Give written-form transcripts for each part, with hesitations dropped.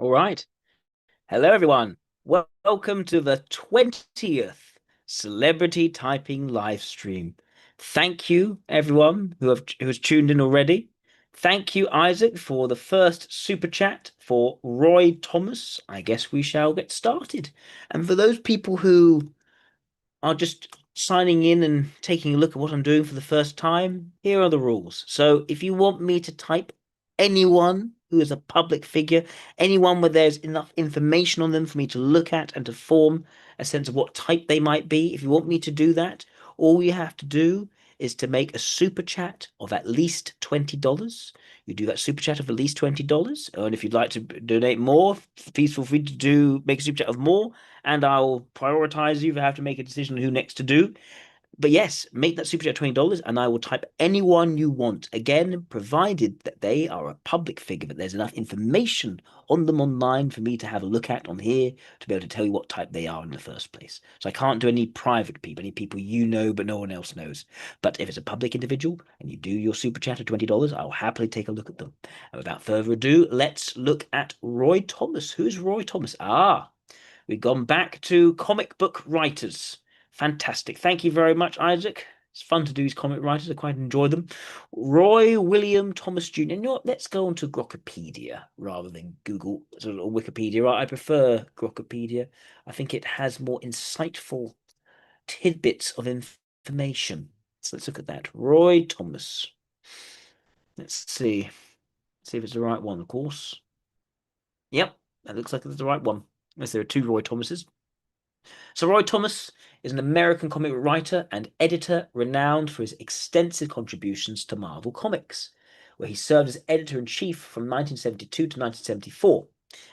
All right. Hello, everyone. Welcome to the 20th Celebrity Typing live stream. Thank you, everyone who has tuned in already. Thank you, Isaac, for the first super chat for Roy Thomas. I guess we shall get started. And for those people who are just signing in and taking a look at what I'm doing for the first time, here are the rules. So if you want me to type anyone who is a public figure, anyone where there's enough information on them for me to look at and to form a sense of what type they might be, if you want me to do that, all you have to do is to make a super chat of at least $20. You do that super chat of at least $20. And if you'd like to donate more, please feel free to make a super chat of more, and I'll prioritize you if I have to make a decision on who next to do. But yes, make that super chat $20 and I will type anyone you want. Again, provided that they are a public figure, that there's enough information on them online for me to have a look at on here to be able to tell you what type they are in the first place. So I can't do any private people, any people you know but no one else knows. But if it's a public individual and you do your super chat of $20, I'll happily take a look at them. And without further ado, let's look at Roy Thomas. Who's Roy Thomas? We've gone back to comic book writers. Fantastic. Thank you very much, Isaac. It's fun to do these comic writers. I quite enjoy them. Roy William Thomas Jr. You know what? Let's go on to Grokpedia rather than Google or Wikipedia. I prefer Grokpedia. I think it has more insightful tidbits of information. So let's look at that. Roy Thomas. Let's see. See if it's the right one, of course. Yep, that looks like it's the right one. Unless there are two Roy Thomases. So Roy Thomas is an American comic writer and editor renowned for his extensive contributions to Marvel Comics, where he served as editor-in-chief from 1972 to 1974,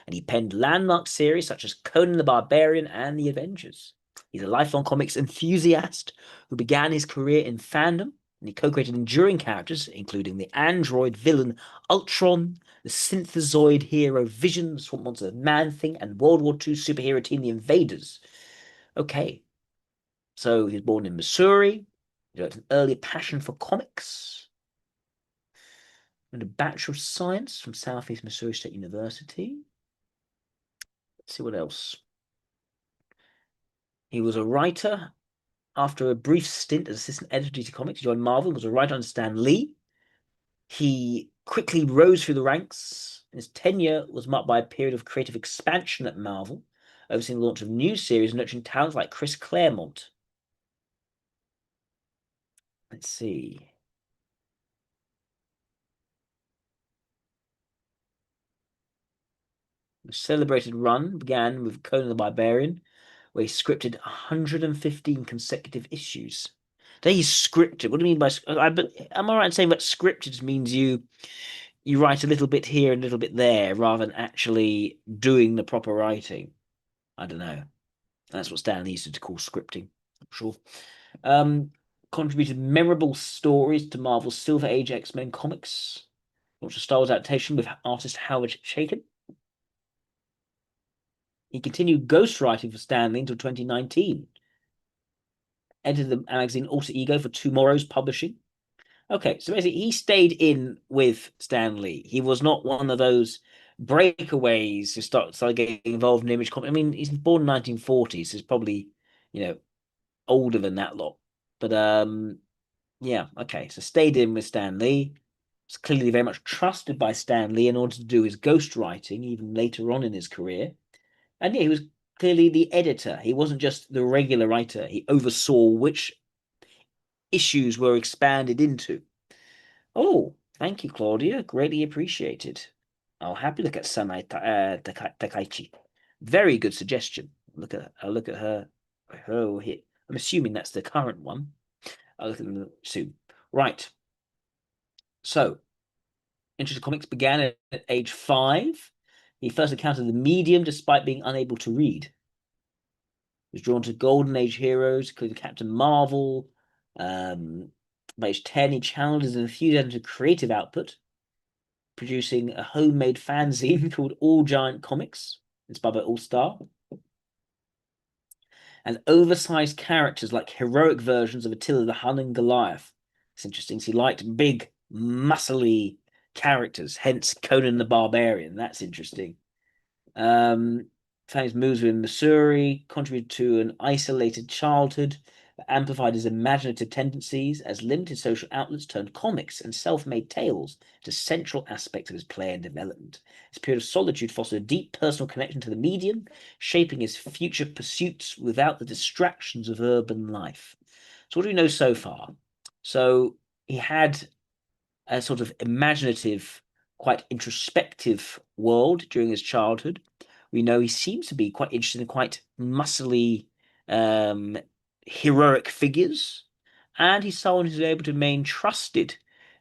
and he penned landmark series such as Conan the Barbarian and The Avengers. He's a lifelong comics enthusiast who began his career in fandom, and he co-created enduring characters, including the android villain Ultron, the synthezoid hero Vision, the Swamp Monster Man-Thing, and World War II superhero team The Invaders. Okay, so he was born in Missouri. He developed an early passion for comics. And a Bachelor of Science from Southeast Missouri State University. Let's see what else. He was a writer after a brief stint as assistant editor to DC Comics. He joined Marvel and was a writer under Stan Lee. He quickly rose through the ranks. His tenure was marked by a period of creative expansion at Marvel, overseeing the launch of new series and nurturing talents like Chris Claremont. Let's see. The celebrated run began with Conan the Barbarian, where he scripted 115 consecutive issues. Today he's scripted. What do you mean by? Am I right in saying that scripted means you write a little bit here and a little bit there, rather than actually doing the proper writing? I don't know. That's what Stan Lee used to call scripting. I'm sure. Um, Contributed memorable stories to Marvel's Silver Age X-Men comics. Launched a Star Wars adaptation with artist Howard Chaykin. He continued ghostwriting for Stan Lee until 2019. Edited the magazine Alter Ego for Tomorrow's Publishing. Okay, so basically he stayed in with Stan Lee. He was not one of those breakaways who started getting involved in image comics. I mean, he's born in 1940s, so he's probably, older than that lot. But yeah, okay. So stayed in with Stan Lee. Was clearly very much trusted by Stan Lee in order to do his ghostwriting, even later on in his career. And yeah, he was clearly the editor. He wasn't just the regular writer. He oversaw which issues were expanded into. Oh, thank you, Claudia. Greatly appreciated. I'll happily look at Takaichi. Very good suggestion. I'll look at her. Oh, here. I'm assuming that's the current one. I'll look at them soon. Right. So, interest in comics began at age 5. He first encountered the medium despite being unable to read. Was drawn to Golden Age heroes, including Captain Marvel. By age 10, he channeled his enthusiasm to creative output, producing a homemade fanzine called All Giant Comics, inspired by All Star. And oversized characters like heroic versions of Attila the Hun and Goliath. It's interesting. So he liked big, muscly characters, hence Conan the Barbarian. That's interesting. Um, Family's moves in Missouri contributed to an isolated childhood that amplified his imaginative tendencies as limited social outlets turned comics and self-made tales to central aspects of his play and development. This period of solitude fostered a deep personal connection to the medium, shaping his future pursuits without the distractions of urban life. So what do we know so far? So he had a sort of imaginative, quite introspective world during his childhood. We know he seems to be quite interested in quite muscly, um, heroic figures, and he's someone who's able to remain trusted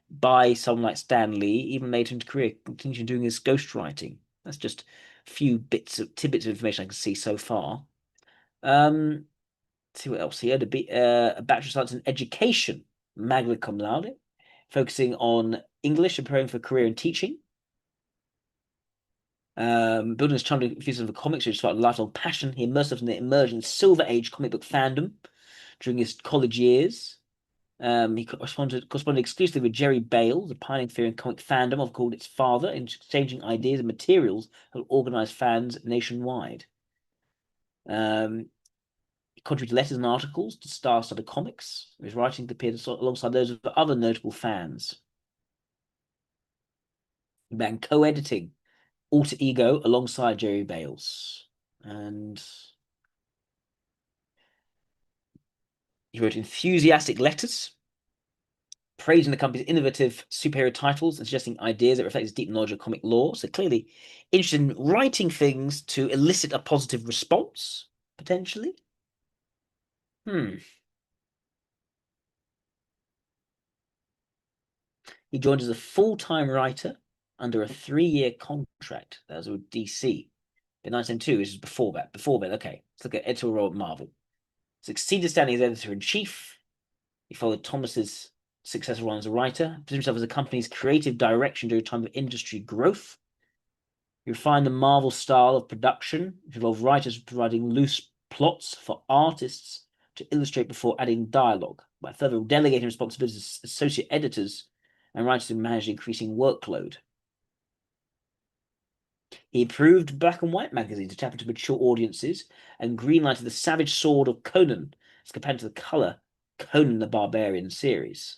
by someone like Stan Lee, even later in his career, continuing doing his ghostwriting. That's just a few tidbits of information I can see so far. Um, see what else. He had a Bachelor of Science in Education, magna cum laude, focusing on English and preparing for a career in teaching. Building his charming enthusiasm for comics, which sparked a lifelong passion, he immersed himself in the emerging Silver Age comic book fandom during his college years. He corresponded exclusively with Jerry Bale, the pioneering figure in comic fandom, of called its father, in exchanging ideas and materials that organized fans nationwide. Um, he contributed letters and articles to star-studded comics. His writing appeared alongside those of other notable fans. He began co-editing Alter Ego alongside Jerry Bales. And he wrote enthusiastic letters praising the company's innovative superhero titles and suggesting ideas that reflect his deep knowledge of comic lore. So clearly interested in writing things to elicit a positive response, potentially. Hmm. He joined as a full-time writer under a 3-year contract. That was with DC. In 1902, this is before that. Before that, okay. Let's look at editorial role at Marvel. Succeeded standing as editor-in-chief. He followed Thomas's successful run as a writer, positioned himself as the company's creative direction during a time of industry growth. He refined the Marvel style of production, which involved writers providing loose plots for artists to illustrate before adding dialogue, by further delegating responsibilities to associate editors and writers to manage the increasing workload. He improved black and white magazines to tap into mature audiences and greenlighted the Savage Sword of Conan as compared to the color Conan the Barbarian series.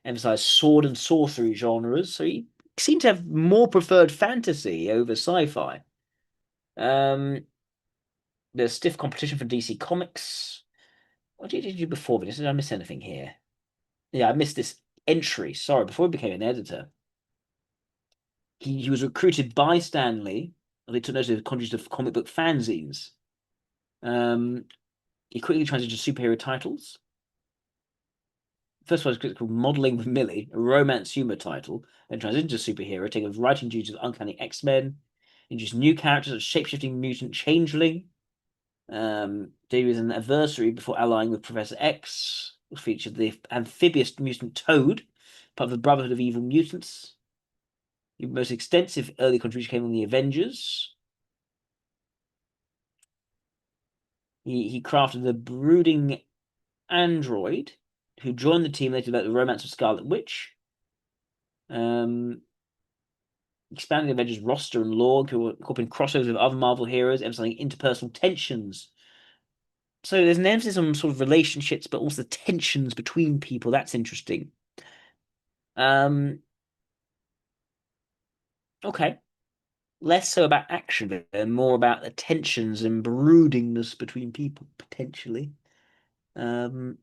Emphasized sword and sorcery genres, so he seemed to have more preferred fantasy over sci-fi. There's stiff competition for DC Comics. What did you do before this? Did I miss anything here? Yeah, I missed this entry. Sorry, before he became an editor. He was recruited by Stan Lee. They took notice of contributions of comic book fanzines. Um, he quickly transitioned to superhero titles. First one was called Modeling with Millie, a romance humor title, then transitioned to superhero, taking over writing duties of Uncanny X-Men, introduced new characters of shapeshifting mutant changeling. There was an adversary before allying with Professor X, which featured the amphibious mutant Toad, part of the Brotherhood of Evil Mutants. The most extensive early contribution came on the Avengers. He crafted the brooding android who joined the team later about the Romance of Scarlet Witch. Expanding the Avengers roster and lore, incorporating crossovers with other Marvel heroes, emphasizing interpersonal tensions. So there's an emphasis on sort of relationships, but also the tensions between people. That's interesting. Um, okay. Less so about action, but more about the tensions and broodingness between people, potentially. Um,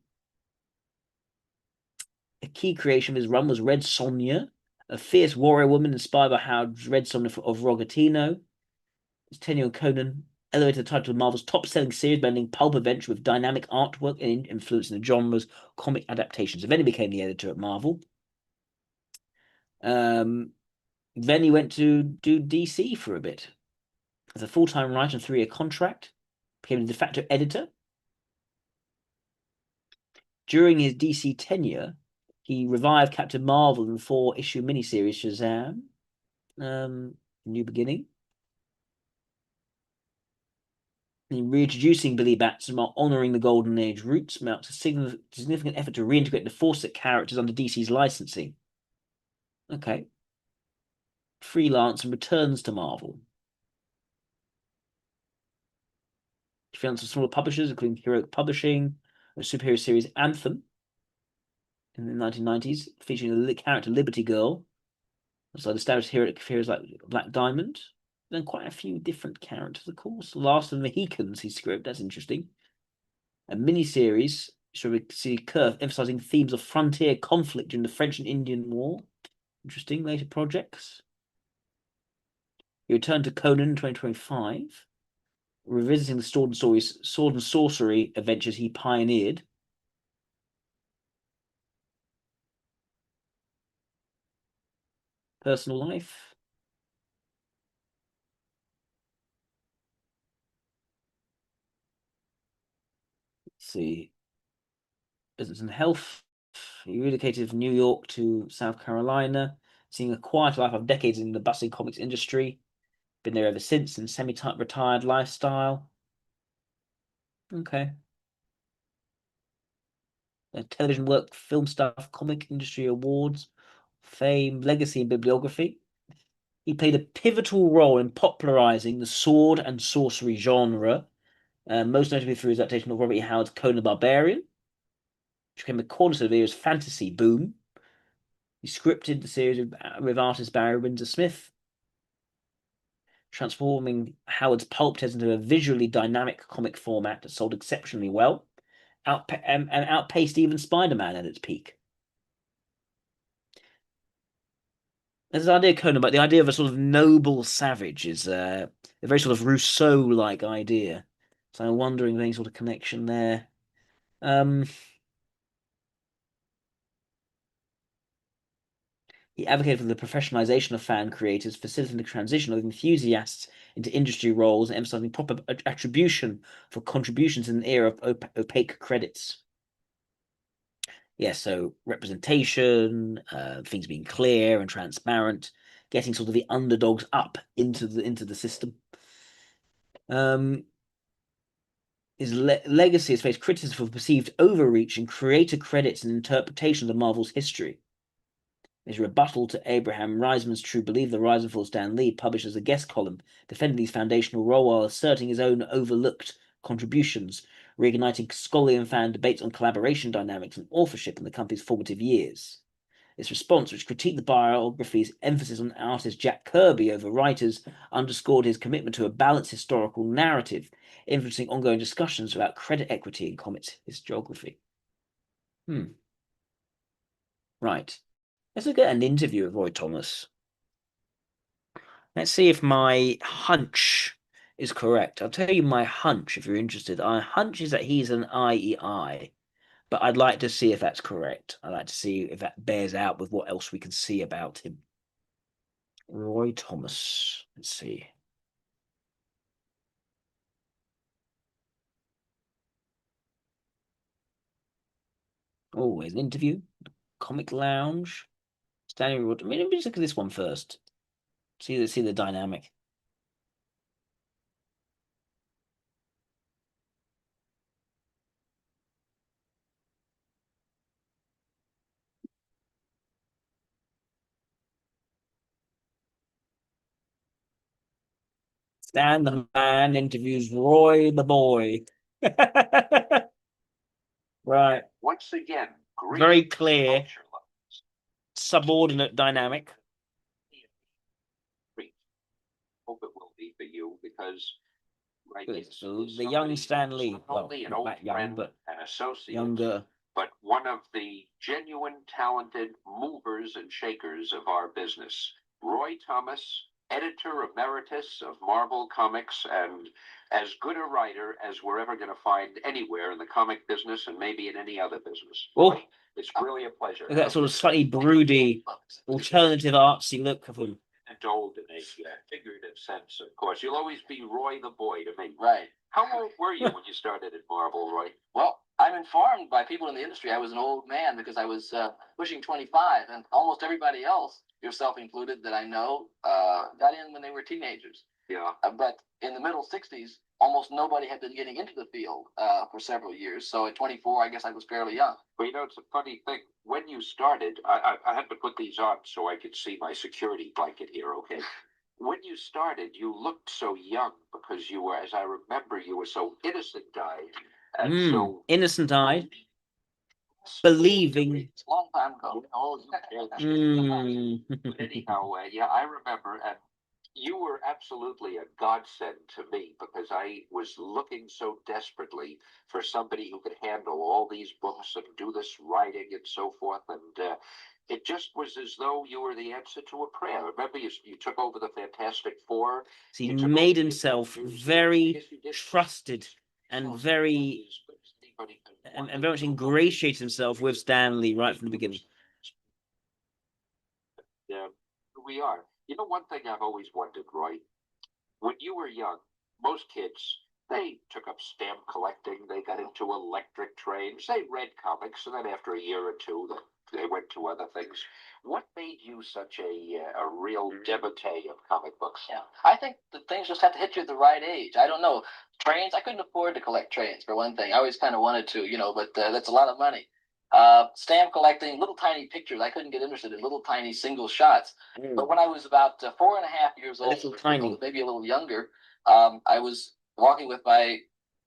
a key creation of his run was Red Sonja, a fierce warrior woman inspired by how Red Sonja of Rogatino. His tenure on Conan elevated the title of Marvel's top-selling series, blending pulp adventure with dynamic artwork and influencing the genre's comic adaptations. Then he became the editor at Marvel. Um, then he went to do DC for a bit as a full-time writer on a 3-year contract. Became a de facto editor. During his DC tenure, he revived Captain Marvel in the 4-issue miniseries Shazam, New Beginning. In reintroducing Billy Batson while honoring the Golden Age roots marked a significant effort to reintegrate the Fawcett characters under DC's licensing. Okay. Freelance and returns to Marvel. She founded some smaller publishers, including Heroic Publishing, a superhero series Anthem in the 1990s, featuring the character Liberty Girl. So established heroes like Black Diamond. Then quite a few different characters, of course. Last of the Mohicans, he script. That's interesting. A mini-series, Curve, emphasizing themes of frontier conflict during the French and Indian War. Interesting. Later projects. He returned to Conan in 2025, revisiting the sword and sorcery adventures he pioneered. Personal life. Let's see. Business and health. He relocated from New York to South Carolina, seeing a quiet life of decades in the bustling comics industry. Been there ever since in semi-retired lifestyle. Okay. Television work, film stuff, comic industry awards, fame, legacy, and bibliography. He played a pivotal role in popularizing the sword and sorcery genre, most notably through his adaptation of Robert E. Howard's Conan the Barbarian, which became a cornerstone of the era's fantasy boom. He scripted the series with artist Barry Windsor Smith, transforming Howard's pulp tales into a visually dynamic comic format that sold exceptionally well, and outpaced even Spider-Man at its peak. There's an idea of Conan, but the idea of a sort of noble savage is a very sort of Rousseau-like idea. So I'm wondering if any sort of connection there. Um, he advocated for the professionalization of fan creators, facilitating the transition of enthusiasts into industry roles, and emphasizing proper attribution for contributions in an era of opaque credits. Yes, so representation, things being clear and transparent, getting sort of the underdogs up into the system. His legacy has faced criticism for perceived overreach in creator credits and interpretations of Marvel's history. His rebuttal to Abraham Reisman's True Belief, the Rise and Fall of Stan Lee, published as a guest column, defending these foundational roles while asserting his own overlooked contributions, reigniting scholarly and fan debates on collaboration dynamics and authorship in the company's formative years. Its response, which critiqued the biography's emphasis on artist Jack Kirby over writers, underscored his commitment to a balanced historical narrative, influencing ongoing discussions about credit equity in comics historiography. Right. Let's look at an interview with Roy Thomas. Let's see if my hunch is correct. I'll tell you my hunch if you're interested. My hunch is that he's an IEI, but I'd like to see if that's correct. I'd like to see if that bears out with what else we can see about him. Roy Thomas. Let's see. Oh, there's an interview. Comic Lounge. Standing. I mean, let me just look at this one first. See the dynamic. Stan the Man interviews Roy the Boy. Right. Once again, very clear subordinate dynamic. Hope it will be for you because so the young Stan Lee, well, not that young, but an associate, younger, but one of the genuine talented movers and shakers of our business. Roy Thomas, editor emeritus of Marvel Comics, and as good a writer as we're ever going to find anywhere in the comic business and maybe in any other business. Oh, it's really a pleasure. That sort of slightly broody, alternative artsy look of him. Old in a figurative sense, of course. You'll always be Roy the Boy to me. Right. How old were you when you started at Marvel, Roy? Well, I'm informed by people in the industry I was an old man because I was pushing 25, and almost everybody else, yourself included, that I know, got in when they were teenagers. Yeah. But in the middle 60s, almost nobody had been getting into the field for several years. So at 24, I guess I was fairly young. Well, it's a funny thing. When you started, I had to put these on so I could see my security blanket here, okay? when you started, you looked so young because you were, as I remember, you were so innocent-eyed and so Innocent-eyed, sweet to me. believing. It's a long time ago. Oh, you care that. But anyhow, yeah, I remember, and you were absolutely a godsend to me because I was looking so desperately for somebody who could handle all these books and do this writing and so forth. And it just was as though you were the answer to a prayer. Remember, you took over the Fantastic Four. So he You took made over himself the very yes, you did. trusted and very and very much ingratiated himself with Stan Lee right from the beginning. Yeah, we are. You know, one thing I've always wondered, Roy, when you were young, most kids, they took up stamp collecting, they got into electric trains, they read comics, and then after a year or two, they went to other things. What made you such a real devotee of comic books? Yeah, I think the things just have to hit you at the right age. I don't know. Trains, I couldn't afford to collect trains, for one thing. I always kind of wanted to, but that's a lot of money. Stamp collecting, little tiny pictures. I couldn't get interested in little tiny single shots. But when I was about 4.5 years old, little tiny, maybe a little younger, I was walking with my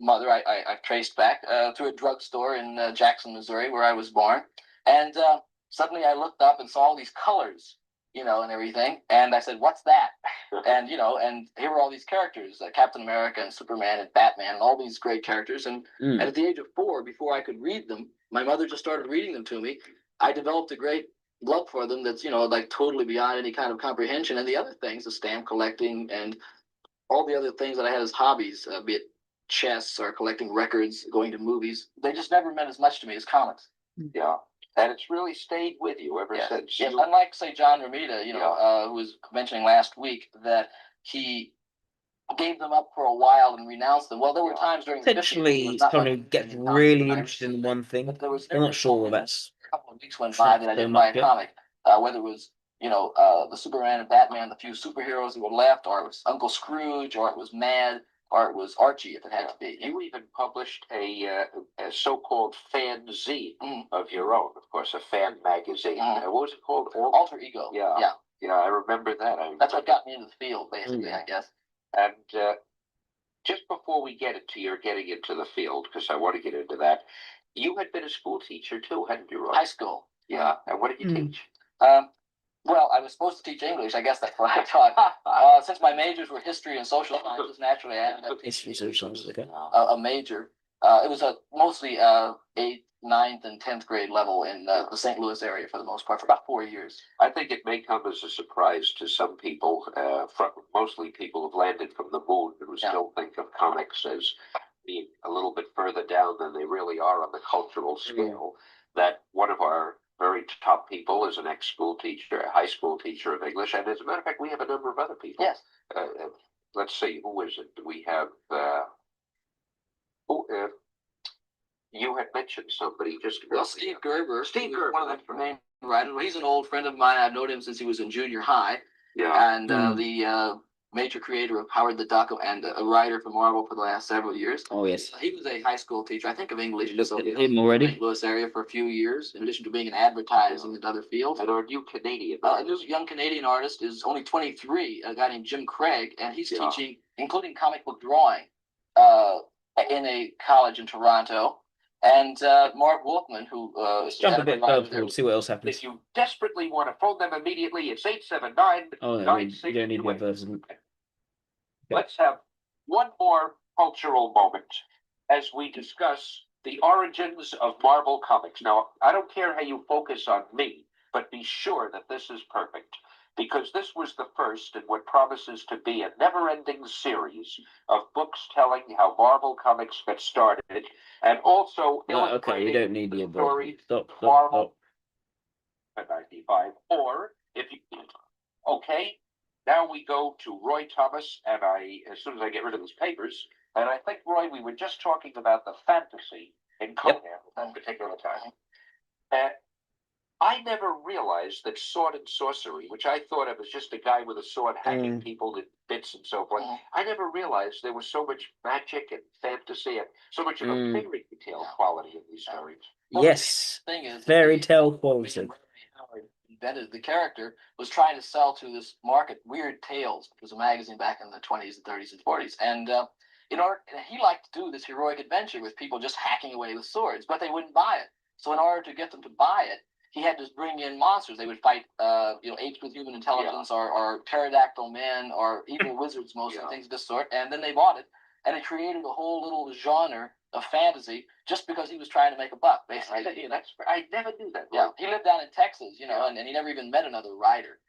mother. I traced back through a drugstore in Jackson, Missouri, where I was born, and suddenly I looked up and saw all these colors, and everything, and I said, "What's that?" And and here were all these characters: Captain America and Superman and Batman, and all these great characters. And at the age of 4, before I could read them, my mother just started reading them to me. I developed a great love for them that's like totally beyond any kind of comprehension. And the other things, the stamp collecting and all the other things that I had as hobbies, be it chess or collecting records, going to movies, they just never meant as much to me as comics. Yeah. And it's really stayed with you ever since. Yeah. Unlike, say, John Romita, who was mentioning last week that he gave them up for a while and renounced them. Well, there were times during the 50s essentially he's trying to get really interested in one thing. I'm not sure that's a couple of weeks went by that I didn't buy a comic, whether it was the Superman and Batman, the few superheroes that were left, or it was Uncle Scrooge, or it was Mad, or it was Archie, if it had to be. You even published a so-called fanzine of your own, of course, a fan magazine. What was it called? Alter Ego. Yeah, yeah, yeah. I remember that. That's what got me into the field, basically, I guess. And just before we get into your getting into the field, because I want to get into that, you had been a school teacher too, hadn't you, Roy? High school. Yeah. And what did you teach? Well, I was supposed to teach English. I guess that's what I taught. Since my majors were history and social sciences, naturally I ended up history, social sciences. Okay. A major. It was mostly 8th, 9th, and 10th grade level in the St. Louis area for the most part for about 4 years. I think it may come as a surprise to some people, mostly people who've landed from the moon who still think of comics as being a little bit further down than they really are on the cultural scale. That one of our very top people is an ex-school teacher, a high school teacher of English, and as a matter of fact, we have a number of other people. Yes. Let's see, who is it? We have you had mentioned somebody just well, Steve Gerber. Steve Gerber, one of the main writers. He's an old friend of mine. I've known him since he was in junior high. Yeah. And the major creator of Howard the Duck and a writer for Marvel for the last several years. Oh, yes. He was a high school teacher, I think, of English. You looked at him already? St. Louis area for a few years, in addition to being in advertising and other fields. And our new Canadian. A new young Canadian artist is only 23, a guy named Jim Craig, and he's teaching, including comic book drawing, in a college in Toronto. And Mark Wolfman, who is jump a bit further forward, see what else happens. If you desperately want to phone them immediately, it's 879. Oh, I mean, you don't need web version. Let's have one more cultural moment as we discuss the origins of Marvel Comics. Now, I don't care how you focus on me, but be sure that this is perfect, because this was the first in what promises to be a never-ending series of books telling how Marvel Comics got started, and also okay, you don't need the story. Stop. Marvel 95, or if you okay. Now we go to Roy Thomas, and as soon as I get rid of these papers, and I think, Roy, we were just talking about the fantasy in Conan at that particular time. I never realized that sword and sorcery, which I thought of as just a guy with a sword hacking people to bits and so forth, I never realized there was so much magic and fantasy and so much of a fairy tale quality in these stories. Yes, fairy tale quality. invented the character, was trying to sell to this market Weird Tales, which was a magazine back in the 20s and 30s and 40s. And he liked to do this heroic adventure with people just hacking away with swords, but they wouldn't buy it. So in order to get them to buy it, he had to bring in monsters. They would fight, apes with human intelligence, or pterodactyl men, or evil wizards, mostly things of this sort. And then they bought it, and it created a whole little genre of fantasy just because he was trying to make a buck, basically. I never knew that. Yeah, he lived down in Texas, and he never even met another writer.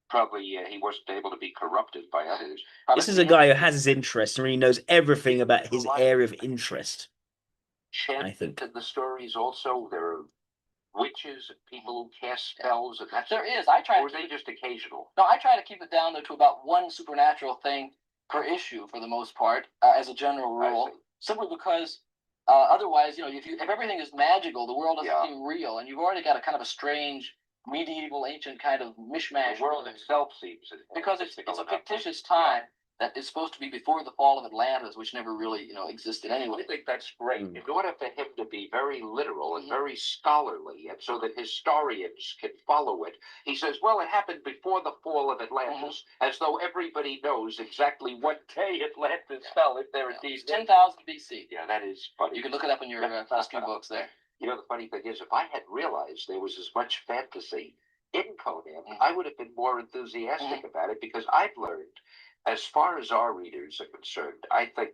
Probably he wasn't able to be corrupted by others. This is a guy who has his interests and he knows everything about his area of interest. I think the stories also there are witches and people who cast spells, and that's there is. I try. Or are they just occasional? No, I try to keep it down to about one supernatural thing per issue for the most part, as a general rule. Simply because otherwise, if everything is magical, the world doesn't seem real, and you've already got a kind of a strange medieval, ancient kind of mishmash. The world itself seems because it's a fictitious time that is supposed to be before the fall of Atlantis, which never really existed anyway. I think that's great. In order for him to be very literal and very scholarly, and so that historians can follow it, he says, well, it happened before the fall of Atlantis, as though everybody knows exactly what day Atlantis fell, if there indeed 10,000 BC. Yeah, that is funny. You can look it up in your history books there. The funny thing is, if I had realized there was as much fantasy in Conan, I would have been more enthusiastic about it, because I've learned, as far as our readers are concerned, I think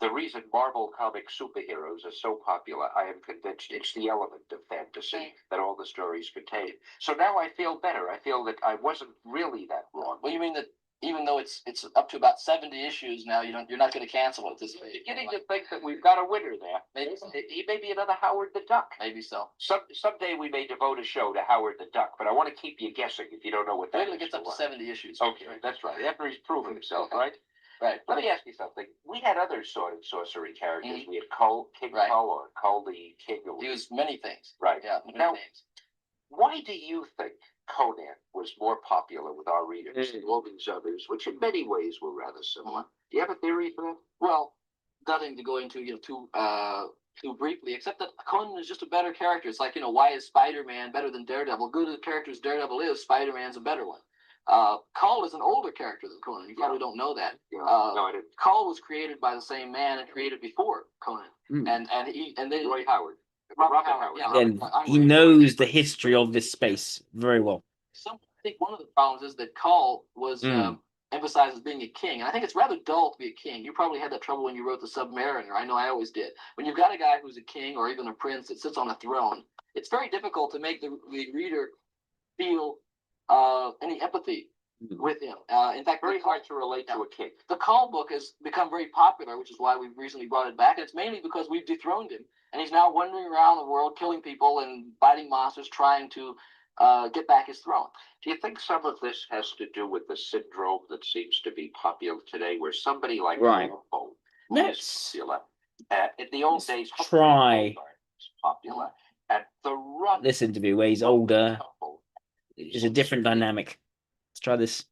the reason Marvel comic superheroes are so popular, I am convinced it's the element of fantasy that all the stories contain. So now I feel better. I feel that I wasn't really that wrong. Well, you mean that even though it's up to about 70 issues now, you're not going to cancel it this way? Beginning to think that we've got a winner there. Maybe he may be another Howard the Duck. Maybe so. Someday we may devote a show to Howard the Duck, but I want to keep you guessing if you don't know what that is. Wait till it gets up to 70 issues. Okay, that's right. After he's proven himself, right? Right. Let me ask you something. We had other sword and sorcery characters. We had Kull, King Kull, or Kull the King. He was many things. Right. Yeah. Now, why do you think Conan was more popular with our readers than all these others, which in many ways were rather similar? Do you have a theory for that? Well, nothing to go into too briefly, except that Conan is just a better character. It's like, why is Spider-Man better than Daredevil? Good as a character as Daredevil is, Spider-Man's a better one. Kull is an older character than Conan. You probably don't know that. No, I didn't. Kull was created by the same man and created before Conan, and then Roy Howard. Robert Howard. Yeah, again, he knows the history of this space very well. I think one of the problems is that Kull was emphasized as being a king, and I think it's rather dull to be a king. You probably had that trouble when you wrote The Submariner. I know I always did. When you've got a guy who's a king or even a prince that sits on a throne, it's very difficult to make the reader feel any empathy with him. In fact, very hard to relate to a king. The Kull book has become very popular, which is why we've recently brought it back. And it's mainly because we've dethroned him, and he's now wandering around the world, killing people and fighting monsters, trying to get back his throne. Do you think some of this has to do with the syndrome that seems to be popular today, where somebody like Rambo is popular? In the old days, try was popular. At the run, this interview where he's older is a different dynamic. Let's try this.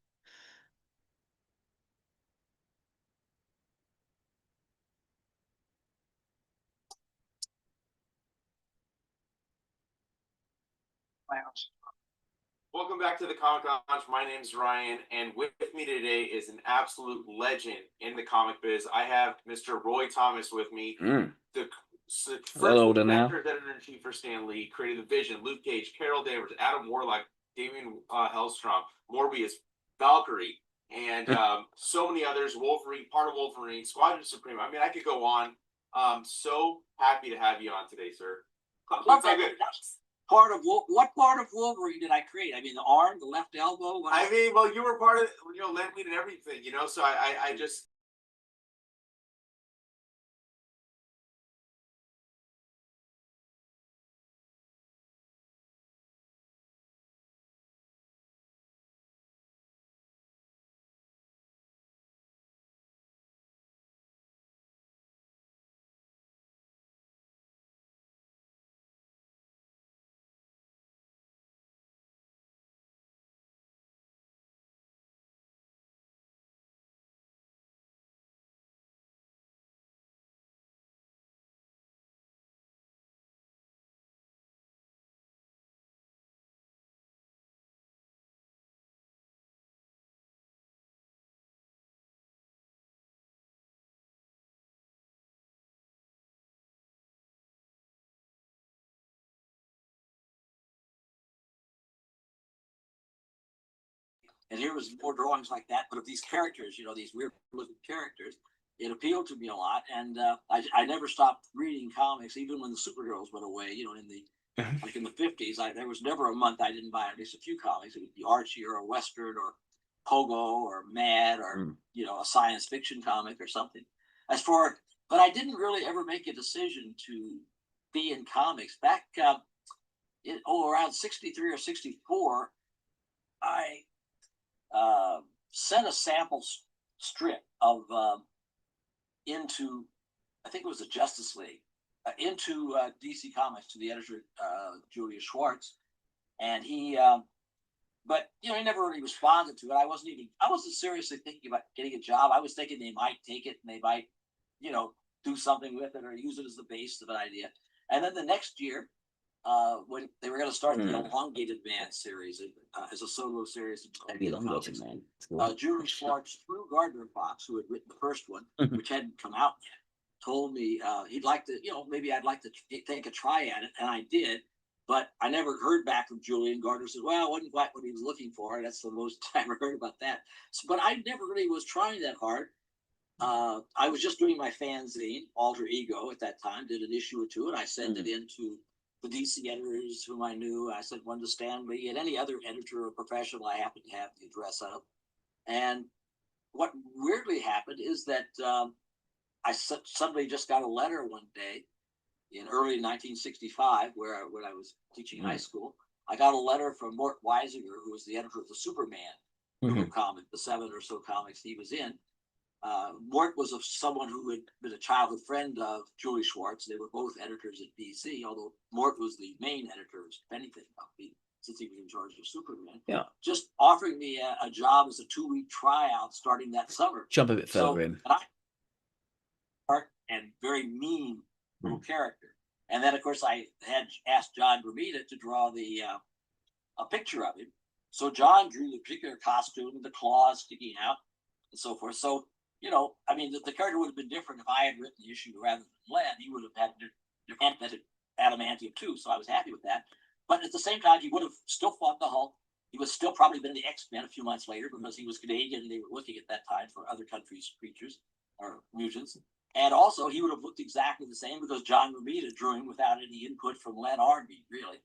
Welcome back to the Comic Lounge. My name's Ryan, and with me today is an absolute legend in the comic biz. I have Mr. Roy Thomas with me, the first editor-in-chief for Stan Lee, created the Vision, Luke Cage, Carol Danvers, Adam Warlock, Damian Hellstrom, Morbius, Valkyrie, and so many others. Wolverine, part of Wolverine, Squadron Supreme. I mean, I could go on. So happy to have you on today, sir. What part of Wolverine did I create? I mean, the arm, the left elbow. I mean, well, you were part of Len Weed and everything, So I just And here was more drawings like that, but of these characters, these weird looking characters. It appealed to me a lot, and I never stopped reading comics, even when the superheroes went away. In the like in the 50s, there was never a month I didn't buy at least a few comics. It would be Archie or a Western or Pogo or Mad or a science fiction comic or something. But I didn't really ever make a decision to be in comics. Back around 63 or 64, I sent a sample strip of into, I think it was the Justice League, into DC Comics to the editor, Julius Schwartz, and he, but he never really responded to it. I wasn't seriously thinking about getting a job. I was thinking they might take it and they might, do something with it or use it as the base of an idea. And then the next year, when they were going to start the Elongated Man series as a solo series, Elongated Man. Julius Schwartz, through Gardner Fox, who had written the first one, which hadn't come out yet, told me he'd like to, maybe I'd like to take a try at it, and I did. But I never heard back from Julian. Gardner said, well, it wasn't quite what he was looking for. That's the most I ever heard about that. But I never really was trying that hard. I was just doing my fanzine, Alter Ego, at that time, did an issue or two, and I sent it in to the DC editors whom I knew. I sent one to Stan Lee and any other editor or professional I happened to have the address of. And what weirdly happened is that I suddenly just got a letter one day in early 1965, when I was teaching high school. I got a letter from Mort Weisinger, who was the editor of the Superman comic, the 7 or so comics he was in. Mort was someone who had been a childhood friend of Julie Schwartz. They were both editors at DC, although Mort was the main editor, if anything, since he was in charge of Superman. Yeah. Just offering me a job as a 2-week tryout starting that summer. Jump a bit further in. And very mean little character. And then, of course, I had asked John Romita to draw a picture of him. So John drew the particular costume and the claws sticking out and so forth. So, the character would have been different if I had written the issue rather than Len. He would have had adamantium too. So I was happy with that. But at the same time, he would have still fought the Hulk. He would still probably been in the X-Men a few months later because he was Canadian and they were looking at that time for other countries' creatures or mutants. And also, he would have looked exactly the same because John Romita drew him without any input from Len or me, really.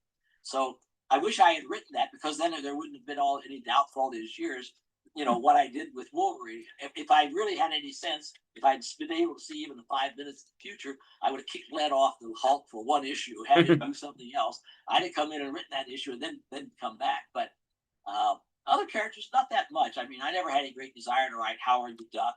So I wish I had written that, because then there wouldn't have been any doubt for all these years, what I did with Wolverine. If I really had any sense, if I'd been able to see even the 5 minutes in the future, I would have kicked Len off the Hulk for one issue, had him do something else. I'd have come in and written that issue and then come back. But other characters, not that much. I mean, I never had any great desire to write Howard the Duck,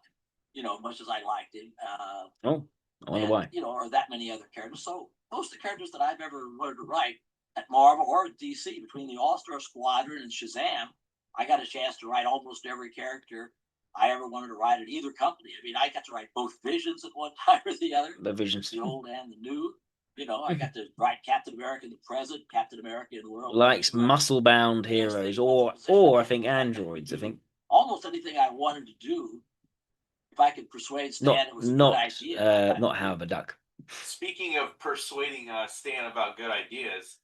much as I liked him. I wonder why. Or that many other characters. So most of the characters that I've ever wanted to write at Marvel or at DC, between the All-Star Squadron and Shazam, I got a chance to write almost every character I ever wanted to write at either company. I mean, I got to write both Visions at one time or the other. The Visions. The old and the new. I got to write Captain America in the present, Captain America in the world. Likes muscle-bound heroes, or I think androids. I think almost anything I wanted to do, if I could persuade Stan, it was a good idea. Not Howard the Duck. Speaking of persuading Stan about good ideas,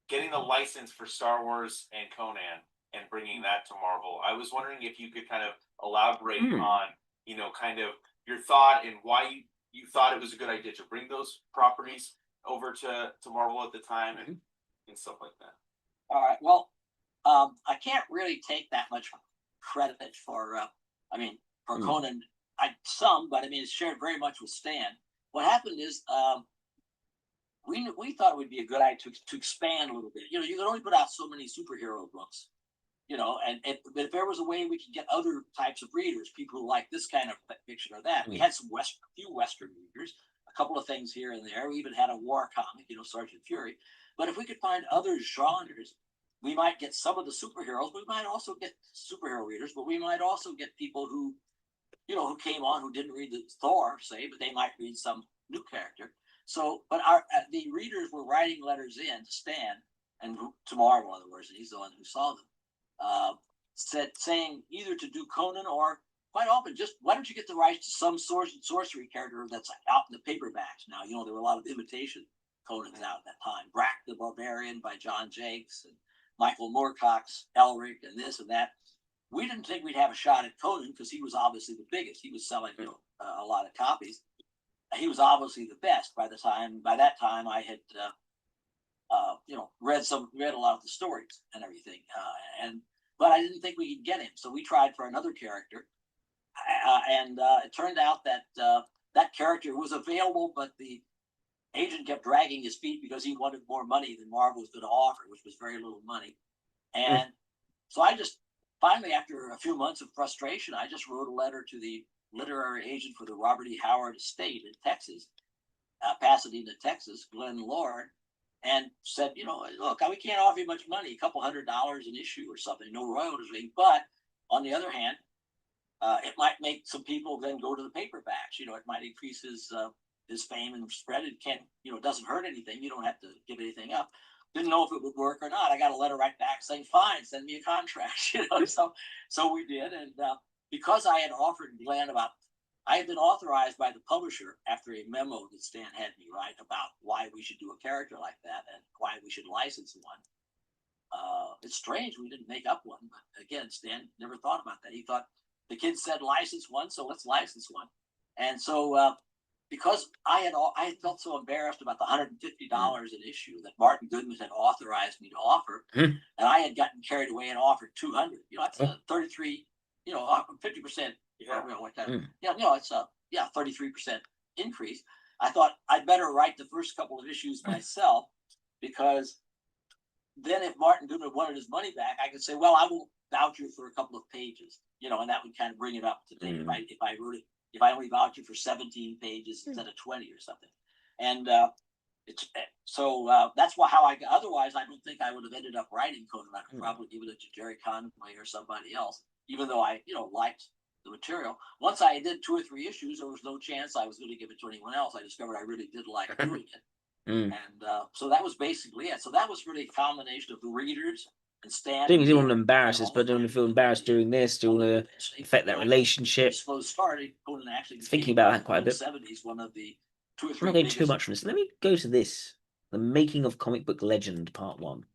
getting the license for Star Wars and Conan and bringing that to Marvel, I was wondering if you could kind of elaborate on, kind of your thought and why you thought it was a good idea to bring those properties over to Marvel at the time and stuff like that. All right. Well, I can't really take that much credit for Conan. But it's shared very much with Stan. What happened is we thought it would be a good idea to expand a little bit. You can only put out so many superhero books, but if there was a way we could get other types of readers, people who like this kind of fiction or that. We had a few Western readers, a couple of things here and there. We even had a war comic, Sergeant Fury. But if we could find other genres, we might get some of the superheroes. We might also get superhero readers, but we might also get people who came on who didn't read the Thor, say, but they might read some new character. So, but the readers were writing letters in to Stan and to Marvel, in other words, and he's the one who saw them, saying either to do Conan or quite often just, why don't you get the rights to some sorcery character that's out in the paperbacks now? There were a lot of imitation Conans out at that time. Brack the Barbarian by John Jakes and Michael Moorcock's Elric and this and that. we didn't think we'd have a shot at Conan because he was obviously the biggest. He was selling a lot of copies. He was obviously the best. By that time, I had read a lot of the stories and everything, but I didn't think we could get him. So we tried for another character, and it turned out that that character was available, but the agent kept dragging his feet because he wanted more money than Marvel was going to offer, which was very little money. And so I just finally, after a few months of frustration, I just wrote a letter to the literary agent for the Robert E. Howard estate in Texas, Pasadena, Texas, Glenn Lord, and said, look, we can't offer you much money, a couple $100 an issue or something, no royalties, but on the other hand, it might make some people then go to the paperbacks. It might increase his fame and spread. It can't, it doesn't hurt anything. You don't have to give anything up. Didn't know if it would work or not. I got a letter right back saying, fine, send me a contract. So we did. And because I had offered Glenn I had been authorized by the publisher after a memo that Stan had me write about why we should do a character like that and why we should license one. It's strange we didn't make up one, but again, Stan never thought about that. He thought the kids said license one, so let's license one. And so because I had felt so embarrassed about the $150 an issue that Martin Goodman had authorized me to offer, and I had gotten carried away and offered 200. That's a 33, 50%. It's a 33% increase. I thought I'd better write the first couple of issues myself, because then if Martin Goodman wanted his money back, I could say, well, I will vouch you for a couple of pages, and that would kind of bring it up to date. If I only vouch you for 17 pages instead of 20 or something. And that's how I got. Otherwise, I don't think I would have ended up writing Conan. I could probably give it to Jerry Conway or somebody else, even though I, liked the material. Once I did 2 or 3 issues, there was no chance I was going to give it to anyone else. I discovered I really did like doing it. And so that was basically it. So that was really a combination of the readers and Stan. You didn't want to embarrass us, but don't want to feel embarrassed doing this. Do you want to affect that relationship? Thinking about that quite a bit. 70s, one of the 2 or 3. I'm not going too much from this. Let me go to this: the making of comic book legend, part 1.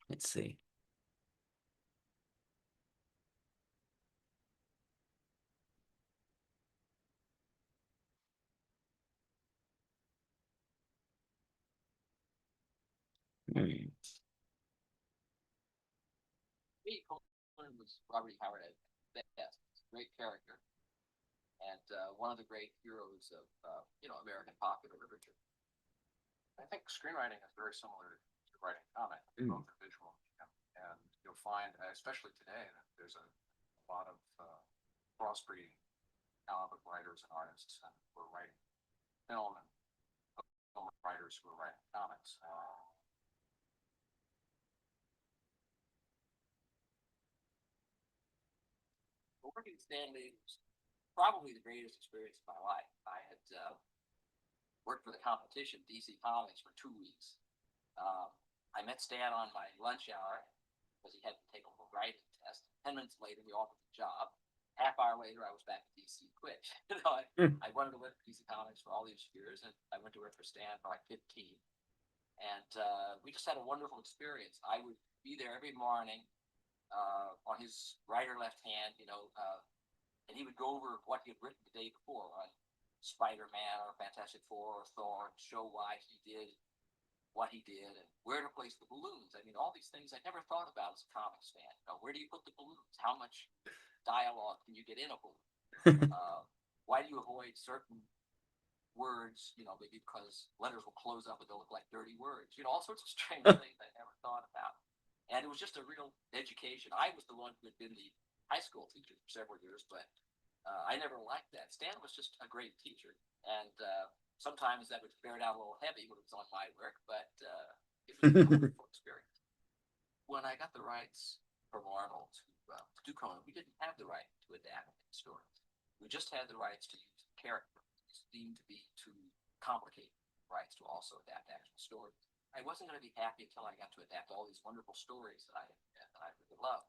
Let's see. Conan was Robert E. Howard at best. Great character, and one of the great heroes of American popular literature. I think screenwriting is very similar to writing comic, both are visual, and you'll find, especially today, that there's a lot of crossbreeding comic book writers and artists who are writing film, and film writers who are writing comics. Working with Stan Lee was probably the greatest experience of my life. I had worked for the competition, DC Comics, for 2 weeks. I met Stan on my lunch hour because he had to take a little writing test. 10 minutes later, we offered the job. Half hour later, I was back at DC quick. I wanted to work for DC Comics for all these years, and I went to work for Stan for like 15. And we just had a wonderful experience. I would be there every morning on his right or left hand, and he would go over what he had written the day before on Spider-Man or Fantastic Four or Thor, and show why he did what he did and where to place the balloons. I mean, all these things I never thought about as a comic fan. Where do you put the balloons? How much dialogue can you get in a balloon? Why do you avoid certain words? Maybe because letters will close up and they'll look like dirty words. All sorts of strange things I never thought about. And it was just a real education. I was the one who had been the high school teacher for several years, but I never liked that. Stan was just a great teacher. And sometimes that would bear down a little heavy when it was on my work, but it was a wonderful experience. When I got the rights for Marvel to do Conan, we didn't have the right to adapt the stories. We just had the rights to use characters. It seemed to be too complicated rights to also adapt actual stories. I wasn't going to be happy until I got to adapt all these wonderful stories that I really loved.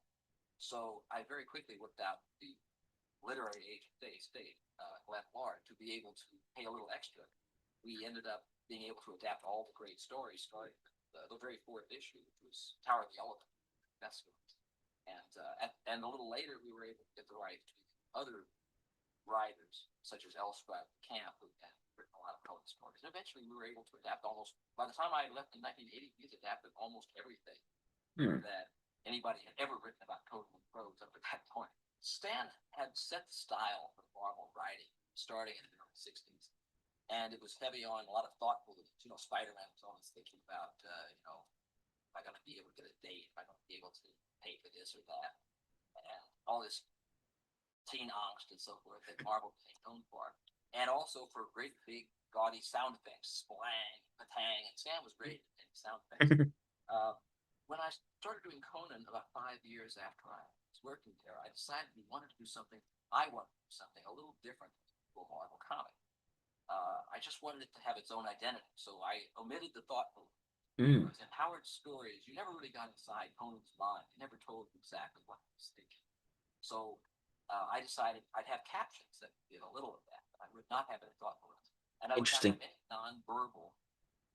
So I very quickly worked out the literary agent Glenn Lord, to be able to pay a little extra. We ended up being able to adapt all the great stories, starting with the very fourth issue, which was Tower of the Elephant. That's and a little later, we were able to get the right to other writers, such as L. Scott Camp, who had written a lot of Conan stories. And eventually, we were able to adapt almost, by the time I left in 1980, we had adapted almost everything that anybody had ever written about Conan in prose up to that point. Stan had set the style for Marvel writing starting in the early 60s. And it was heavy on a lot of thoughtfulness. You know, Spider-Man was always thinking about, am I going to be able to get a date? Am I going to be able to pay for this or that? And all this teen angst and so forth that Marvel became known for. And also for great big gaudy sound effects, splang, patang, and Stan was great at sound effects. When I started doing Conan about 5 years after I was working there, I decided we wanted to do something. I wanted to do something a little different than a Marvel comic. I just wanted it to have its own identity, so I omitted the thoughtful. Because in Howard's stories, you never really got inside Conan's mind. He never told you exactly what he was thinking. So I decided I'd have captions that did a little of that, but I would not have any thoughtfulness. And I would not have any non-verbal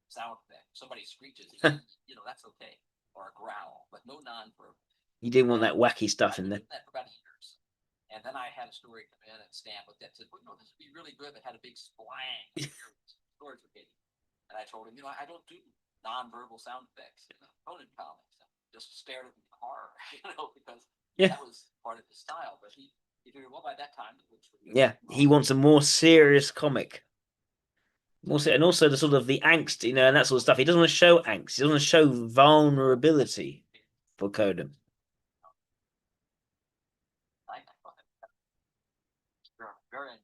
sound effect. Somebody screeches, that's okay. Or a growl, but no non-verbal. You didn't want that wacky stuff in there. That for about years. And then I had a story come in, and Stan looked at it and said, well, this would be really good. That had a big splang. Stories were getting. And I told him, I don't do non-verbal sound effects in the Conan comics. I just stared at him in horror, because that was part of his style. But he figured, well, by that time, he wants a more serious comic. And also the sort of the angst, and that sort of stuff. He doesn't want to show angst. He doesn't want to show vulnerability for Conan. Very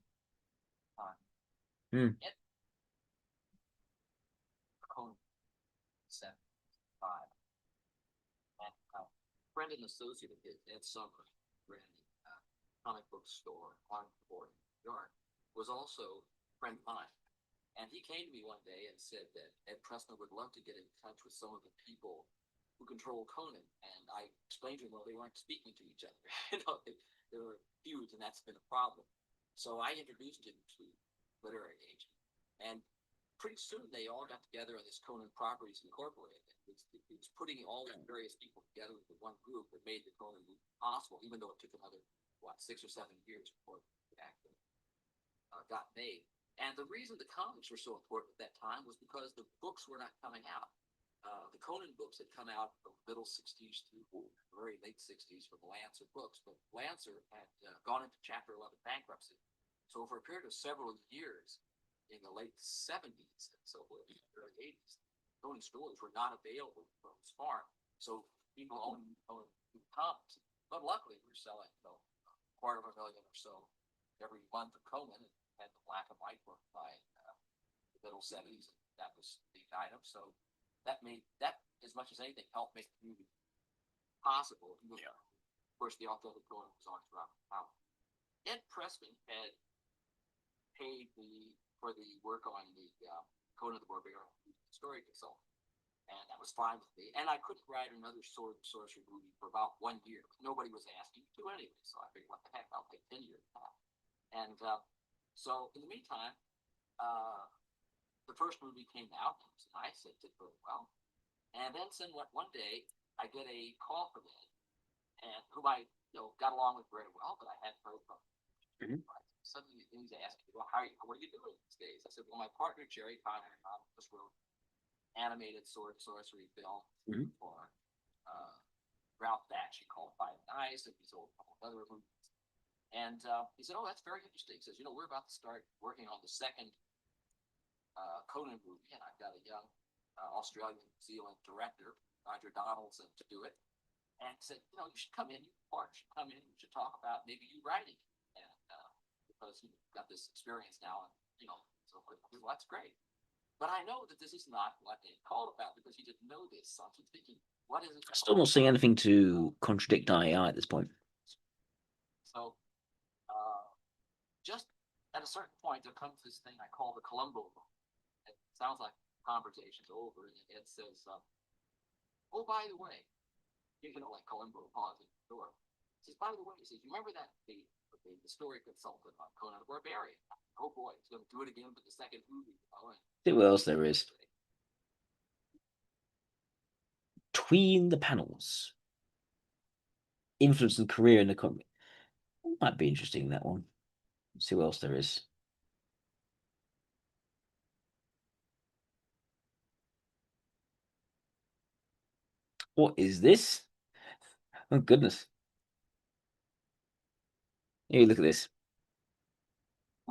Conan 75. And a friend and associate of his, Ed Summer, ran a comic book store on New York, was also a friend of mine. And he came to me one day and said that Ed Pressman would love to get in touch with some of the people who control Conan. And I explained to him, well, they weren't speaking to each other. There were feuds, and that's been a problem. So I introduced him to literary agent. And pretty soon they all got together on this Conan Properties Incorporated. It's putting all the various people together into one group that made the Conan movie possible, even though it took another, 6 or 7 years before it actually got made. And the reason the comics were so important at that time was because the books were not coming out. The Conan books had come out from the middle 60s to very late 60s from Lancer Books, but Lancer had gone into Chapter 11 bankruptcy. So for a period of several years, in the late 70s and so forth, in the early 80s, Conan stories were not available from his farm. So people owned comics. But luckily, we were selling, 250,000 or so every month of Conan, and had the black and white book by the middle 70s. And that was the item. So that as much as anything, helped make the movie possible. Of course, the author of Conan was on Robert Powell. Ed Pressman had paid for the work on the Conan the Barbarian story consultant, and that was fine with me. And I couldn't write another sword and sorcery movie for about 1 year. Nobody was asking to anyway, so I figured, what the heck, I'll take 10 years now. And so in the meantime, the first movie came out, and it was nice. It did very well. And then one day, I get a call from Ed, and whom I got along with very well, but I hadn't heard from him. Suddenly he's asking, well, what are you doing these days? I said, well, my partner Jerry Conner just wrote animated sword sorcery film for Ralph Bakshi called Five Nights, and he's a couple of other movies. And he said, oh, that's very interesting. He says, we're about to start working on the second Conan movie, and I've got a young Australian New Zealand director, Roger Donaldson, to do it. And he said, you should come in, we should talk about maybe you writing. And because you've got this experience now, and so well, that's great. But I know that this is not what they called about, because he didn't know this. So I'm thinking, what is it? Still not seeing anything to contradict AI at this point. So just at a certain point, there comes this thing I call the Columbo moment. It sounds like the conversation's over, and Ed says, oh, by the way, like Columbo pausing the door. He says, by the way, he says, you remember that the the story consultant on Conan the Barbarian. Oh boy, he's going to do it again for the second movie. Oh, See what else there is. Between the panels. Influence and career in the comic. Might be interesting, that one. Let's see what else there is. What is this? Oh, goodness. Here, look at this.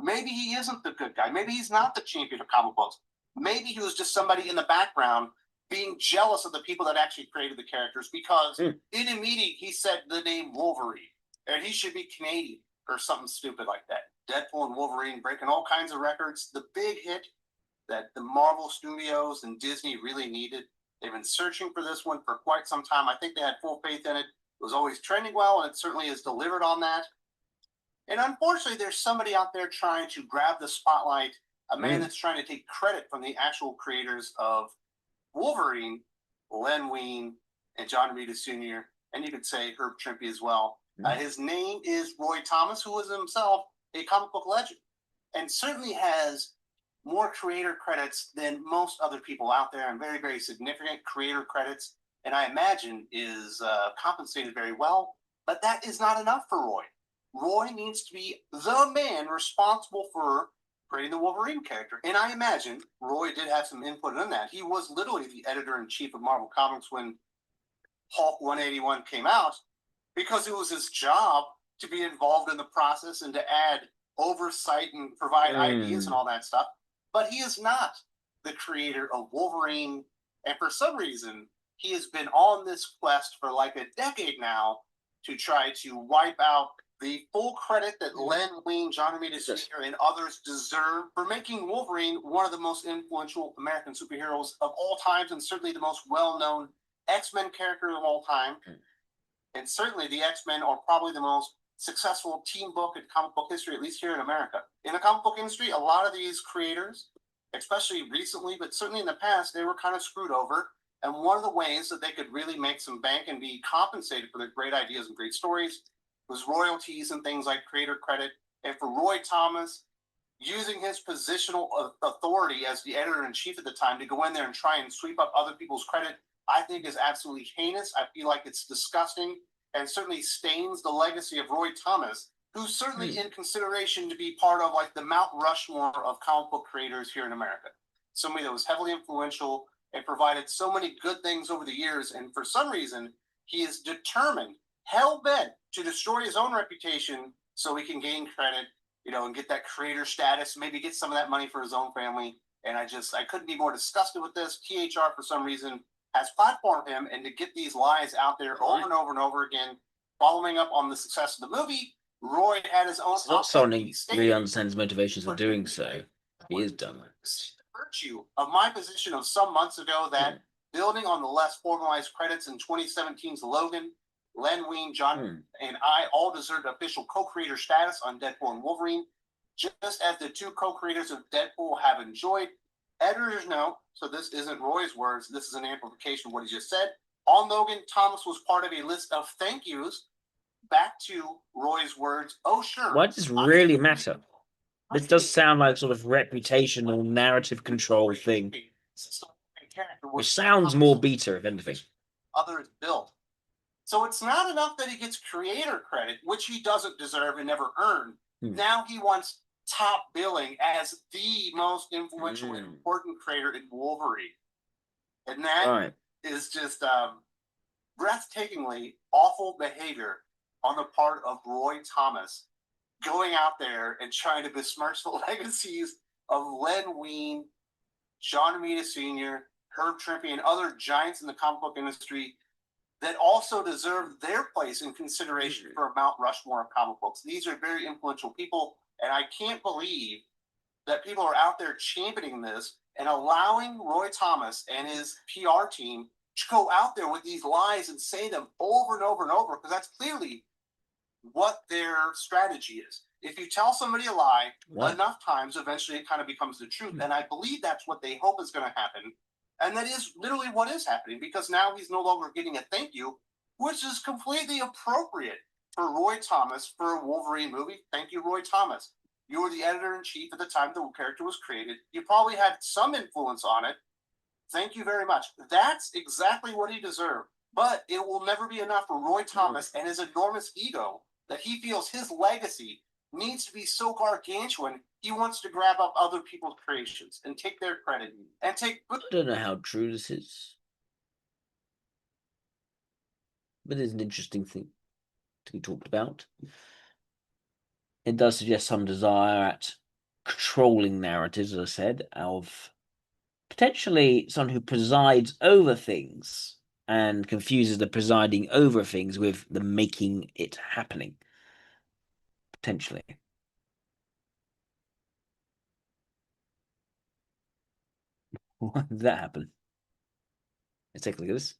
Maybe he isn't the good guy. Maybe he's not the champion of comic books. Maybe he was just somebody in the background being jealous of the people that actually created the characters, because in a meeting he said the name Wolverine and he should be Canadian or something stupid like that. Deadpool and Wolverine breaking all kinds of records. The big hit that the Marvel Studios and Disney really needed. They've been searching for this one for quite some time. I think they had full faith in it. It was always trending well, and it certainly has delivered on that. And unfortunately, there's somebody out there trying to grab the spotlight, a man that's trying to take credit from the actual creators of Wolverine, Len Wein, and John Romita Sr., and you could say Herb Trimpe as well. His name is Roy Thomas, who is himself a comic book legend, and certainly has more creator credits than most other people out there, and very, very significant creator credits, and I imagine is compensated very well. But that is not enough for Roy. Roy needs to be the man responsible for creating the Wolverine character. And I imagine Roy did have some input in that. He was literally the editor-in-chief of Marvel Comics when Hulk 181 came out, because it was his job to be involved in the process and to add oversight and provide ideas and all that stuff. But he is not the creator of Wolverine. And for some reason, he has been on this quest for like a decade now to try to wipe out the full credit that Len Wein, John Romita Sr., and others deserve for making Wolverine one of the most influential American superheroes of all times, and certainly the most well-known X-Men character of all time. And certainly the X-Men are probably the most successful team book in comic book history, at least here in America. In the comic book industry, a lot of these creators, especially recently, but certainly in the past, they were kind of screwed over. And one of the ways that they could really make some bank and be compensated for their great ideas and great stories was royalties and things like creator credit. And for Roy Thomas, using his positional authority as the editor-in-chief at the time to go in there and try and sweep up other people's credit, I think is absolutely heinous. I feel like it's disgusting and certainly stains the legacy of Roy Thomas, who's certainly in consideration to be part of like the Mount Rushmore of comic book creators here in America. Somebody that was heavily influential and provided so many good things over the years. And for some reason, he is determined, hell-bent, to destroy his own reputation so he can gain credit, you know, and get that creator status, maybe get some of that money for his own family. And I couldn't be more disgusted with this. THR, for some reason, has platformed him, and to get these lies out there over and over and over again, following up on the success of the movie, Roy had his own... It's not someone really understands motivations for doing so. He is done it. Virtue of my position of some months ago that building on the less formalized credits in 2017's Logan, Len Wein, John, and I all deserved official co-creator status on Deadpool and Wolverine, just as the two co-creators of Deadpool have enjoyed. Editor's note, so this isn't Roy's words, this is an amplification of what he just said. On Logan, Thomas was part of a list of thank yous. Back to Roy's words, oh sure. Why does this really matter? This does sound like sort of reputational narrative control thing. Which sounds more beta, if anything. Others built. So it's not enough that he gets creator credit, which he doesn't deserve and never earned. Now he wants top billing as the most influential and important creator in Wolverine. And that is just breathtakingly awful behavior on the part of Roy Thomas, going out there and trying to besmirch the legacies of Len Wein, John Romita Sr., Herb Trimpe, and other giants in the comic book industry that also deserve their place in consideration for a Mount Rushmore of comic books. These are very influential people, and I can't believe that people are out there championing this and allowing Roy Thomas and his PR team to go out there with these lies and say them over and over and over, because that's clearly what their strategy is. If you tell somebody a lie enough times, eventually it kind of becomes the truth. And I believe that's what they hope is going to happen. And that is literally what is happening, because now he's no longer getting a thank you, which is completely appropriate for Roy Thomas for a Wolverine movie. Thank you, Roy Thomas. You were the editor-in-chief at the time the character was created. You probably had some influence on it. Thank you very much. That's exactly what he deserved. But it will never be enough for Roy Thomas and his enormous ego that he feels his legacy needs to be so gargantuan, he wants to grab up other people's creations and take their credit and take. I don't know how true this is, but it's an interesting thing to be talked about. It does suggest some desire at controlling narratives, as I said, of potentially someone who presides over things and confuses the presiding over things with the making it happening. Potentially. Why did that happen? Let's take a look at this.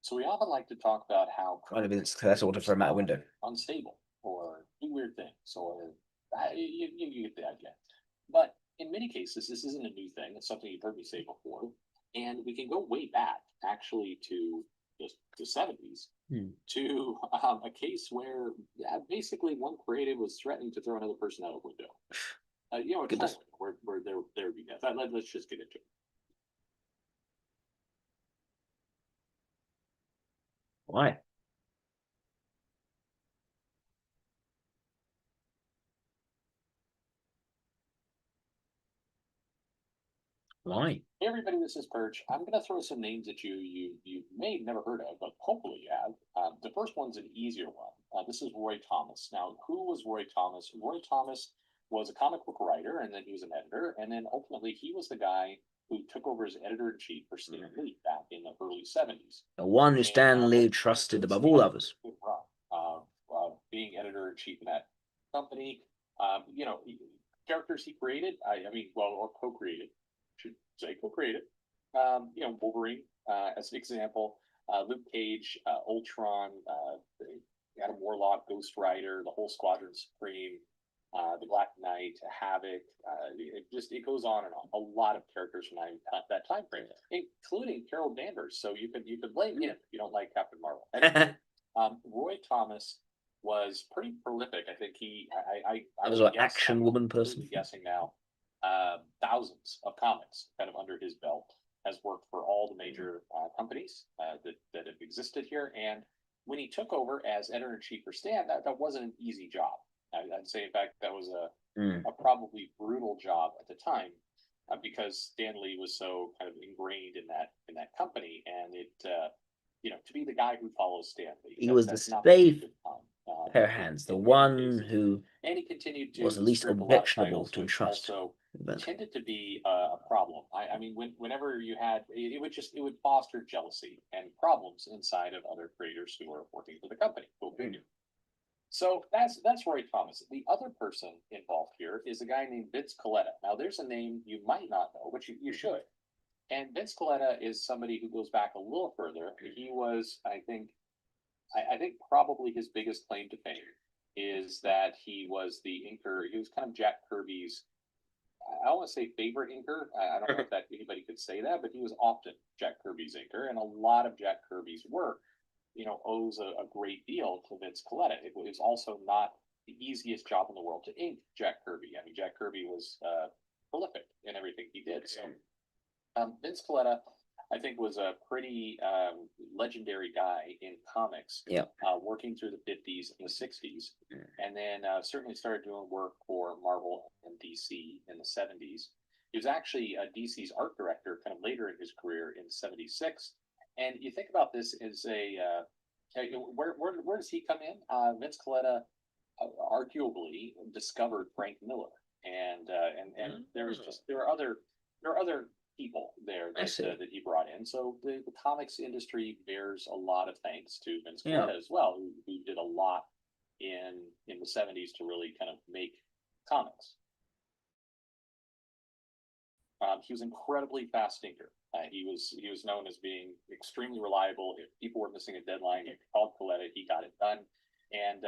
So we often like to talk about how That's order for a matter window. unstable or do weird things, or you get the idea. But in many cases, this isn't a new thing. It's something you've heard me say before, and we can go way back, actually, to just the 70s, to a case where basically one creative was threatening to throw another person out a window. Where there would be death. Let's just get into it. Why? Why? Hey everybody, this is Perch. I'm going to throw some names at you may have never heard of, but hopefully you have. The first one's an easier one. This is Roy Thomas. Now, who was Roy Thomas? Roy Thomas was a comic book writer, and then he was an editor, and then ultimately he was the guy who took over as editor-in-chief for Stan Lee back in the early 70s. The one who Stan Lee trusted above all others. Being editor-in-chief in that company, characters he created, or co-created, should say co-created. Wolverine, as an example, Luke Cage, Ultron, Adam Warlock, Ghost Rider, the whole Squadron Supreme, the Black Knight, Havoc. It goes on and on. A lot of characters from that time frame, including Carol Danvers. So you could blame him if you don't like Captain Marvel. Anyway, Roy Thomas was pretty prolific. I think I was an action woman person. Guessing now, thousands of comics kind of under his belt. Has worked for all the major companies that have existed here. And when he took over as editor-in-chief for Stan, that wasn't an easy job. I'd say, in fact, that was a probably brutal job at the time, because Stan Lee was so kind of ingrained in that company, and it to be the guy who follows Stan Lee. He was the safe pair of hands, the one who and he continued to was at least objectionable to trust. Also tended to be a problem. I mean, whenever you had it would foster jealousy and problems inside of other creators who were working for the company. So that's Roy Thomas. The other person involved here is a guy named Vince Colletta. Now, there's a name you might not know, but you should. And Vince Colletta is somebody who goes back a little further. He was, I think probably his biggest claim to fame is that he was the inker. He was kind of Jack Kirby's, I don't want to say favorite inker. I don't know if that anybody could say that, but he was often Jack Kirby's inker, and a lot of Jack Kirby's work owes a great deal to Vince Colletta. It was also not the easiest job in the world to ink Jack Kirby. I mean, Jack Kirby was prolific in everything he did. So Vince Colletta, I think, was a pretty legendary guy in comics, working through the 50s and the 60s, and then certainly started doing work for Marvel and DC in the 70s. He was actually DC's art director kind of later in his career in 76. And you think about this as where does he come in? Vince Colletta arguably discovered Frank Miller, and there are other people there that he brought in. So the comics industry bears a lot of thanks to Vince Colletta as well, who did a lot in the 70s to really kind of make comics. He was incredibly fast thinker. He was known as being extremely reliable. If people were missing a deadline, if you called Colletta, he got it done. And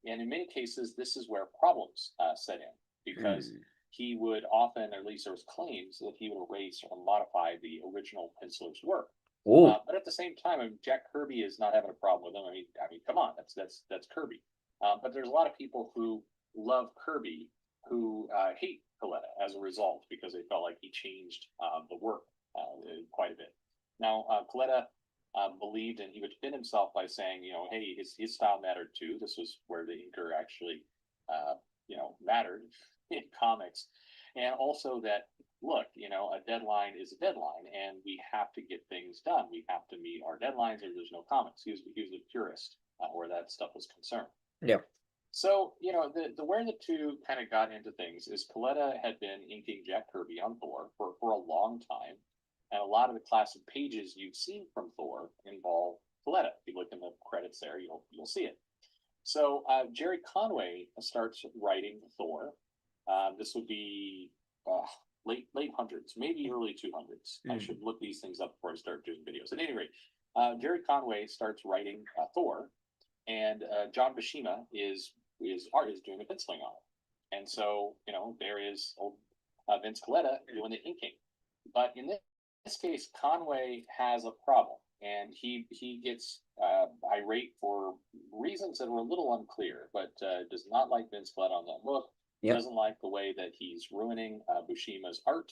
in many cases, this is where problems set in, because he would often, or at least there was claims that he would erase or modify the original penciler's work. But at the same time, I mean, Jack Kirby is not having a problem with him. I mean, come on, that's Kirby. But there's a lot of people who love Kirby who hate Coletta as a result because they felt like he changed the work quite a bit. Now, Coletta believed, and he would defend himself by saying, hey, his style mattered too. This was where the inker actually, mattered in comics, and also that look, a deadline is a deadline, and we have to get things done. We have to meet our deadlines, or there's no comics. He was a purist where that stuff was concerned. Yeah. So, the where the two kind of got into things is Coletta had been inking Jack Kirby on Thor for a long time. And a lot of the classic pages you've seen from Thor involve Coletta. If you look in the credits there, you'll see it. So Jerry Conway starts writing Thor. This would be late hundreds, maybe early 200s. I should look these things up before I start doing videos. At any rate, Jerry Conway starts writing Thor, and John Buscema is doing the penciling on it. And so, there is old Vince Coletta doing the inking. But in this case, Conway has a problem, and he gets irate for reasons that were a little unclear, but does not like Vince Coletta on that book. Yep. Doesn't like the way that he's ruining Buscema's art,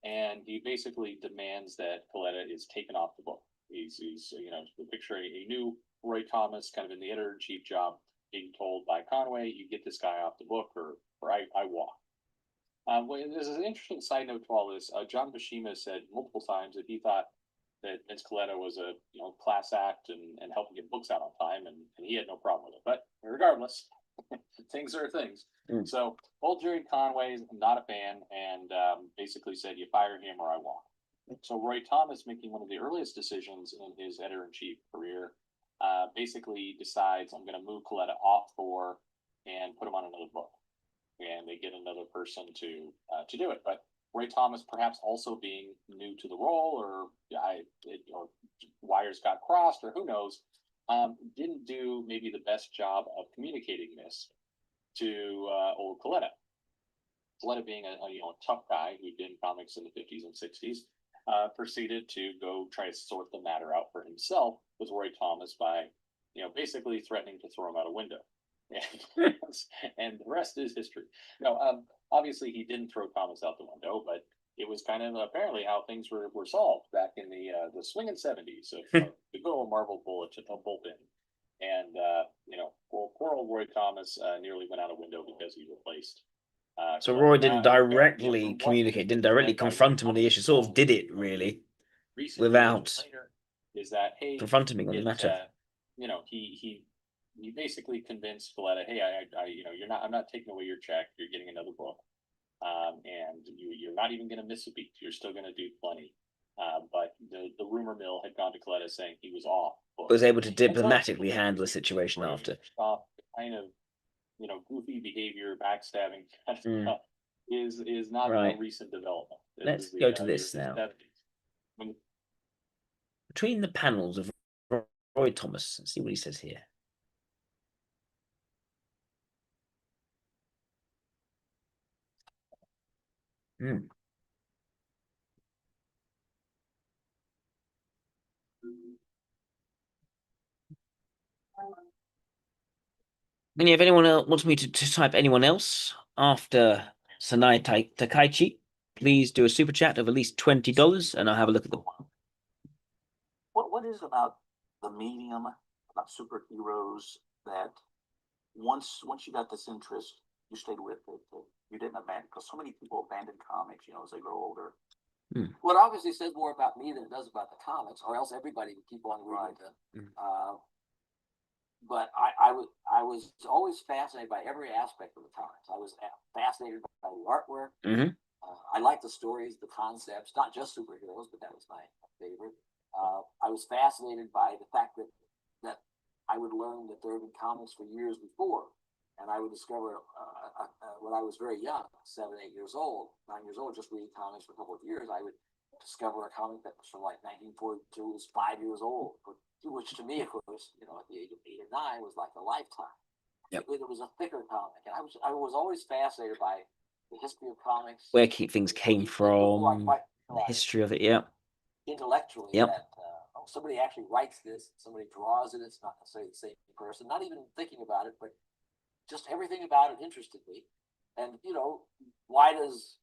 and he basically demands that Coletta is taken off the book. He's picture a new Roy Thomas kind of in the editor-in-chief job being told by Conway, you get this guy off the book or I walk. Well, there's an interesting side note to all this. John Buscema said multiple times that he thought that Vince Coletta was a class act and helping get books out on time, and he had no problem with it. But regardless, things are things. So old Jerry Conway is not a fan, and basically said, you fire him or I walk. So Roy Thomas, making one of the earliest decisions in his editor-in-chief career, basically decides, I'm going to move Coletta off Thor and put him on another book. And they get another person to do it. But Roy Thomas, perhaps also being new to the role, or wires got crossed, or who knows, didn't do maybe the best job of communicating this to old Coletta. Coletta, being a tough guy who did comics in the 50s and 60s, proceeded to go try to sort the matter out for himself with Roy Thomas by, basically threatening to throw him out a window. And the rest is history. Obviously he didn't throw Thomas out the window, but it was kind of apparently how things were solved back in the swinging 70s of the good old Marvel bullpen. And poor old Roy Thomas nearly went out a window because he replaced. So Roy didn't directly communicate, didn't directly confront him on the issue. Sort of did it really, without confronting him on the matter. He basically convinced Coletta, hey, I'm not taking away your check. You're getting another book, and you're not even going to miss a beat. You're still going to do plenty. But the rumor mill had gone to Coletta saying he was off. Was able to diplomatically handle the situation after. Kind of, goofy behavior, backstabbing kind of stuff is not a recent development. Let's go to this now. Between the panels of Roy Thomas, let's see what he says here. If anyone else wants me to type anyone else after Sanai Takaichi, please do a super chat of at least $20 and I'll have a look at them. What is about the medium, about superheroes, that once you got this interest, you stayed with it, you didn't abandon, because so many people abandon comics, as they grow older. Well, it obviously says more about me than it does about the comics, or else everybody would keep on reading them. But I was always fascinated by every aspect of the comics. I was fascinated by the artwork. I liked the stories, the concepts, not just superheroes, but that was my favorite. I was fascinated by the fact that I would learn that there had been comics for years before, and I would discover when I was very young, 7, 8 years old, 9 years old, just reading comics for a couple of years, I would discover a comic that was from like 1942, was 5 years old, which to me, of course, at the age of 8 or 9 was like a lifetime. It was a thicker comic, and I was always fascinated by the history of comics, where things came from, the quite history of it. Yeah. intellectually Yep. that somebody actually writes this, somebody draws it. It's not necessarily the same person. Not even thinking about it, but just everything about it interested me. And why does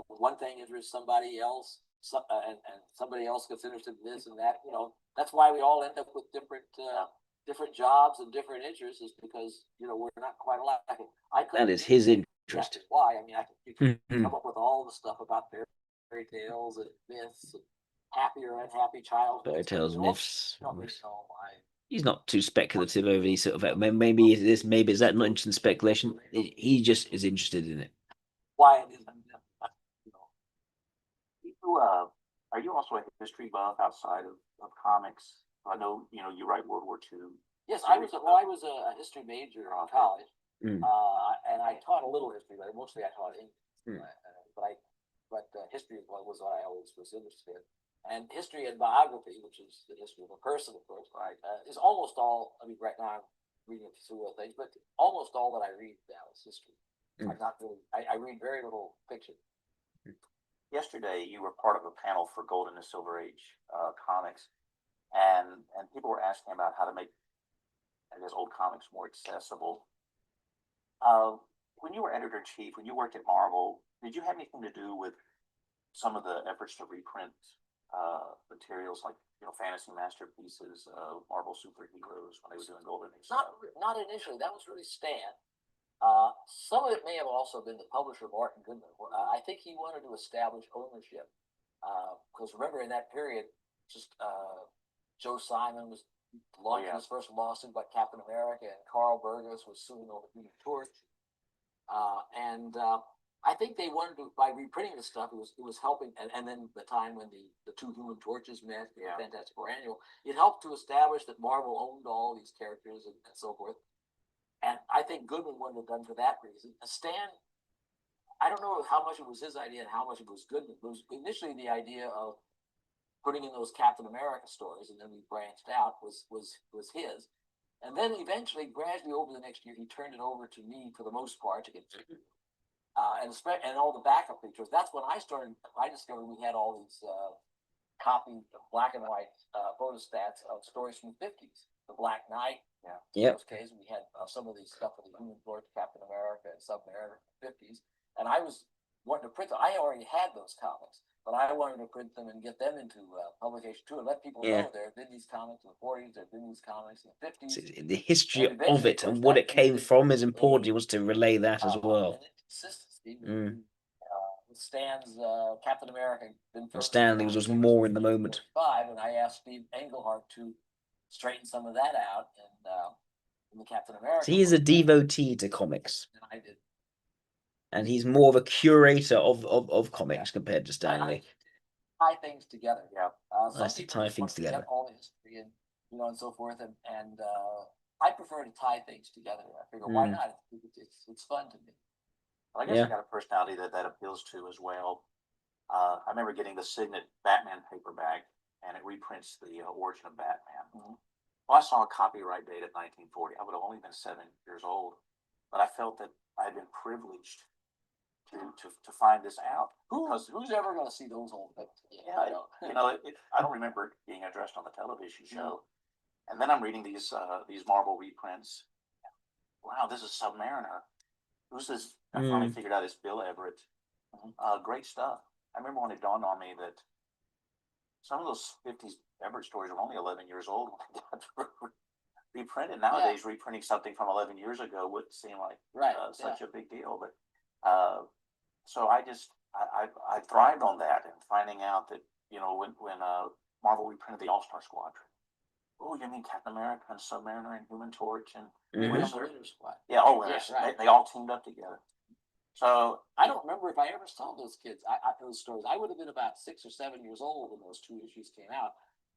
one thing interest somebody else, and somebody else gets interested in this and that? That's why we all end up with different jobs and different interests, is because we're not quite alike. That is his interest. Why? I mean, you can come up with all the stuff about fairy tales and myths, and happy or unhappy childhood. Fairy tales, myths. Don't really know why. He's not too speculative over these sort of. Maybe is that not interesting speculation? He just is interested in it. Why it is. Are you also a history buff outside of comics? I know you write World War II. Yes, I was a history major in college, Mm. and I taught a little history, but mostly I taught English. Mm. But history was what I always was interested in. And history and biography, which is the history of a person, of course, right, is almost all. I mean, right now I'm reading a few other things, but almost all that I read now is history. Mm. I'm not really. I read very little fiction. Yesterday, you were part of a panel for Golden and Silver Age comics, and people were asking about how to make, I guess, old comics more accessible. When you were editor in chief, when you worked at Marvel, did you have anything to do with some of the efforts to reprint materials like fantasy masterpieces, Marvel superheroes when they were doing Golden Age? Not initially. That was really Stan. Some of it may have also been the publisher, Martin Goodman. I think he wanted to establish ownership, because remember, in that period, just Joe Simon was launching his first lawsuit about Captain America, and Carl Burgos was suing over Human Torch. I think they wanted to, by reprinting the stuff, it was helping. And then the time when the two Human Torches met, the Fantastic Four annual, it helped to establish that Marvel owned all these characters and so forth. And I think Goodman wouldn't have done for that reason. Stan, I don't know how much it was his idea and how much it was Goodman. It was initially the idea of putting in those Captain America stories, and then we branched out, was his. And then eventually, gradually over the next year, he turned it over to me for the most part to get and all the backup pictures. That's when I discovered we had all these copied black and white photostats of stories from the 50s. The Black Knight. In those cases, we had some of these stuff with the Human Torch, Captain America, and Submariner in the 50s. And I was wanting to print them. I already had those comics, but I wanted to print them and get them into publication too, and let people know there have been these comics in the 40s, there have been these comics in the 50s. So the history of it and what it came from is important. He wants to relay that as well. Consistency with Stan's Captain America. Stanley was more in the moment. And I asked Steve Englehart to straighten some of that out in the Captain America. So he is a devotee to comics. And I did. And he's more of a curator of comics compared to Stanley. Tie things together. Nice to tie things together. All the history and so forth. And I prefer to tie things together. I figure, why not? It's fun to me. Well, I guess I got a personality that appeals to as well. I remember getting the Signet Batman paperback, and it reprints the origin of Batman. Mm-hmm. Well, I saw a copyright date at 1940. I would have only been 7 years old, but I felt that I had been privileged to find this out. Who's ever going to see those old things? I don't remember it being addressed on the television show. And then I'm reading these Marvel reprints. Wow, this is Submariner. Who's this? I finally figured out it's Bill Everett. Great stuff. I remember when it dawned on me that some of those 50s Everett stories were only 11 years old when they got reprinted. Nowadays, reprinting something from 11 years ago wouldn't seem like such a big deal. But so I thrived on that and finding out that when Marvel reprinted the All-Star Squadron. Oh, you mean Captain America and Submariner and Human Torch and Winter Squad? Yeah, they all teamed up together. So I don't remember if I ever saw those kids. Those stories. I would have been about 6 or 7 years old when those 2 issues came out,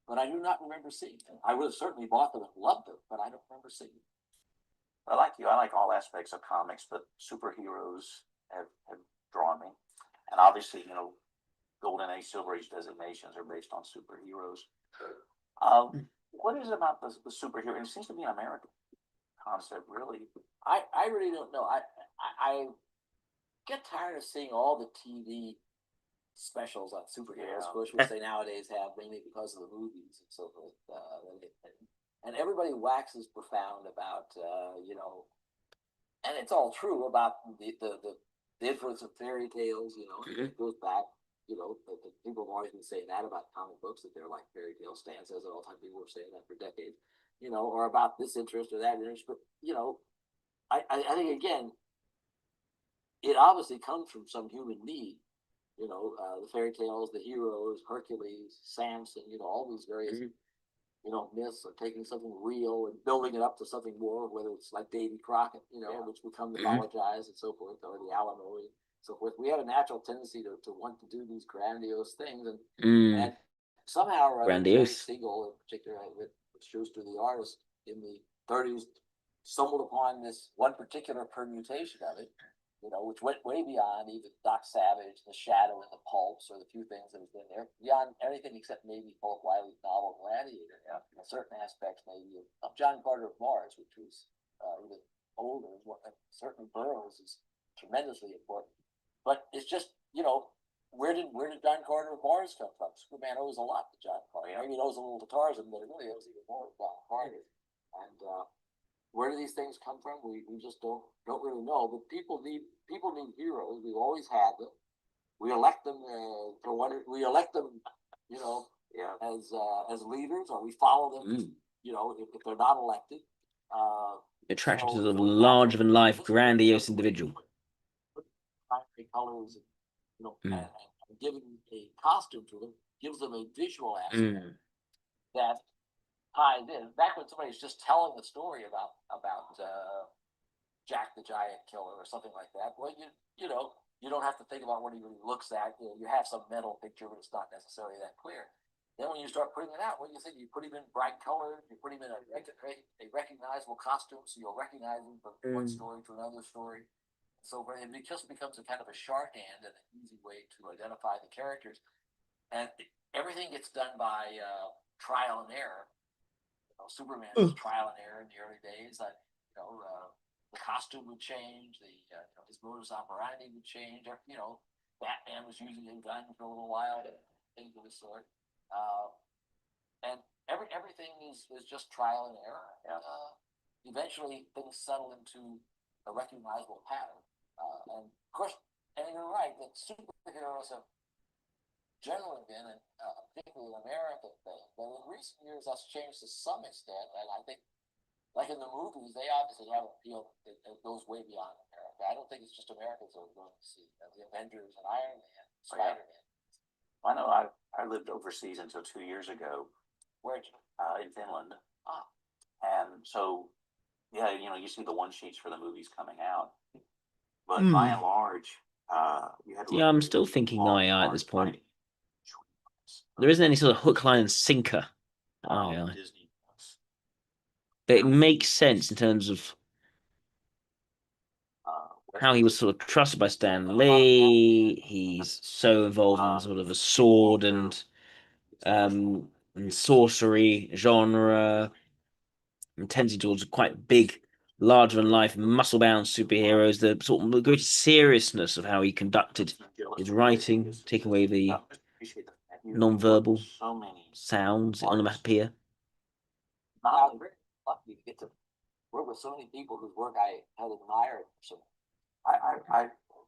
but I do not remember seeing them. I would have certainly bought them and loved them, but I don't remember seeing them. I like you. I like all aspects of comics, but superheroes have drawn me, and obviously, Golden Age, Silver Age designations are based on superheroes. What is it about the superhero? It seems to be an American concept, really. I really don't know. get tired of seeing all the TV specials on superheroes, of course, which they nowadays have mainly because of the movies and so forth. And everybody waxes profound about, and it's all true about the influence of fairy tales. It goes back. The people have always been saying that about comic books, that they're like fairy tale stands, as all the time people were saying that for decades. Or about this interest or that interest. But I think again, it obviously comes from some human need. The fairy tales, the heroes, Hercules, Samson, all these various, myths are taking something real and building it up to something more, whether it's like Davy Crockett, which would come to mythologize and so forth, or the Alamo and so forth. We have a natural tendency to want to do these grandiose things, and somehow or other, Jerry Siegel in particular, with Schuster, the artist in the 30s, stumbled upon this one particular permutation of it, which went way beyond even Doc Savage, The Shadow, and The Pulps, or the few things that have been there, beyond anything except maybe Philip Wiley's novel Gladiator, in certain aspects maybe of John Carter of Mars, which was even older. Certainly Burroughs is tremendously important. But it's just, where did John Carter of Mars come from? Superman owes a lot to John Carter. He owes a little to Tarzan, but it really owes even more to John Carter. And where do these things come from? We just don't really know. But people need heroes. We've always had them. We elect them we elect them, as leaders, or we follow them. If they're not elected. Attraction to the larger than life, grandiose individual. Colors, and giving a costume to them gives them a visual aspect that ties in. Back when somebody's just telling the story about Jack the Giant Killer or something like that, well, you don't have to think about what he really looks at. You have some mental picture, but it's not necessarily that clear. Then when you start putting it out, what do you think? You put him in bright colors, you put him in a recognizable costume, so you'll recognize him from one story to another story. So it just becomes a kind of a shorthand and an easy way to identify the characters. And everything gets done by trial and error. Superman was trial and error in the early days. The costume would change, his modus operandi would change. Batman was using a gun for a little while, things of the sort. And everything is just trial and error. Eventually, things settle into a recognizable pattern. And of course, and you're right that superheroes have generally been, particularly an American thing, but in recent years that's changed to some extent. And I think, like in the movies, they obviously have an appeal that goes way beyond America. I don't think it's just Americans that are going to see the Avengers and Iron Man, Spider-Man. I know I lived overseas until 2 years ago. Where'd you? In Finland. And so, you see the one sheets for the movies coming out. But by and large, you had to. Yeah, I'm still thinking II at this point. There isn't any sort of hook, line, and sinker. Disney. But it makes sense in terms of how he was sort of trusted by Stan Lee. He's so involved in sort of a sword and sorcery genre, and tendency towards quite big, larger than life, muscle bound superheroes. The sort of great seriousness of how he conducted his writing, taking away the non-verbal sounds, onomatopoeia. I'm very lucky to get to work with so many people whose work I had admired. So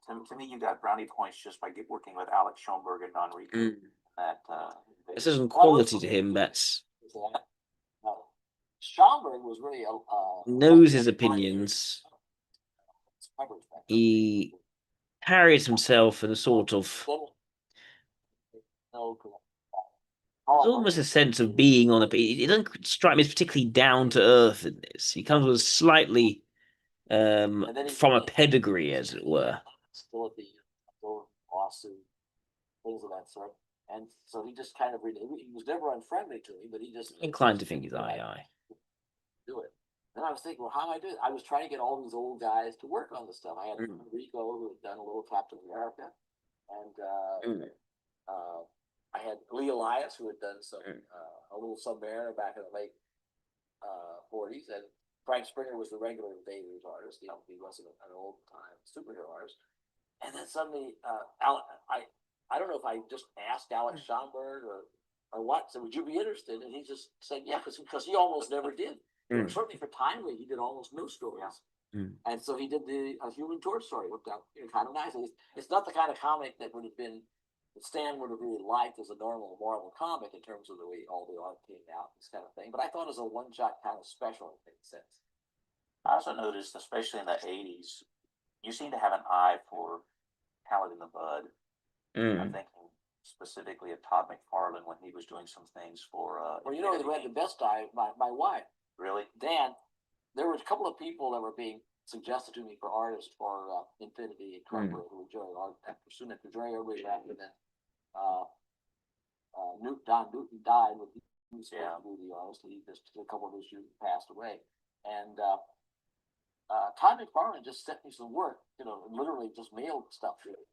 to me, you got brownie points just by working with Alex Schoenberg and Don Rico. There's some quality to him that's Schoenberg was really knows his opinions. He carries himself in a sort of there's almost a sense of being on a. It doesn't strike me as particularly down to earth in this. He comes with slightly from a pedigree, as it were. Still at the lawsuit, things of that sort. And so he just kind of he was never unfriendly to me, but he just inclined to think he's II. Do it. And I was thinking, well, how do I do it? I was trying to get all these old guys to work on the stuff. I had Rico, who had done a little Captain America, and I had Lee Elias, who had done some a little Submariner back in the late 40s, and Frank Springer was the regular Invaders artist. He wasn't an old time superhero artist. And then suddenly, I don't know if I just asked Alex Schomburg or what. So would you be interested? And he just said, yeah, because he almost never did. Certainly for Timely, he did almost no stories. And so he did a Human Torch story, worked out kind of nice. It's not the kind of comic that would have been that Stan would have really liked as a normal Marvel comic in terms of the way all the art came out, this kind of thing. But I thought as a one-shot kind of special, it made sense. I also noticed, especially in the '80s, you seem to have an eye for talent in the bud. I'm thinking specifically of Todd McFarlane when he was doing some things for. Well, you know who had the best eye? My wife. Really? Dan. There were a couple of people that were being suggested to me for artists for Infinity and Carver, who were Joey Art after soon after Dre over after then. Don Newton died when he was supposed to be the artist. He just a couple of issues passed away, and Todd McFarlane just sent me some work, literally just mailed stuff to me.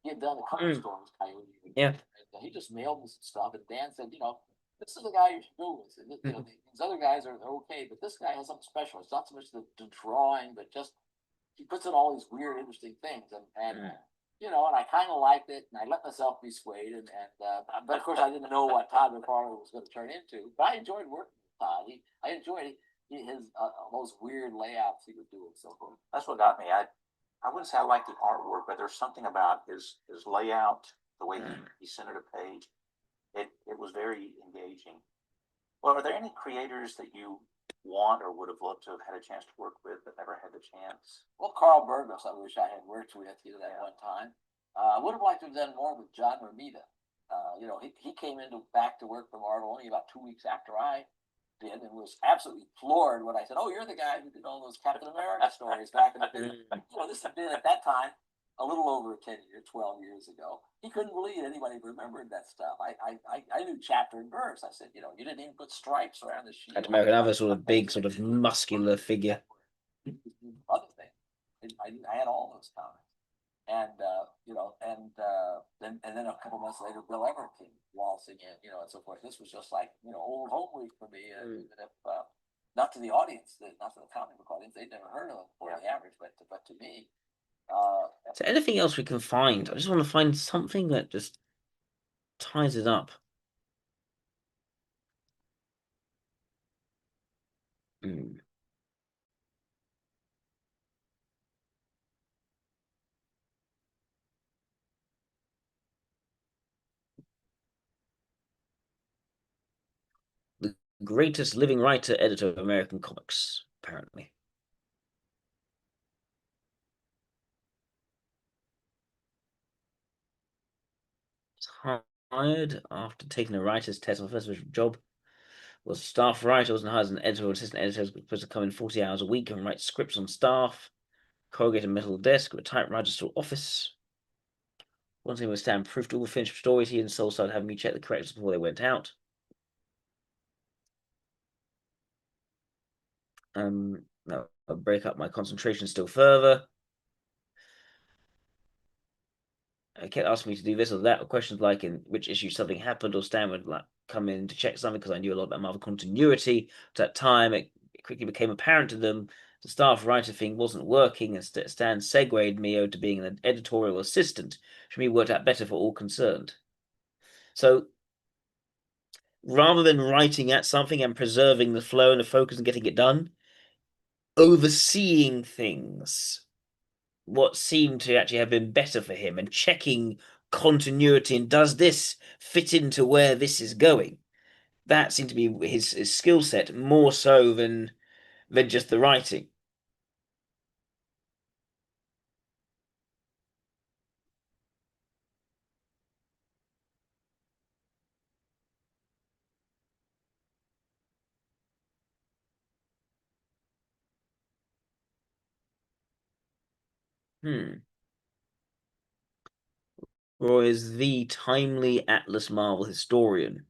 He had done a couple stories, Coyote. Yeah. And he just mailed me some stuff, and Dan said, this is the guy you should go with. And, these other guys are okay, but this guy has something special. It's not so much the drawing, but just he puts in all these weird, interesting things, and and I kind of liked it, and I let myself be swayed, but of course I didn't know what Todd McFarlane was going to turn into. But I enjoyed working with Todd. I enjoyed his those weird layouts he would do and so forth. That's what got me. I wouldn't say I liked the artwork, but there's something about his layout, the way he centered a page. It was very engaging. Well, are there any creators that you want or would have loved to have had a chance to work with but never had the chance? Well, Carl Burgos, I wish I had worked with that one time. I would have liked to have done more with John Romita. He came back to work for Marvel only about 2 weeks after I did, and was absolutely floored when I said, "Oh, you're the guy who did all those Captain America stories back in the day." This had been at that time a little over 12 years ago. He couldn't believe anybody remembered that stuff. I knew chapter and verse. I said, you didn't even put stripes around the shield. Captain America, another sort of big, sort of muscular figure. Other thing, I had all those comics. And then a couple months later, Bill Everett came waltzing in, and so forth. This was just like old home week for me, even if not to the audience, not to the comic book audience, they'd never heard of him for the average, but to me. So anything else we can find? I just want to find something that just ties it up. The greatest living writer, editor of American comics, apparently. Hired after taking a writer's test on the first job. Was a staff writer, wasn't hired as an editor or assistant editor, was supposed to come in 40 hours a week and write scripts on staff. Corrugated metal desk with a typewriter store office. One thing was Stan proofed all the finished stories. He and Soul started having me check the corrections before they went out. No, I'll break up my concentration still further. I kept asking me to do this or that, or questions like in which issue something happened, or Stan would come in to check something because I knew a lot about Marvel continuity. At that time, it quickly became apparent to them the staff writer thing wasn't working, and Stan segued me over to being an editorial assistant, which for me worked out better for all concerned. So rather than writing at something and preserving the flow and the focus and getting it done, overseeing things, what seemed to actually have been better for him, and checking continuity and does this fit into where this is going. That seemed to be his skill set more so than just the writing. Roy is the timely Atlas Marvel historian.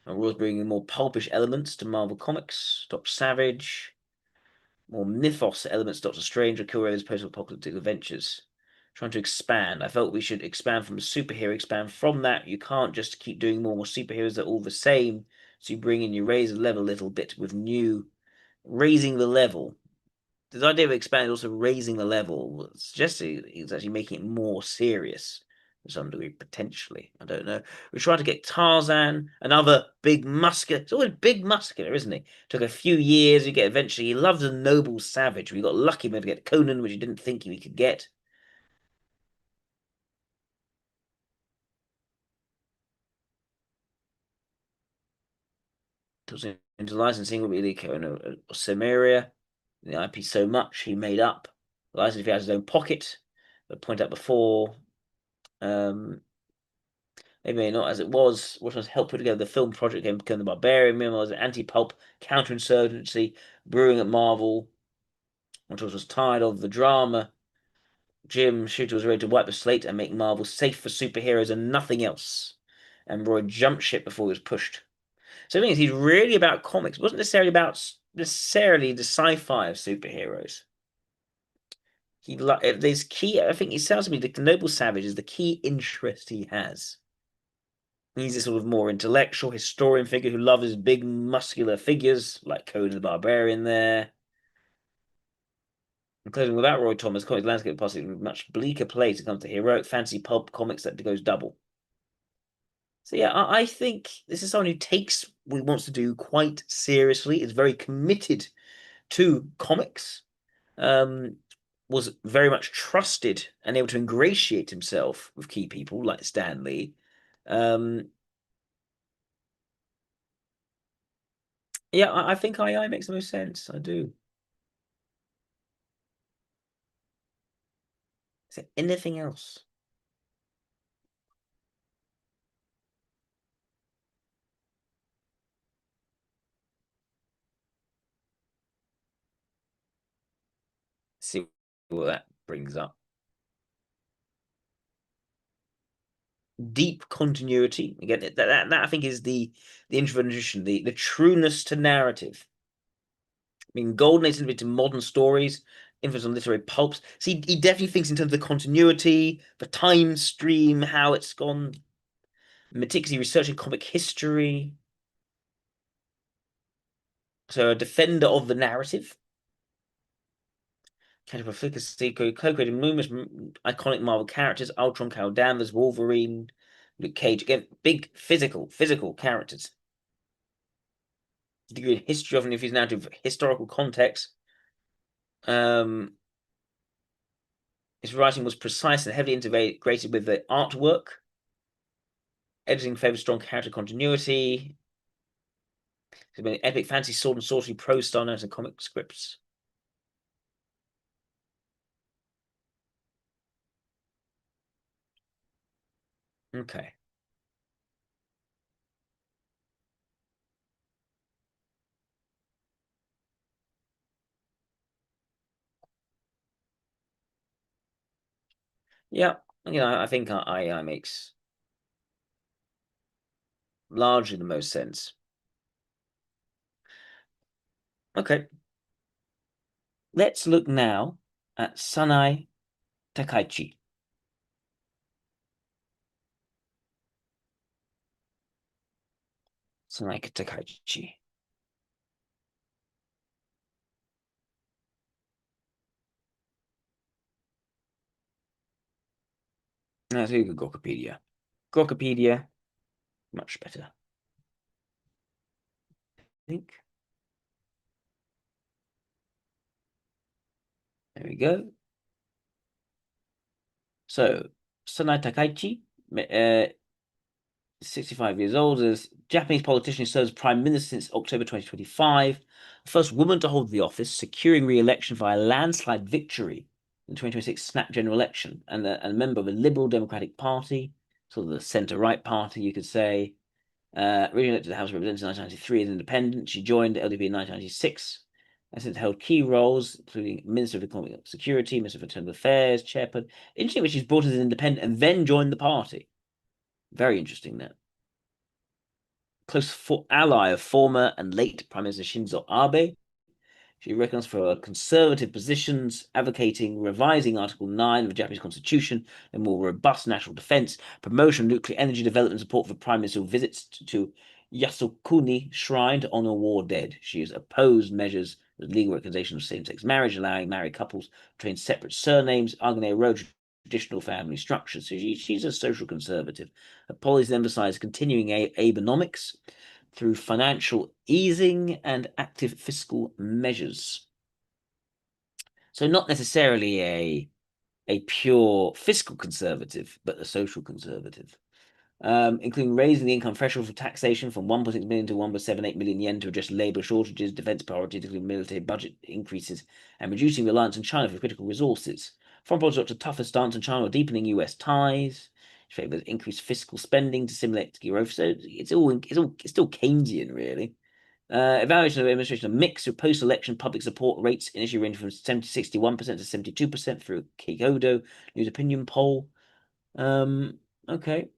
And Roy's bringing more pulpish elements to Marvel Comics. Dr. Savage. More mythos elements, Doctor Strange, or Killraven's post-apocalyptic adventures. Trying to expand. I felt we should expand from a superhero, expand from that. You can't just keep doing more superheroes that are all the same. So you raise the level a little bit with new, raising the level. this idea of expanding, also raising the level, suggests he's actually making it more serious to some degree, potentially. I don't know. We tried to get Tarzan, another big muscular. It's always big muscular, isn't he? Took a few years. You get eventually. He loves a noble savage. We got lucky to get Conan, which he didn't think we could get. Into licensing will be the Conan or Samaria. The IP so much he made up. The license if he has his own pocket. I point out before. Maybe not as it was. Washington's helped put together the film project game Become the Barbarian. Meanwhile, there's an anti-pulp counterinsurgency brewing at Marvel. Which was tired of the drama. Jim Shooter was ready to wipe the slate and make Marvel safe for superheroes and nothing else. And Roy jumped ship before he was pushed. So the thing is, he's really about comics. It wasn't necessarily about necessarily the sci-fi of superheroes. There's key. I think it sounds to me the Noble Savage is the key interest he has. He's a sort of more intellectual historian figure who loves his big muscular figures, like Conan the Barbarian there. Including without Roy Thomas, comics landscape possibly a much bleaker place when it comes to heroic fantasy pulp comics that goes double. So yeah, I think this is someone who takes what he wants to do quite seriously, is very committed to comics, was very much trusted and able to ingratiate himself with key people like Stan Lee. Yeah, I think II makes the most sense. I do. Is there anything else? See what that brings up. Deep continuity. Again, that I think is the introduction, the trueness to narrative. I mean, Golden Age into modern stories, influence on literary pulps. See, he definitely thinks in terms of the continuity, the time stream, how it's gone. Meticulously researching comic history. So a defender of the narrative. Co-creating numerous iconic Marvel characters, Ultron, Carol Danvers, Wolverine, Luke Cage. Again, big physical characters. Degree in history, often if he's now to historical context. His writing was precise and heavily integrated with the artwork. Editing favors strong character continuity. He's been epic fantasy sword and sorcery prose style notes and comic scripts. Okay. Yeah, I think I makes largely the most sense. Okay. Let's look now at Sanai Takaichi. Sanai Takaichi. Let's go Gokopedia. Gokopedia, much better. I think. There we go. So, Sanai Takaichi, 65 years old, is a Japanese politician who serves prime minister since October 2025. The first woman to hold the office, securing re-election via landslide victory in the 2026 snap general election, and a member of the Liberal Democratic Party, sort of the centre-right party, you could say. Originally elected to the House of Representatives in 1993 as independent, she joined LDP in 1996 and since held key roles, including Minister of Economic Security, Minister for Internal Affairs, Chairperson. Interesting, when she's brought as an independent and then joined the party. Very interesting that. Close ally of former and late Prime Minister Shinzo Abe. She recognized for her conservative positions, advocating revising Article 9 of the Japanese Constitution, a more robust national defense, promotion of nuclear energy development, support for Prime Minister visits to Yasukuni Shrine to honor war dead. She has opposed measures with legal recognition of same-sex marriage, allowing married couples to retain separate surnames, arguing they erode traditional family structures. So she's a social conservative. Her policies emphasize continuing Abenomics through financial easing and active fiscal measures. So not necessarily a pure fiscal conservative, but a social conservative. Including raising the income threshold for taxation from 1.6 million to 1.78 million yen to address labor shortages, defense priorities, including military budget increases, and reducing reliance on China for critical resources. Foreign policy adopts a tougher stance on China while deepening US ties. It favors increased fiscal spending to stimulate growth. So it's still Keynesian, really. Evaluation of administration, a mix of post-election public support rates initially ranging from 61% to 72% through Kikodo News Opinion poll. Okay.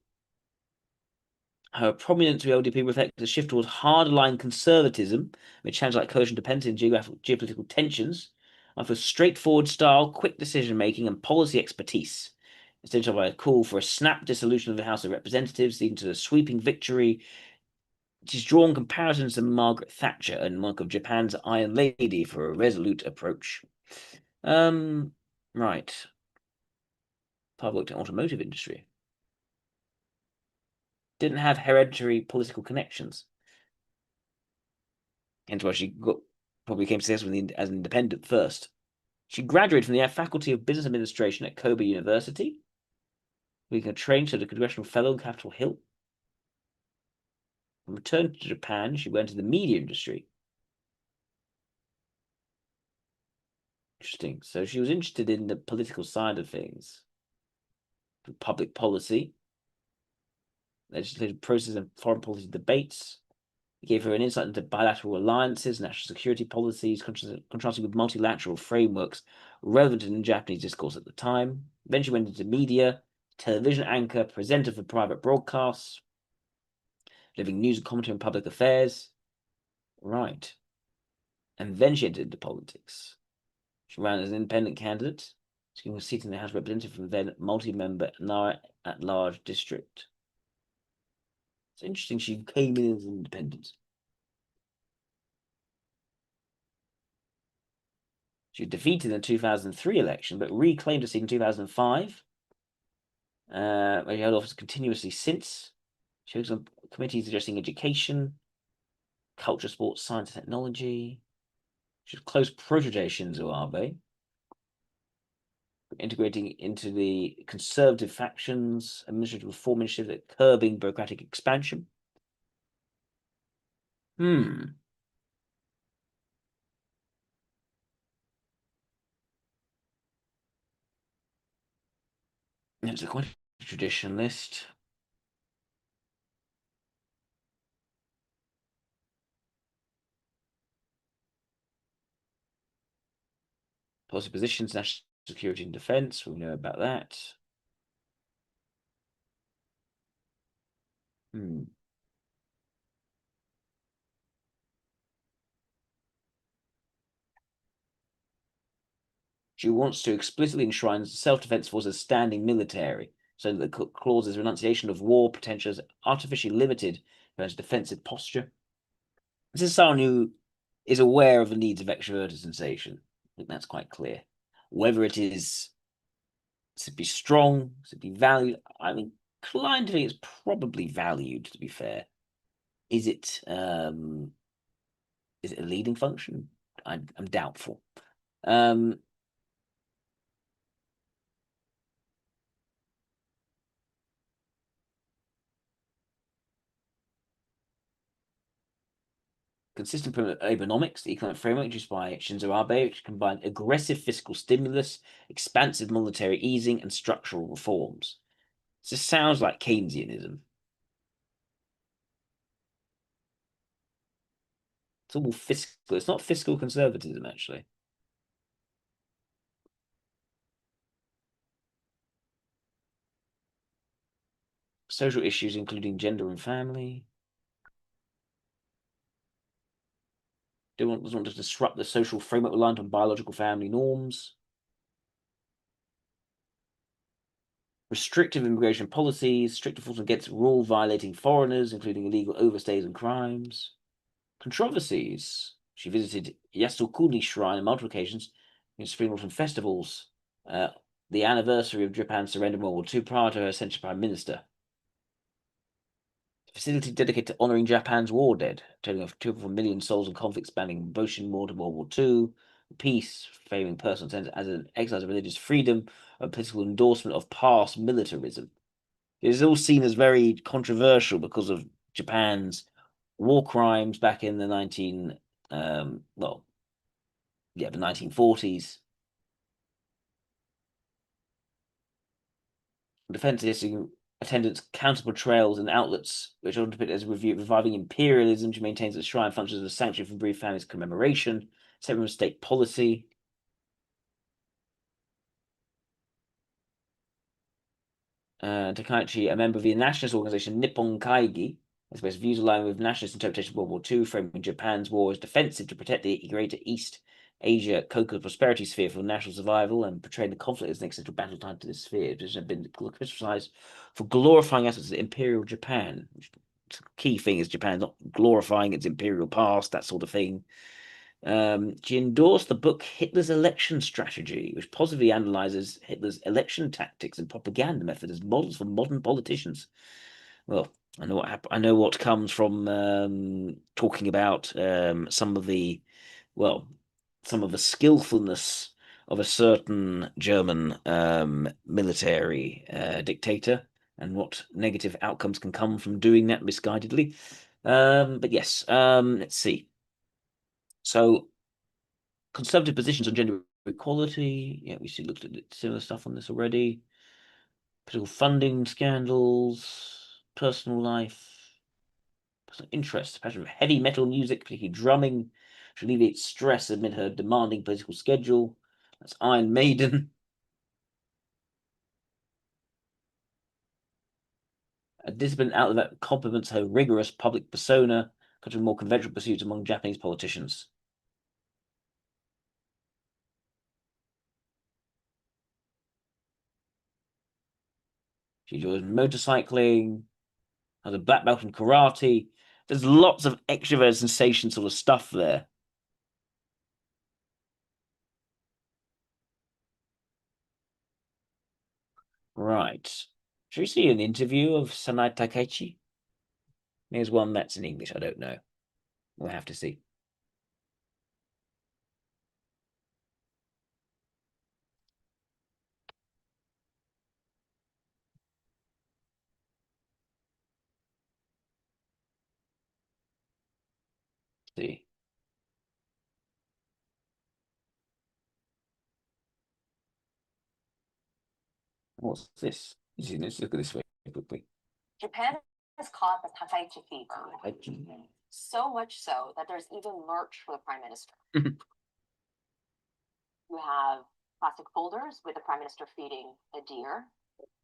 Her prominence with LDP reflects a shift towards hard-line conservatism, which sounds like coalition dependency and geopolitical tensions, and for straightforward style, quick decision-making, and policy expertise. Instead of a call for a snap dissolution of the House of Representatives, leading to a sweeping victory. She's drawn comparisons to Margaret Thatcher and one of Japan's Iron Lady for a resolute approach. Right. Paul worked in automotive industry. Didn't have hereditary political connections. Hence why she probably became successful as an independent first. She graduated from the Faculty of Business Administration at Kobe University, became trained to the Congressional Fellow on Capitol Hill. And returned to Japan, she went into the media industry. Interesting. So she was interested in the political side of things, public policy, legislative process, and foreign policy debates. It gave her an insight into bilateral alliances, national security policies, contrasting with multilateral frameworks relevant in Japanese discourse at the time. Then she went into media, television anchor, presenter for private broadcasts, delivering news and commentary on public affairs. Right. And then she entered into politics. She ran as an independent candidate. She was seated in the House of Representatives from then multi-member Nara at large district. It's interesting she came in as an independent. She was defeated in the 2003 election, but reclaimed a seat in 2005, where she held office continuously since. She was on committees addressing education, culture, sports, science, and technology. She was close protege Shinzo Abe, integrating into the conservative factions, administrative reform initiatives at curbing bureaucratic expansion. It's quite a traditionalist. Policy positions, national security and defense. We know about that. She wants to explicitly enshrine self-defense force as standing military, so that the clause's renunciation of war potential is artificially limited to its defensive posture. This is someone who is aware of the needs of extroverted sensation. I think that's quite clear. Whether it is to be strong, to be valued, I'm inclined to think it's probably valued, to be fair. Is it a leading function? I'm doubtful. Consistent Abenomics, the economic framework introduced by Shinzo Abe, which combined aggressive fiscal stimulus, expansive monetary easing, and structural reforms. This sounds like Keynesianism. It's all fiscal. It's not fiscal conservatism, actually. Social issues, including gender and family. Doesn't want to disrupt the social framework reliant on biological family norms. restrictive immigration policies, strict enforcement against rule violating foreigners, including illegal overstays and crimes. Controversies. She visited Yasukuni Shrine on multiple occasions in spring autumn festivals, the anniversary of Japan's surrender in World War II prior to her ascension Prime Minister. Facility dedicated to honoring Japan's war dead, telling of 2.4 million souls in conflict spanning Boshin War to World War II, peace, favoring personal sense as an exercise of religious freedom, a political endorsement of past militarism. It is all seen as very controversial because of Japan's war crimes back in the the 1940s. Defense attendance counter portrayals and outlets which interpret as reviving imperialism. She maintains that shrine functions as a sanctuary for bereaved families' commemoration, separate from state policy. Takaichi, a member of the nationalist organization Nippon Kaigi, expressed views aligned with nationalist interpretation of World War II, framing Japan's war as defensive to protect the greater East Asia Cocoa prosperity sphere for national survival, and portraying the conflict as an accidental battle tied to this sphere, which has been criticized for glorifying aspects of Imperial Japan. The key thing is Japan not glorifying its imperial past, that sort of thing. She endorsed the book Hitler's Election Strategy, which positively analyzes Hitler's election tactics and propaganda methods as models for modern politicians. Well, I know what comes from talking about some of the skillfulness of a certain German military dictator, and what negative outcomes can come from doing that misguidedly. But yes, let's see. So, conservative positions on gender equality. Yeah, we looked at similar stuff on this already. Political funding scandals, personal life, personal interests, passion for heavy metal music, particularly drumming, to alleviate stress amid her demanding political schedule. That's Iron Maiden. A disciplined outlet that complements her rigorous public persona, considering more conventional pursuits among Japanese politicians. She enjoys motorcycling, has a black belt in karate. There's lots of extrovert sensation sort of stuff there. Right. Should we see an interview of Sanai Takeichi? There's one that's in English. I don't know. We'll have to see. See. What's this? Let's look at this very quickly. Japan has caught the Takaichi fever. So much so that there's even merch for the prime minister. You have plastic folders with the prime minister feeding a deer,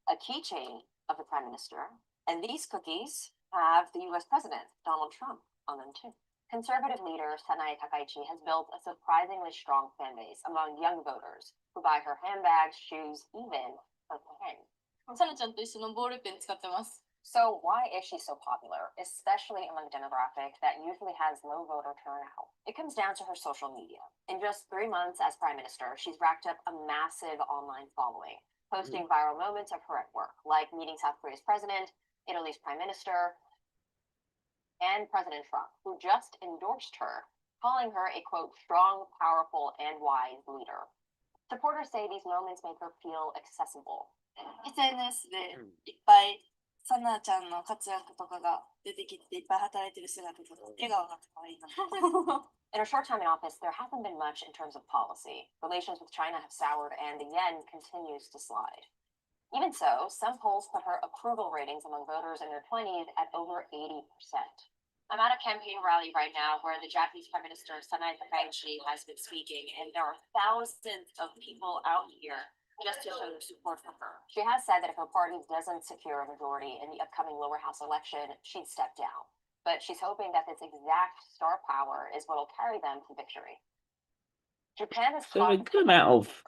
a keychain of the prime minister, and these cookies have the US President, Donald Trump, on them too. Conservative leader Sanai Takaichi has built a surprisingly strong fan base among young voters who buy her handbags, shoes, even a pen. So why is she so popular, especially among a demographic that usually has low voter turnout? It comes down to her social media. In just 3 months as prime minister, she's racked up a massive online following, posting viral moments of her at work, like meeting South Korea's president, Italy's prime minister, and President Trump, who just endorsed her, calling her a, quote, strong, powerful, and wise leader. Supporters say these moments make her feel accessible. SNS でいっぱいサナちゃんの活躍とかが出てきていっぱい働いてる姿とか笑顔が可愛いな。In her short time in office, there hasn't been much in terms of policy. Relations with China have soured, and the yen continues to slide. Even so, some polls put her approval ratings among voters in their 20s at over 80%. I'm at a campaign rally right now where the Japanese Prime Minister Sanai Takaichi has been speaking, and there are thousands of people out here just to show their support for her. She has said that if her party doesn't secure a majority in the upcoming lower house election, she'd step down. But she's hoping that this exact star power is what will carry them to victory. Japan is So a good amount of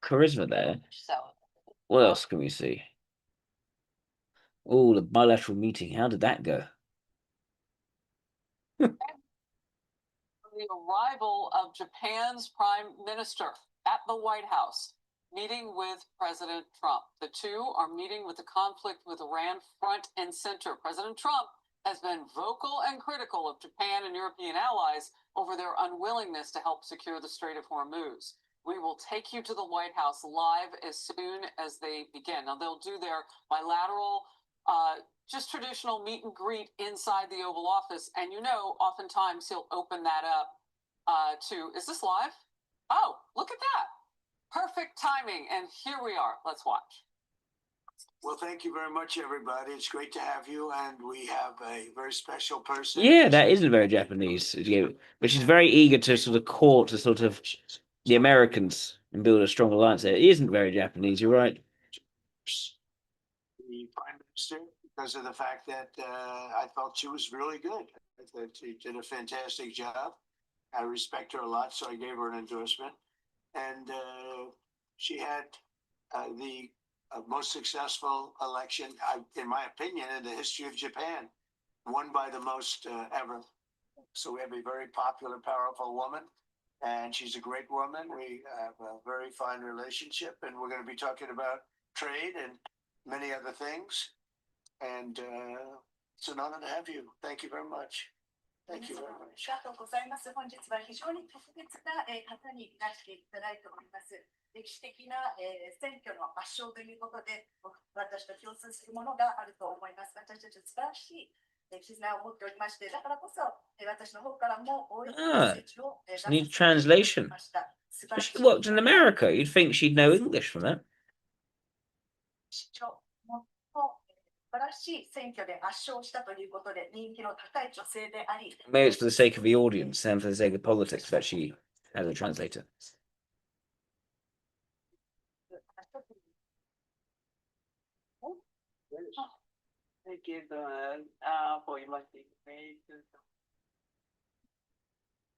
charisma there. So What else can we see? Oh, the bilateral meeting. How did that go? The arrival of Japan's Prime Minister at the White House, meeting with President Trump. The two are meeting with the conflict with Iran front and center. President Trump has been vocal and critical of Japan and European allies over their unwillingness to help secure the Strait of Hormuz. We will take you to the White House live as soon as they begin. Now, they'll do their bilateral, just traditional meet and greet inside the Oval Office. And oftentimes he'll open that up to, is this live? Oh, look at that. Perfect timing. And here we are. Let's watch. Well, thank you very much, everybody. It's great to have you, and we have a very special person. Yeah, that isn't very Japanese, but she's very eager to sort of court to sort of the Americans and build a strong alliance there. It isn't very Japanese, you're right. The Prime Minister, because of the fact that I felt she was really good. I thought she did a fantastic job. I respect her a lot, so I gave her an endorsement. And she had the most successful election, in my opinion, in the history of Japan, won by the most ever. So we have a very popular, powerful woman, and she's a great woman. We have a very fine relationship, and we're going to be talking about trade and many other things. And it's an honor to have you. Thank you very much. Thank you very much. ありがとうございます。本日は非常に特別な方にいらしていただいております。歴史的な選挙の圧勝ということで、私と共通するものがあると思います。私たちは素晴らしい絆を持っておりまして、だからこそ私の方からも応援メッセージを出させていただきました。 She worked in America. You'd think she'd know English from that. 素晴らしい選挙で圧勝したということで人気の高い女性であり、 Maybe it's for the sake of the audience and for the sake of politics that she has a translator. Thank you for inviting me to.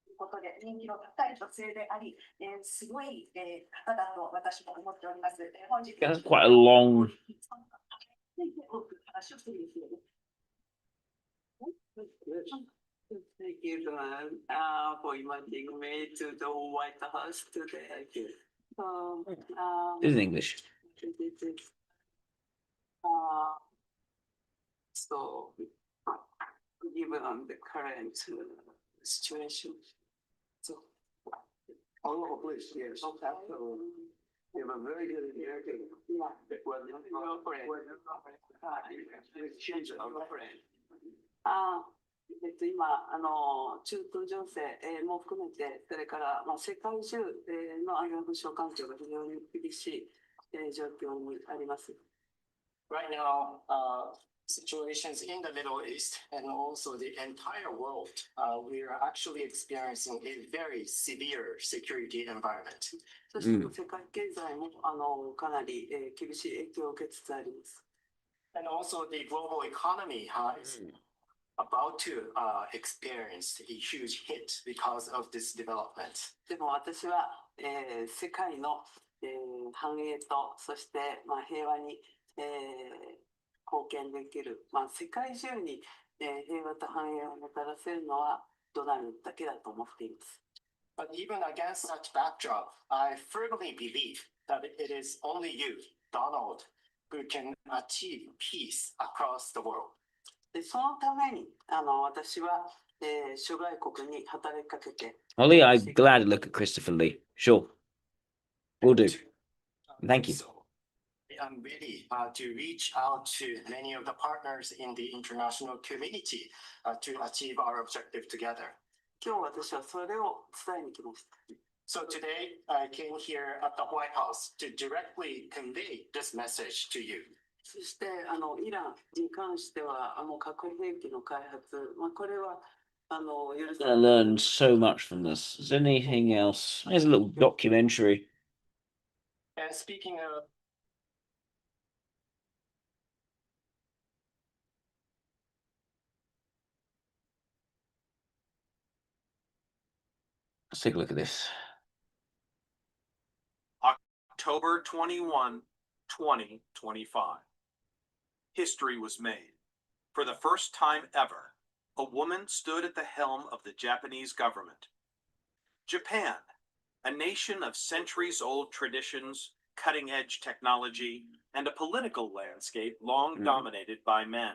ということで人気の高い女性であり、すごい方だと私も思っております。本日 That's quite a long. Thank you for inviting me to the White House today. This is English. So, given the current situation, so. Oh, please, yes. You have a very good American. Well, 今中東情勢も含めて、それから世界中の安全保障環境が非常に厳しい状況にあります。 Right now, situations in the Middle East and also the entire world, we are actually experiencing a very severe security environment. そして世界経済もかなり厳しい影響を受けつつあります。 And also the global economy is about to experience a huge hit because of this development. でも私は世界の繁栄とそして平和に貢献できる世界中に平和と繁栄をもたらせるのはドナルドだけだと思っています。 But even against such backdrop, I firmly believe that it is only you, Donald, who can achieve peace across the world. でそのために私は諸外国に働きかけて。Ollie, I'd gladly look at Christopher Lee. Sure. Will do. Thank you. So, I'm ready to reach out to many of the partners in the international community to achieve our objective together. 今日私はそれを伝えに来ました。 So today I came here at the White House to directly convey this message to you. そしてイランに関しては核兵器の開発、これは許さ I learned so much from this. Is there anything else? Here's a little documentary. And speaking of Let's take a look at this. October 21, 2025. History was made. For the first time ever, a woman stood at the helm of the Japanese government. Japan, a nation of centuries-old traditions, cutting-edge technology, and a political landscape long dominated by men.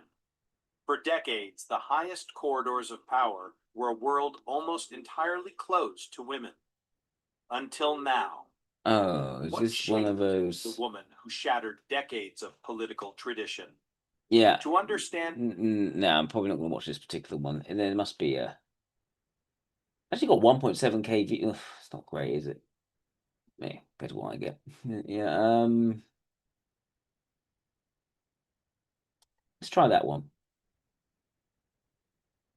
For decades, the highest corridors of power were a world almost entirely closed to women. Until now. Oh, is What this one of changed those? the woman who shattered decades of political tradition? Yeah. To understand. No, I'm probably not going to watch this particular one. And there must be a. Actually, got 1.7K view. It's not great, is it? Yeah, better what I get. Yeah. Let's try that one.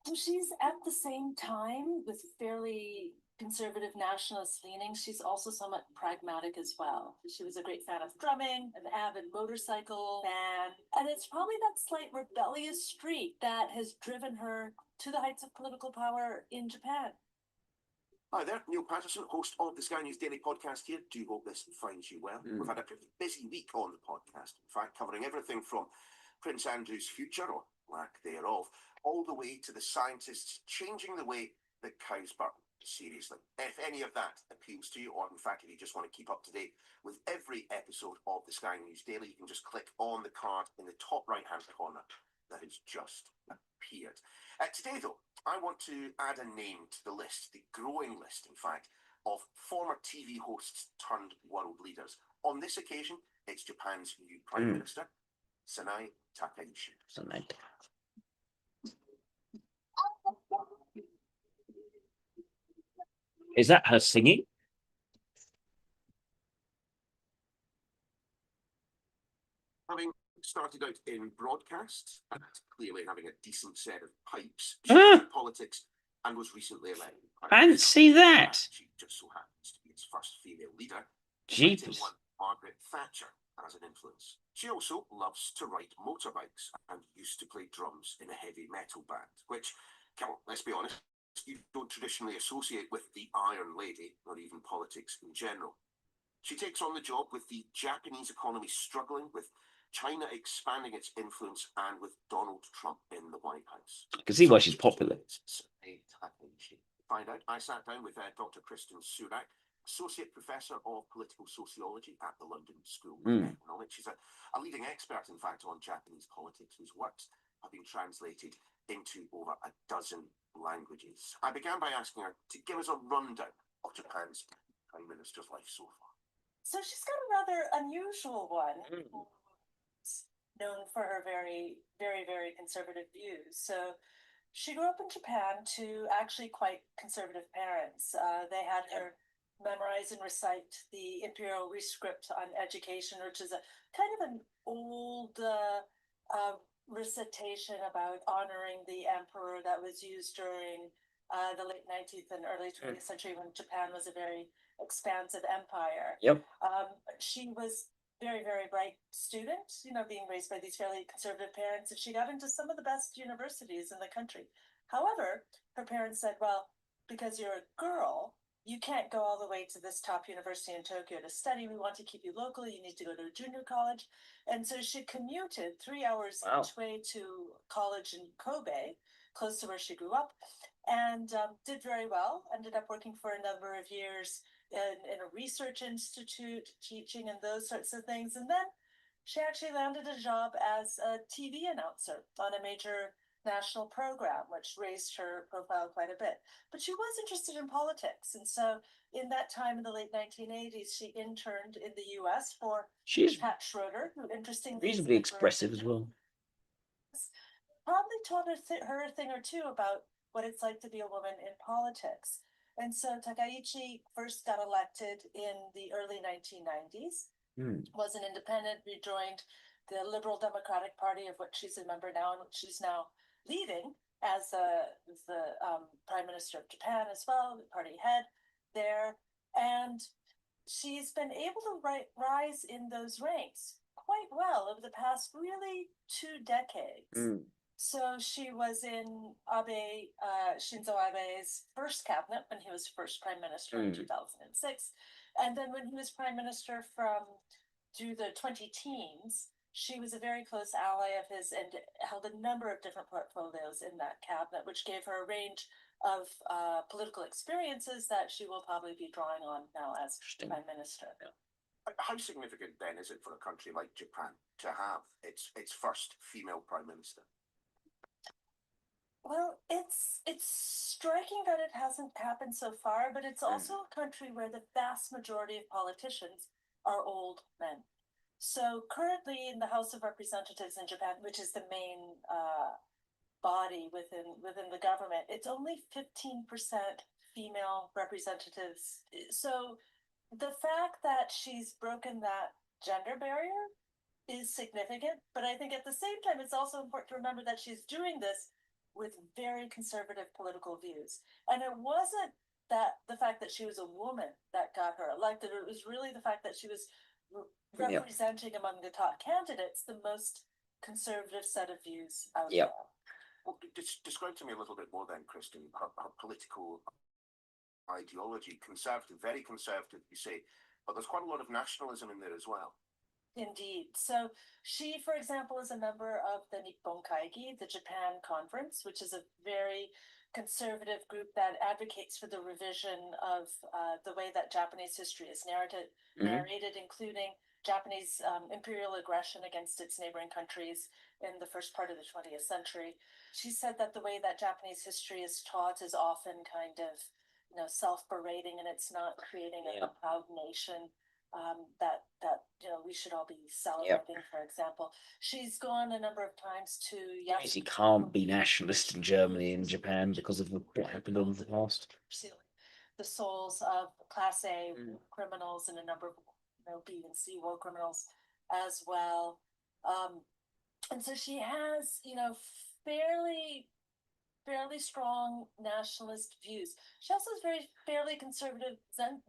So she's at the same time with fairly conservative nationalist leanings. She's also somewhat pragmatic as well. She was a great fan of drumming, an avid motorcycle fan, and it's probably that slight rebellious streak that has driven her to the heights of political power in Japan. Hi there, Neil Patterson, host of the Sky News Daily podcast here. Do hope this finds you well. We've had a pretty busy week on the podcast, in fact, covering everything from Prince Andrew's future, or lack thereof, all the way to the scientists changing the way that cows burn. Seriously, if any of that appeals to you, or in fact, if you just want to keep up to date with every episode of the Sky News Daily, you can just click on the card in the top right-hand corner that has just appeared. Today, though, I want to add a name to the list, the growing list, in fact, of former TV hosts turned world leaders. On this occasion, it's Japan's new Prime Minister, Sanai Takaichi. Is that her singing? Having started out in broadcast and clearly having a decent set of pipes, she entered politics and was recently elected. Fancy that. She just so happens to be its first female leader, Jeepers. one Margaret Thatcher as an influence. She also loves to ride motorbikes and used to play drums in a heavy metal band, which, let's be honest, you don't traditionally associate with the Iron Lady or even politics in general. She takes on the job with the Japanese economy struggling, with China expanding its influence, and with Donald Trump in the White House. I can see why she's popular. Find out, I sat down with Dr. Kristen Surak, Associate Professor of Political Sociology at the London School of Economics. She's a leading expert, in fact, on Japanese politics, whose works have been translated into over a dozen languages. I began by asking her to give us a rundown of Japan's Prime Minister's life so far. So she's got a rather unusual one. Known for her very, very, very conservative views. So she grew up in Japan to actually quite conservative parents. They had her memorize and recite the imperial rescript on education, which is a kind of an old recitation about honoring the emperor that was used during the late 19th and early 20th century when Japan was a very expansive empire. Yep. She was very, very bright student, being raised by these fairly conservative parents, and she got into some of the best universities in the country. However, her parents said, well, because you're a girl, you can't go all the way to this top university in Tokyo to study. We want to keep you local. You need to go to a junior college. And so she commuted 3 hours each way to college in Kobe, close to where she grew up, and did very well. Ended up working for a number of years in a research institute, teaching and those sorts of things. And then she actually landed a job as a TV announcer on a major national program, which raised her profile quite a bit. But she was interested in politics. And so in that time in the late 1980s, she interned in the US for Pat Schroeder, who interestingly reasonably expressive as well. Probably taught her a thing or two about what it's like to be a woman in politics. And so Takaichi first got elected in the early 1990s, was an independent, rejoined the Liberal Democratic Party, of which she's a member now, and which she's now leading as the Prime Minister of Japan as well, the party head there. And she's been able to rise in those ranks quite well over the past really 2 decades. So she was in Shinzo Abe's first cabinet when he was first prime minister in 2006. And then when he was prime minister from through the 20 teens, she was a very close ally of his and held a number of different portfolios in that cabinet, which gave her a range of political experiences that she will probably be drawing on now as prime minister. How significant then is it for a country like Japan to have its first female prime minister? Well, it's striking that it hasn't happened so far, but it's also a country where the vast majority of politicians are old men. So currently in the House of Representatives in Japan, which is the main body within the government, it's only 15% female representatives. So the fact that she's broken that gender barrier is significant, but I think at the same time it's also important to remember that she's doing this with very conservative political views. And it wasn't that the fact that she was a woman that got her elected, it was really the fact that she was representing among the top candidates the most conservative set of views out there. Well, describe to me a little bit more then, Kristen, her political ideology. Conservative, very conservative, you say, but there's quite a lot of nationalism in there as well. Indeed. So she, for example, is a member of the Nippon Kaigi, the Japan Conference, which is a very conservative group that advocates for the revision of the way that Japanese history is narrated, including Japanese imperial aggression against its neighboring countries in the first part of the 20th century. She said that the way that Japanese history is taught is often kind of, self-berating, and it's not creating a proud nation that we should all be celebrating. For example, she's gone a number of times to. Yes, you can't be nationalist in Germany and Japan because of what happened in the past. The souls of Class A criminals and a number of B and C war criminals as well, and so she has fairly strong nationalist views. She also has fairly conservative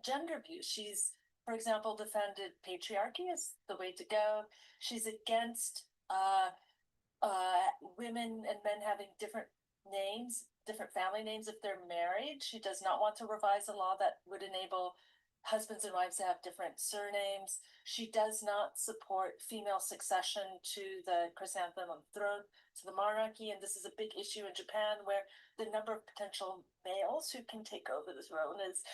gender views. She's, for example, defended patriarchy as the way to go. She's against women and men having different names, different family names if they're married. She does not want to revise a law that would enable husbands and wives to have different surnames. She does not support female succession to the chrysanthemum throne, to the monarchy, and this is a big issue in Japan where the number of potential males who can take over the throne is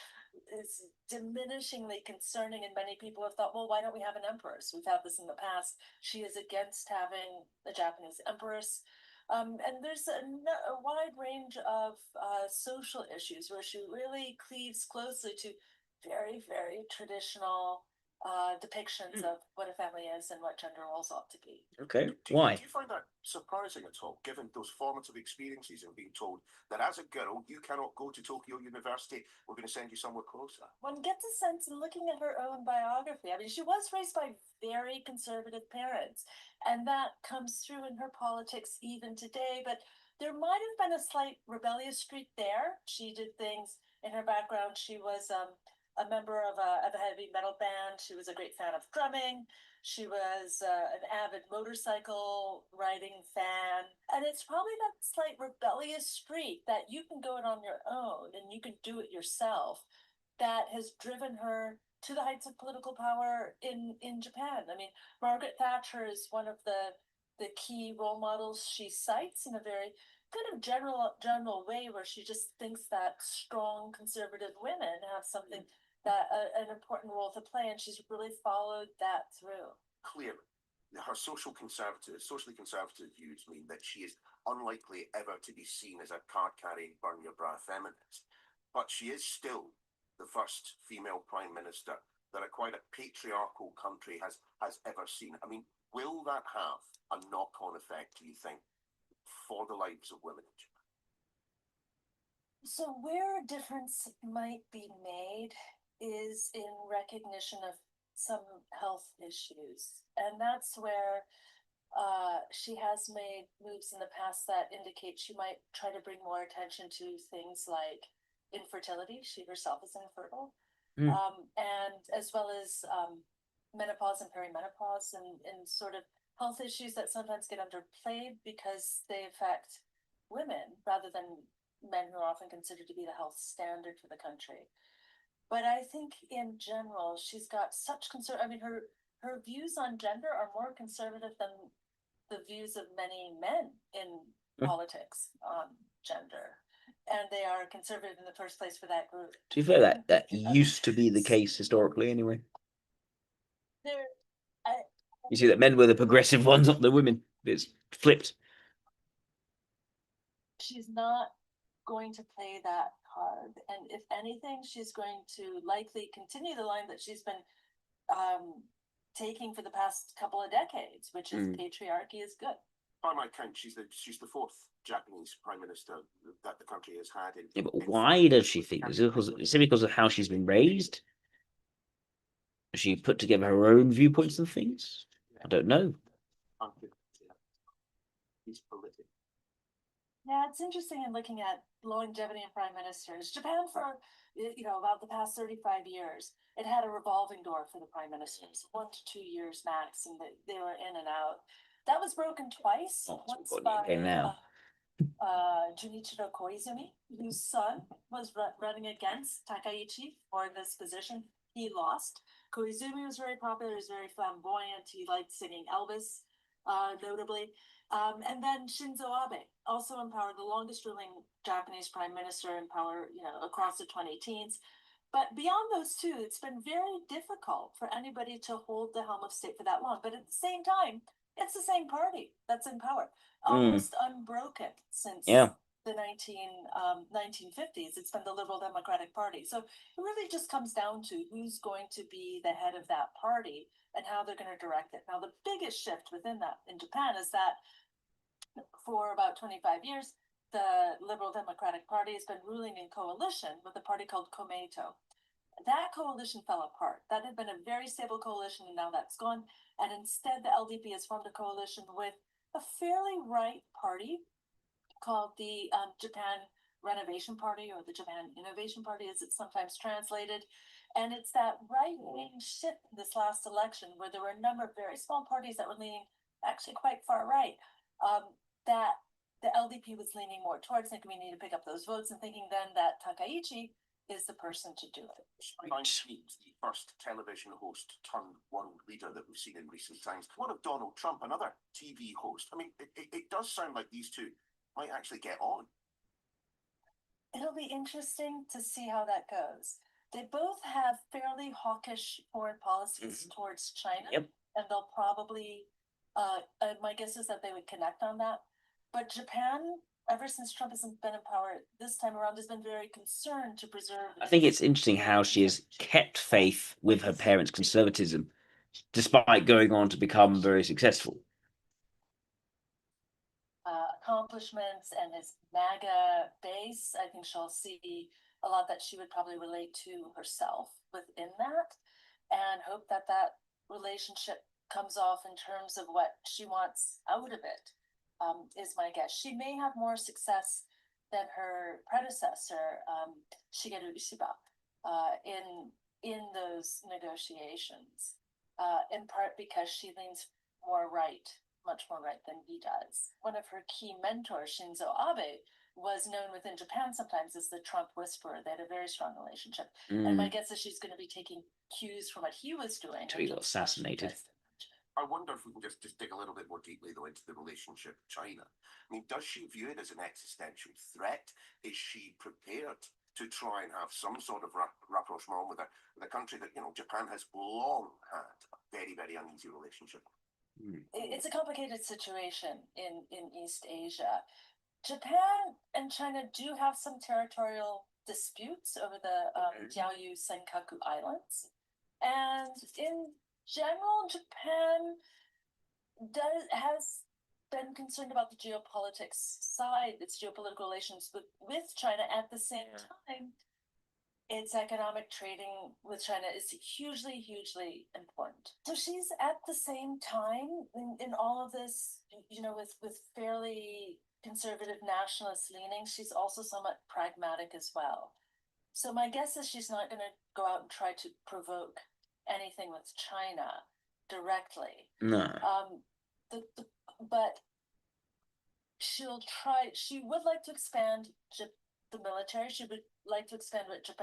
diminishingly concerning, and many people have thought, well, why don't we have an empress? We've had this in the past. She is against having a Japanese empress. And there's a wide range of social issues where she really cleaves closely to very, very traditional depictions of what a family is and what gender roles ought to be. Okay, why? Do you find that surprising at all, given those formative experiences and being told that as a girl, you cannot go to Tokyo University, we're going to send you somewhere closer? One gets a sense in looking at her own biography. I mean, she was raised by very conservative parents, and that comes through in her politics even today, but there might have been a slight rebellious streak there. She did things in her background. She was a member of a heavy metal band. She was a great fan of drumming. She was an avid motorcycle riding fan. And it's probably that slight rebellious streak that you can go it on your own and you can do it yourself that has driven her to the heights of political power in Japan. I mean, Margaret Thatcher is one of the key role models she cites in a very kind of general way, where she just thinks that strong conservative women have something that an important role to play, and she's really followed that through. Clearly, her socially conservative views mean that she is unlikely ever to be seen as a card-carrying, burn-your-bra feminist. But she is still the first female prime minister that quite a patriarchal country has ever seen. I mean, will that have a knock-on effect, do you think, for the lives of women in Japan? So where a difference might be made is in recognition of some health issues. And that's where she has made moves in the past that indicate she might try to bring more attention to things like infertility. She herself is infertile. And as well as menopause and perimenopause and sort of health issues that sometimes get underplayed because they affect women rather than men who are often considered to be the health standard for the country. But I think in general, she's got such concern. I mean, her her views on gender are more conservative than the views of many men in politics on gender. And they are conservative in the first place for that group. To be fair, that used to be the case historically anyway. You see that men were the progressive ones, not the women. It's flipped. She's not going to play that card. And if anything, she's going to likely continue the line that she's been taking for the past couple of decades, which is patriarchy is good. By my count, she's the fourth Japanese prime minister that the country has had. Yeah, but why does she think? Is it because of how she's been raised? Has she put together her own viewpoints and things? I don't know. He's political. Yeah, it's interesting in looking at longevity in prime ministers. Japan for, about the past 35 years, it had a revolving door for the prime ministers, 1 to 2 years max, and they were in and out. That was broken twice. Once by Junichiro Koizumi, whose son was running against Takaichi for this position. He lost. Koizumi was very popular. He was very flamboyant. He liked singing Elvis, notably. And then Shinzo Abe, also in power, the longest ruling Japanese prime minister in power, across the 2010s. But beyond those two, it's been very difficult for anybody to hold the helm of state for that long. But at the same time, it's the same party that's in power, almost unbroken since the 1950s. It's been the Liberal Democratic Party. So it really just comes down to who's going to be the head of that party and how they're going to direct it. Now, the biggest shift within that in Japan is that for about 25 years, the Liberal Democratic Party has been ruling in coalition with a party called Komeito. That coalition fell apart. That had been a very stable coalition, and now that's gone. And instead, the LDP has formed a coalition with a fairly right party called the Japan Renovation Party, or the Japan Innovation Party, as it's sometimes translated. And it's that right-wing shift in this last election, where there were a number of very small parties that were leaning actually quite far right, that the LDP was leaning more towards, thinking we need to pick up those votes, and thinking then that Takaichi is the person to do it. He's the first television host turned world leader that we've seen in recent times. What of Donald Trump, another TV host? I mean, it does sound like these two might actually get on. It'll be interesting to see how that goes. They both have fairly hawkish foreign policies towards China, and they'll probably, my guess is that they would connect on that. But Japan, ever since Trump hasn't been in power this time around, has been very concerned to preserve. I think it's interesting how she has kept faith with her parents' conservatism, despite going on to become very successful. Accomplishments and his MAGA base, I think she'll see a lot that she would probably relate to herself within that, and hope that that relationship comes off in terms of what she wants out of it, is my guess. She may have more success than her predecessor, Shigeru Ishiba, in those negotiations, in part because she leans more right, much more right than he does. One of her key mentors, Shinzo Abe, was known within Japan sometimes as the Trump whisperer. They had a very strong relationship. And my guess is she's going to be taking cues from what he was doing. Until he got assassinated. I wonder if we can just dig a little bit more deeply, though, into the relationship with China. I mean, does she view it as an existential threat? Is she prepared to try and have some sort of rapprochement with a country that, Japan has long had a very, very uneasy relationship? It's a complicated situation in East Asia. Japan and China do have some territorial disputes over the Diaoyu Senkaku Islands. And in general, Japan has been concerned about the geopolitics side, its geopolitical relations with China. At the same time, its economic trading with China is hugely, hugely important. So she's at the same time in all of this, with fairly conservative nationalist leanings, she's also somewhat pragmatic as well. So my guess is she's not going to go out and try to provoke anything with China directly. No. But she would like to expand the military. She would like to expand what the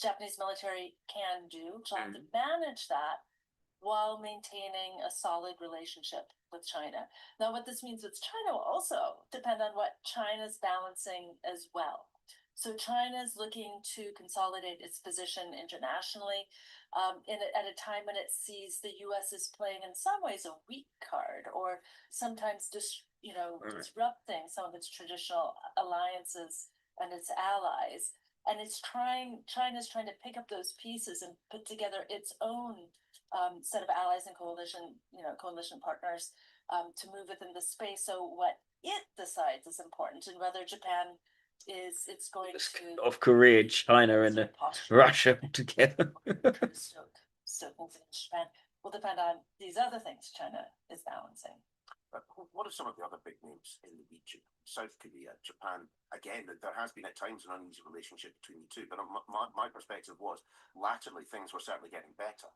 Japanese military can do. She'll have to manage that while maintaining a solid relationship with China. Now, what this means with China will also depend on what China's balancing as well. So China is looking to consolidate its position internationally at a time when it sees the U.S. is playing in some ways a weak card, or sometimes disrupting some of its traditional alliances and its allies. And China's trying to pick up those pieces and put together its own set of allies and coalition partners to move within the space. So what it decides is important, and whether Japan it's going to of Korea, China, and Russia together. Stoke things in Japan will depend on these other things China is balancing. What are some of the other big names in the region? South Korea, Japan. Again, there has been at times an uneasy relationship between the two, but my perspective was latterly things were certainly getting better.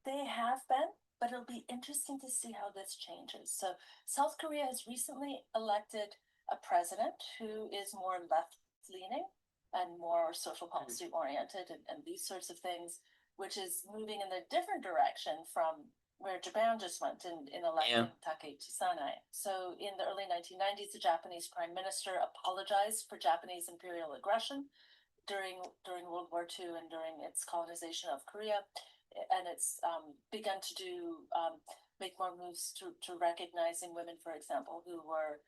They have been, but it'll be interesting to see how this changes. So South Korea has recently elected a president who is more left-leaning and more social policy oriented and these sorts of things, which is moving in a different direction from where Japan just went in electing Takeichi Sanai. So in the early 1990s, the Japanese prime minister apologized for Japanese imperial aggression during World War II and during its colonization of Korea. And it's begun to make more moves to recognizing women, for example, who were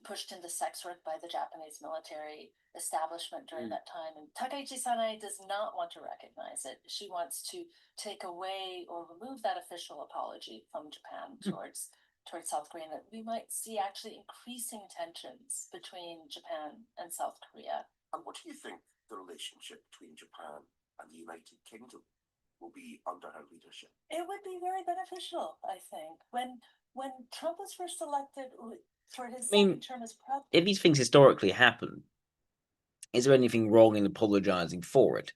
pushed into sex work by the Japanese military establishment during that time. And Takeichi Sanai does not want to recognize it. She wants to take away or remove that official apology from Japan towards South Korea. And that we might see actually increasing tensions between Japan and South Korea. And what do you think the relationship between Japan and the United Kingdom will be under her leadership? It would be very beneficial, I think. When Trump was first elected for his second term as president, if these things historically happen, is there anything wrong in apologizing for it?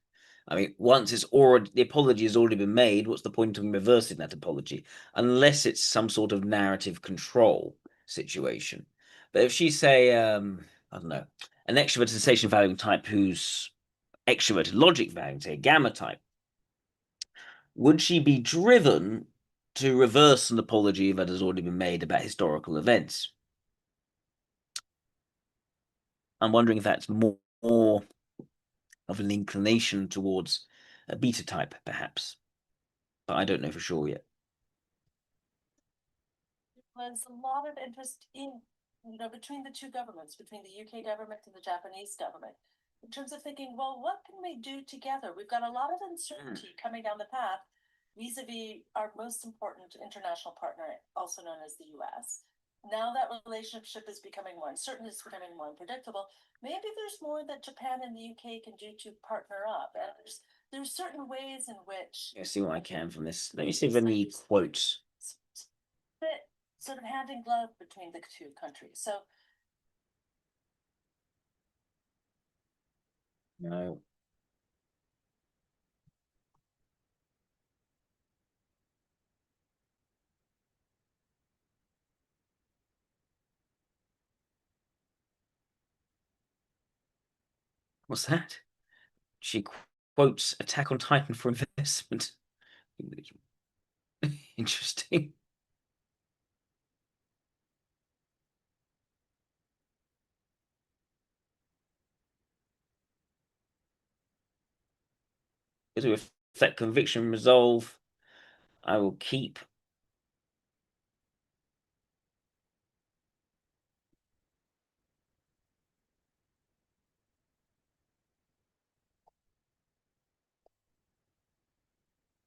I mean, once the apology has already been made, what's the point of reversing that apology? Unless it's some sort of narrative control situation. But if she's, say, I don't know, an extroverted sensation valuing type who's extroverted logic valuing, say a gamma type, would she be driven to reverse an apology that has already been made about historical events? I'm wondering if that's more of an inclination towards a beta type, perhaps. But I don't know for sure yet. There's a lot of interest between the two governments, between the UK government and the Japanese government, in terms of thinking, well, what can we do together? We've got a lot of uncertainty coming down the path vis-a-vis our most important international partner, also known as the US. Now that relationship is becoming more uncertain, it's becoming more unpredictable. Maybe there's more that Japan and the UK can do to partner up. And there's certain ways in which I see what I can from this. Let me see if any quotes. Sort of hand in glove between the two countries. So no. What's that? She quotes Attack on Titan for investment. Interesting. To reflect conviction and resolve, I will keep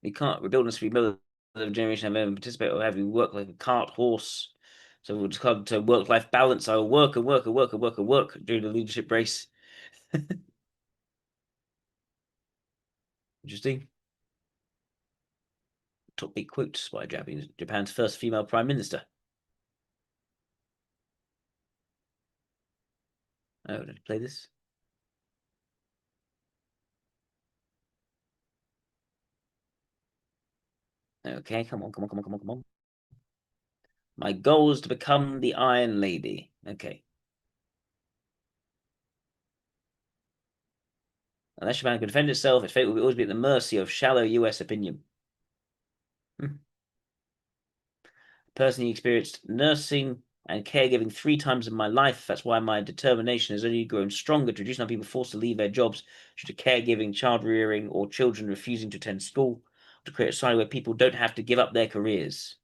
we can't rebuild and rebuild the generation have ever participated or having work like a cart horse. So we'll just come to work-life balance. I will work and work and work and work and work during the leadership race. Interesting. Top big quotes by Japan's first female prime minister. Oh, did I play this? Okay, come on, come on, come on, come on, come on. My goal is to become the Iron Lady. Okay. Unless Japan can defend itself, its fate will always be at the mercy of shallow US opinion. Personally experienced nursing and caregiving 3 times in my life. That's why my determination has only grown stronger to reduce the number of people forced to leave their jobs due to caregiving, child rearing, or children refusing to attend school, to create a society where people don't have to give up their careers.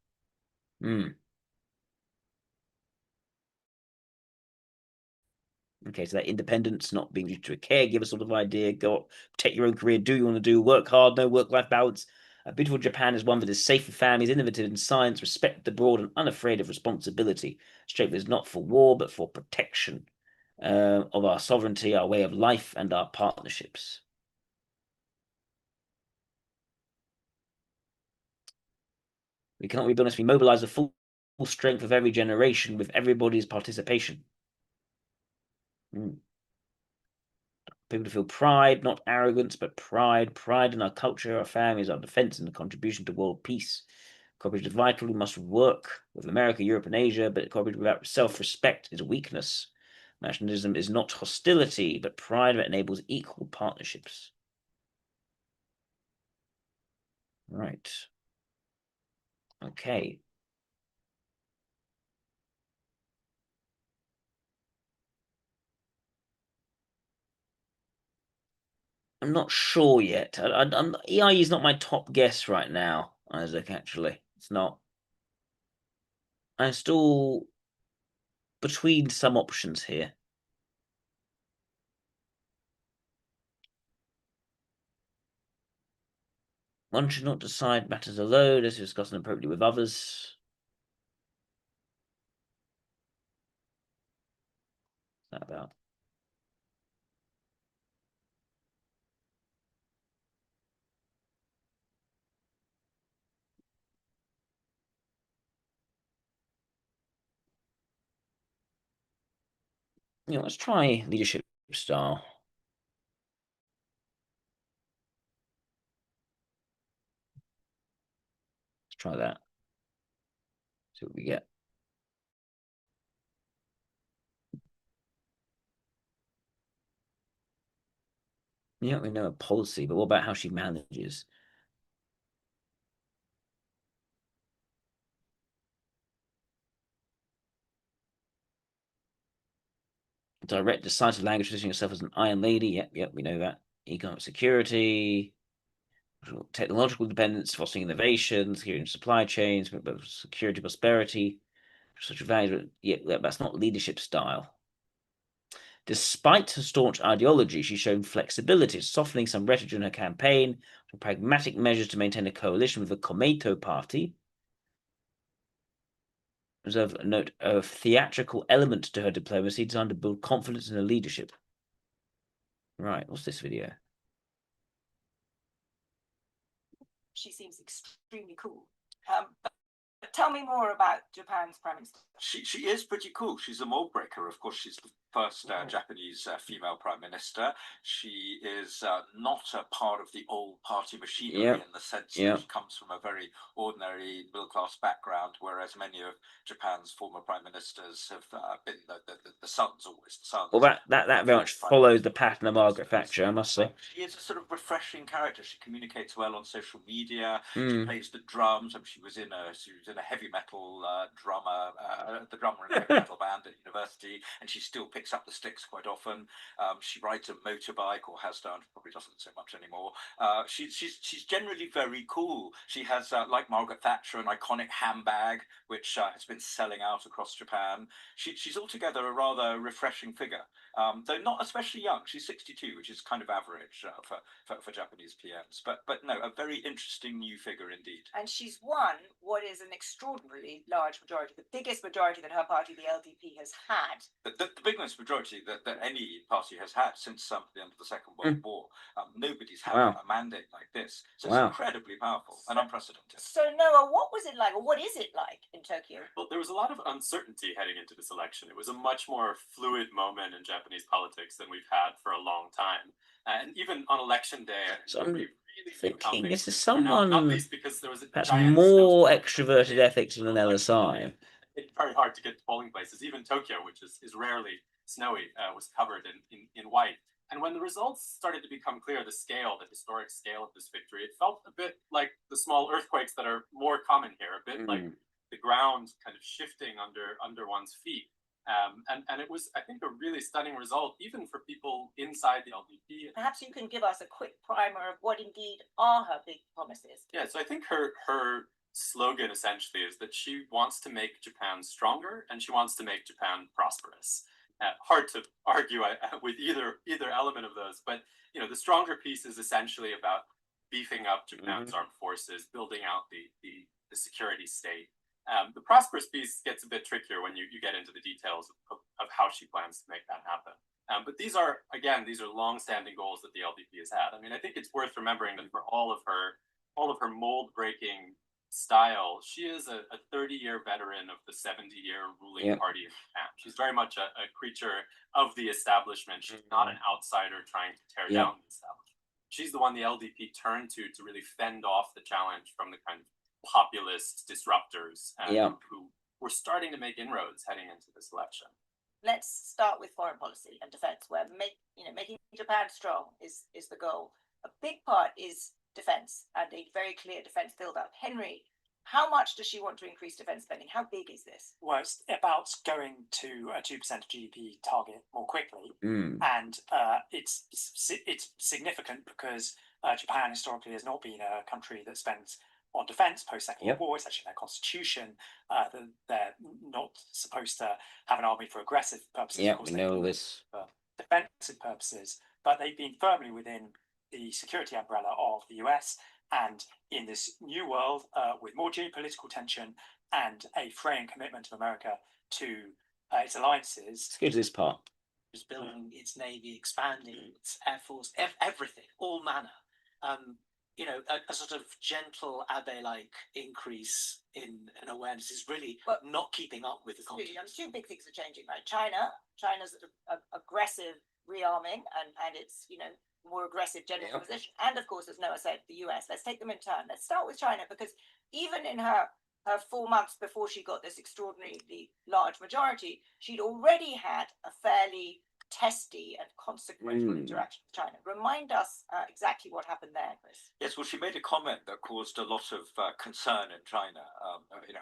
Okay, so that independence, not being due to a caregiver sort of idea, go take your own career, do what you want to do, work hard, no work-life balance. A beautiful Japan is one that is safe for families, innovative in science, respected abroad, and unafraid of responsibility. Straight is not for war, but for protection of our sovereignty, our way of life, and our partnerships. We cannot rebuild unless we mobilize the full strength of every generation with everybody's participation. People to feel pride, not arrogance, but pride. Pride in our culture, our families, our defense, and the contribution to world peace. Cooperation is vital. We must work with America, Europe, and Asia, but cooperation without self-respect is weakness. Nationalism is not hostility, but pride that enables equal partnerships. Right. Okay. I'm not sure yet. EIE is not my top guess right now, Isaac, actually. It's not. I'm still between some options here. One should not decide matters alone, as discussed appropriately with others. What's that about? Let's try leadership style. Let's try that. See what we get. Yeah, we know a policy, but what about how she manages? Direct, decisive language, positioning yourself as an iron lady. Yep, we know that. Economic security, technological dependence, fostering innovation, securing supply chains, security, prosperity, such values. Yeah, that's not leadership style. Despite her staunch ideology, she's shown flexibility, softening some rhetoric in her campaign, for pragmatic measures to maintain a coalition with the Komeito party. There's a note of theatrical element to her diplomacy designed to build confidence in her leadership. Right, what's this video? She seems extremely cool. Tell me more about Japan's Prime Minister. She is pretty cool. She's a mold breaker. Of course, she's the first Japanese female prime minister. She is not a part of the old party machinery in the sense that she comes from a very ordinary middle-class background, whereas many of Japan's former prime ministers have been the sons, always the sons. Well, that very much follows the pattern of Margaret Thatcher, I must say. She is a sort of refreshing character. She communicates well on social media. She plays the drums. I mean, she was in a heavy metal drummer, the drummer in a heavy metal band at university, and she still picks up the sticks quite often. She rides a motorbike, or has done, probably doesn't so much anymore. She's generally very cool. She has, like Margaret Thatcher, an iconic handbag, which has been selling out across Japan. She's altogether a rather refreshing figure, though not especially young. She's 62, which is kind of average for Japanese PMs. But no, a very interesting new figure indeed. And she's won what is an extraordinarily large majority, the biggest majority that her party, the LDP, has had. The biggest majority that any party has had since the end of the Second World War. Nobody's had a mandate like this. So it's incredibly powerful and unprecedented. So Noah, what was it like, or what is it like in Tokyo? Well, there was a lot of uncertainty heading into this election. It was a much more fluid moment in Japanese politics than we've had for a long time. And even on election day, so I'm really thinking this is someone someone that's more extroverted ethics than an LSI. It's very hard to get to polling places. Even Tokyo, which is rarely snowy, was covered in white. And when the results started to become clear, the historic scale of this victory, it felt a bit like the small earthquakes that are more common here, a bit like the ground kind of shifting under one's feet. And it was, I think, a really stunning result, even for people inside the LDP. Perhaps you can give us a quick primer of what indeed are her big promises. Yeah, so I think her slogan essentially is that she wants to make Japan stronger and she wants to make Japan prosperous. Hard to argue with either element of those, but the stronger piece is essentially about beefing up Japan's armed forces, building out the security state. The prosperous piece gets a bit trickier when you get into the details of how she plans to make that happen. But these are long-standing goals that the LDP has had. I mean, I think it's worth remembering that for all of her mold-breaking style, she is a 30-year veteran of the 70-year ruling party of Japan. She's very much a creature of the establishment. She's not an outsider trying to tear down the establishment. She's the one the LDP turned to really fend off the challenge from the kind of populist disruptors who were starting to make inroads heading into this election. Let's start with foreign policy and defense, where making Japan strong is the goal. A big part is defense and a very clear defense build-up. Henry, how much does she want to increase defense spending? How big is this? Well, it's about going to a 2% of GDP target more quickly, and it's significant because Japan historically has not been a country that spends on defense post-Second World War. It's actually their constitution that they're not supposed to have an army for aggressive purposes. Yeah, of course, we know this. For defensive purposes, but they've been firmly within the security umbrella of the US. And in this new world, with more geopolitical tension and a fraying commitment of America to its alliances. Let's go to this part. It's building its navy, expanding its air force, everything, all manner. A sort of gentle Abe-like increase in awareness is really not keeping up with the continent. Two big things are changing, right? China's aggressive rearming and its more aggressive general position, and of course, as Noah said, the US. Let's take them in turn. Let's start with China, because even in her 4 months before she got this extraordinarily large majority, she'd already had a fairly testy and consequential interaction with China. Remind us exactly what happened there, Chris. Yes, well, she made a comment that caused a lot of concern in China,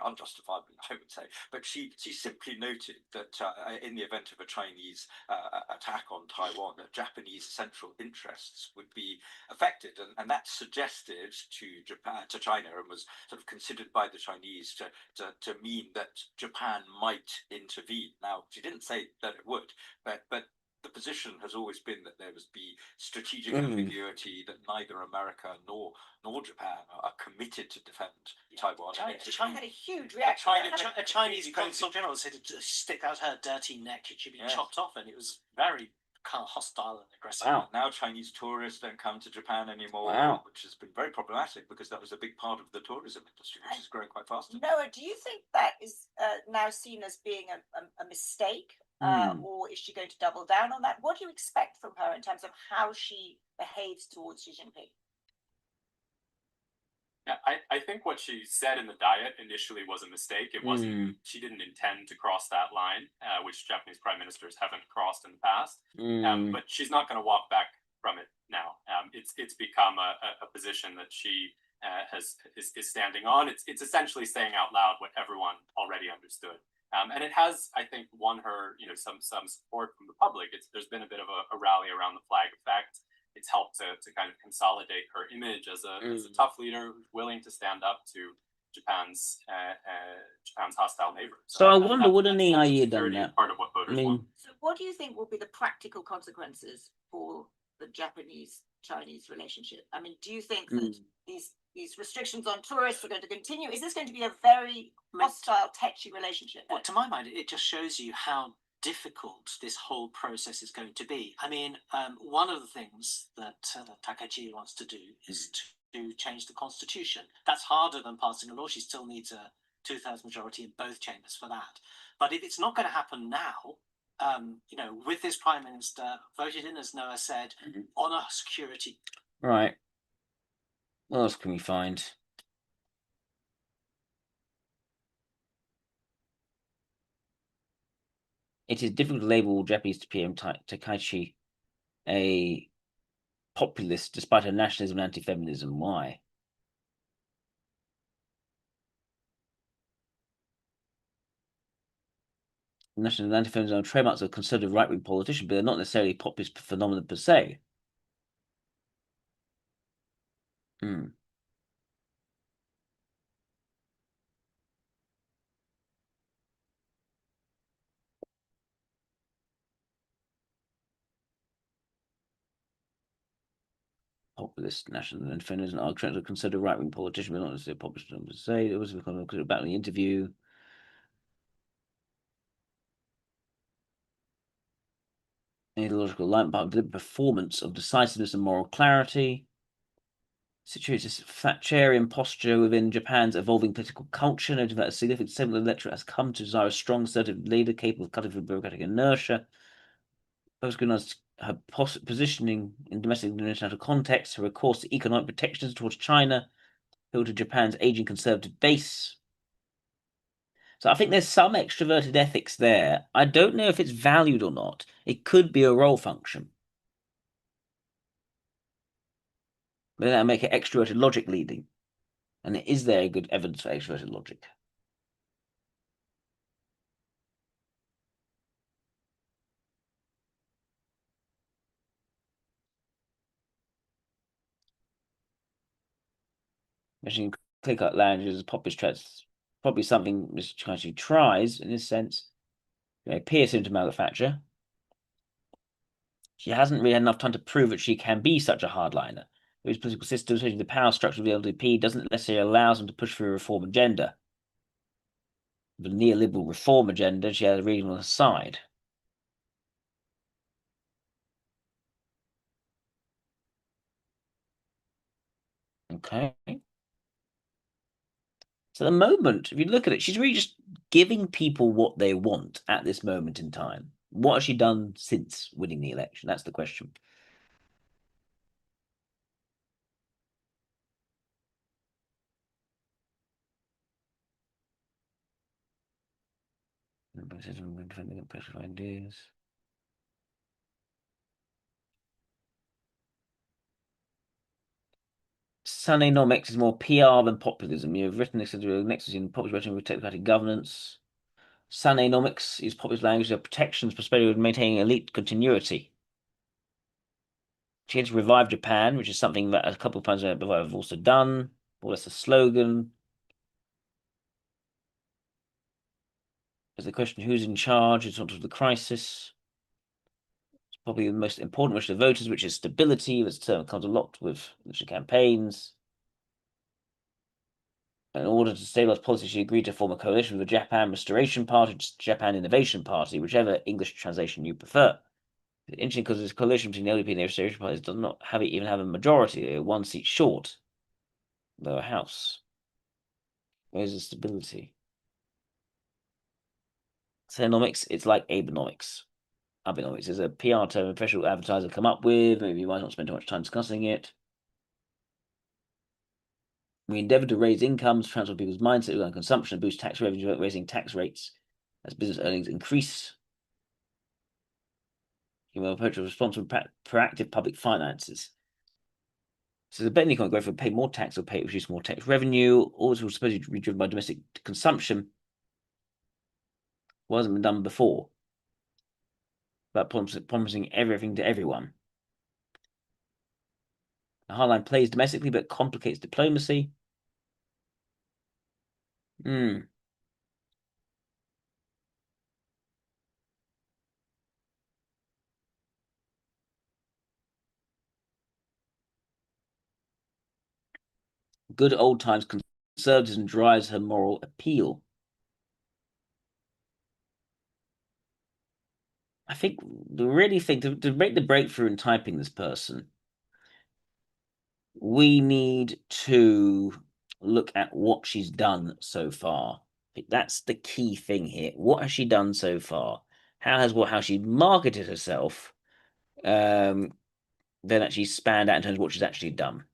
unjustifiably, I would say. But she simply noted that in the event of a Chinese attack on Taiwan, that Japanese central interests would be affected, and that suggested to China, and was sort of considered by the Chinese to mean that Japan might intervene. Now, she didn't say that it would, but the position has always been that there must be strategic ambiguity, that neither America nor Japan are committed to defend Taiwan. China had a huge reaction. A Chinese consul general said to stick out her dirty neck, it should be chopped off, and it was very kind of hostile and aggressive. Wow. Now Chinese tourists don't come to Japan anymore, which has been very problematic because that was a big part of the tourism industry, which is growing quite fast. Noah, do you think that is now seen as being a mistake? Or is she going to double down on that? What do you expect from her in terms of how she behaves towards Xi Jinping? Yeah, I think what she said in the Diet initially was a mistake. It wasn't. She didn't intend to cross that line, which Japanese prime ministers haven't crossed in the past. But she's not going to walk back from it now. It's become a position that she is standing on. It's essentially saying out loud what everyone already understood. And it has, I think, won her, some support from the public. There's been a bit of a rally around the flag effect. It's helped to kind of consolidate her image as a tough leader who's willing to stand up to Japan's hostile neighbors. So I wonder, wouldn't the idea done that? Part of what voters want. So what do you think will be the practical consequences for the Japanese-Chinese relationship? I mean, do you think that these restrictions on tourists are going to continue? Is this going to be a very hostile, tetchy relationship? Well, to my mind, it just shows you how difficult this whole process is going to be. I mean, one of the things that Takaichi wants to do is to change the constitution. That's harder than passing a law. She still needs a 2/3 majority in both chambers for that. But if it's not going to happen now, with this prime minister voted in, as Noah said, on a security. Right. What else can we find? It is difficult to label Japanese PM Takaichi a populist despite her nationalism and anti-feminism. Why? national anti-feminism are trademarks of conservative right-wing politicians, but they're not necessarily populist phenomenon per se. Populist national anti-feminism are trying to consider right-wing politicians, but not necessarily populist phenomenon per se. It was about the interview. Ideological alignment, but the performance of decisiveness and moral clarity. Situates this Thatcherian posture within Japan's evolving political culture, noting that a significant segment of the electorate has come to desire a strong, assertive leader capable of cutting through bureaucratic inertia. Post her positioning in domestic and international contexts, her recourse to economic protections towards China, built to Japan's aging conservative base. So I think there's some extroverted ethics there. I don't know if it's valued or not. It could be a role function. But that'll make it extroverted logic leading. And is there good evidence for extroverted logic? Machine click art languages, populist traits, probably something which actually tries in this sense. Appears to manufacture. She hasn't really had enough time to prove that she can be such a hardliner. Whose political system, especially the power structure of the LDP, doesn't necessarily allow them to push for a reform agenda. The neoliberal reform agenda, she has a reading on the side. Okay. So at the moment, if you look at it, she's really just giving people what they want at this moment in time. What has she done since winning the election? That's the question. Defending impressive ideas. Sunenomics is more PR than populism. You've written this as a nexus in populism with technocratic governance. Sunenomics is populist language of protections, prosperity, and maintaining elite continuity. She had to revive Japan, which is something that a couple of times before I've also done. Well, that's a slogan. There's the question who's in charge? It's sort of the crisis. It's probably the most important wish of the voters, which is stability. This term comes a lot with election campaigns. In order to stabilize policy, she agreed to form a coalition with the Japan Restoration Party, Japan Innovation Party, whichever English translation you prefer. It's interesting because this coalition between the LDP and the Restoration Party does not even have a majority. They're one seat short. Lower house. Where's the stability? Economics, it's like Abenomics. Abenomics is a PR term a professional advertiser come up with. Maybe you might not spend too much time discussing it. We endeavor to raise incomes, transform people's mindset on consumption, boost tax revenue, raising tax rates as business earnings increase. Human approach of responsible, proactive public finances. So the better economic growth will pay more tax or produce more tax revenue. Also, supposed to be driven by domestic consumption. Wasn't been done before. About promising everything to everyone. The hardline plays domestically but complicates diplomacy. Good old times conservatism drives her moral appeal. I think to make the breakthrough in typing this person, we need to look at what she's done so far. That's the key thing here. What has she done so far? How she marketed herself then actually spanned out in terms of what she's actually done.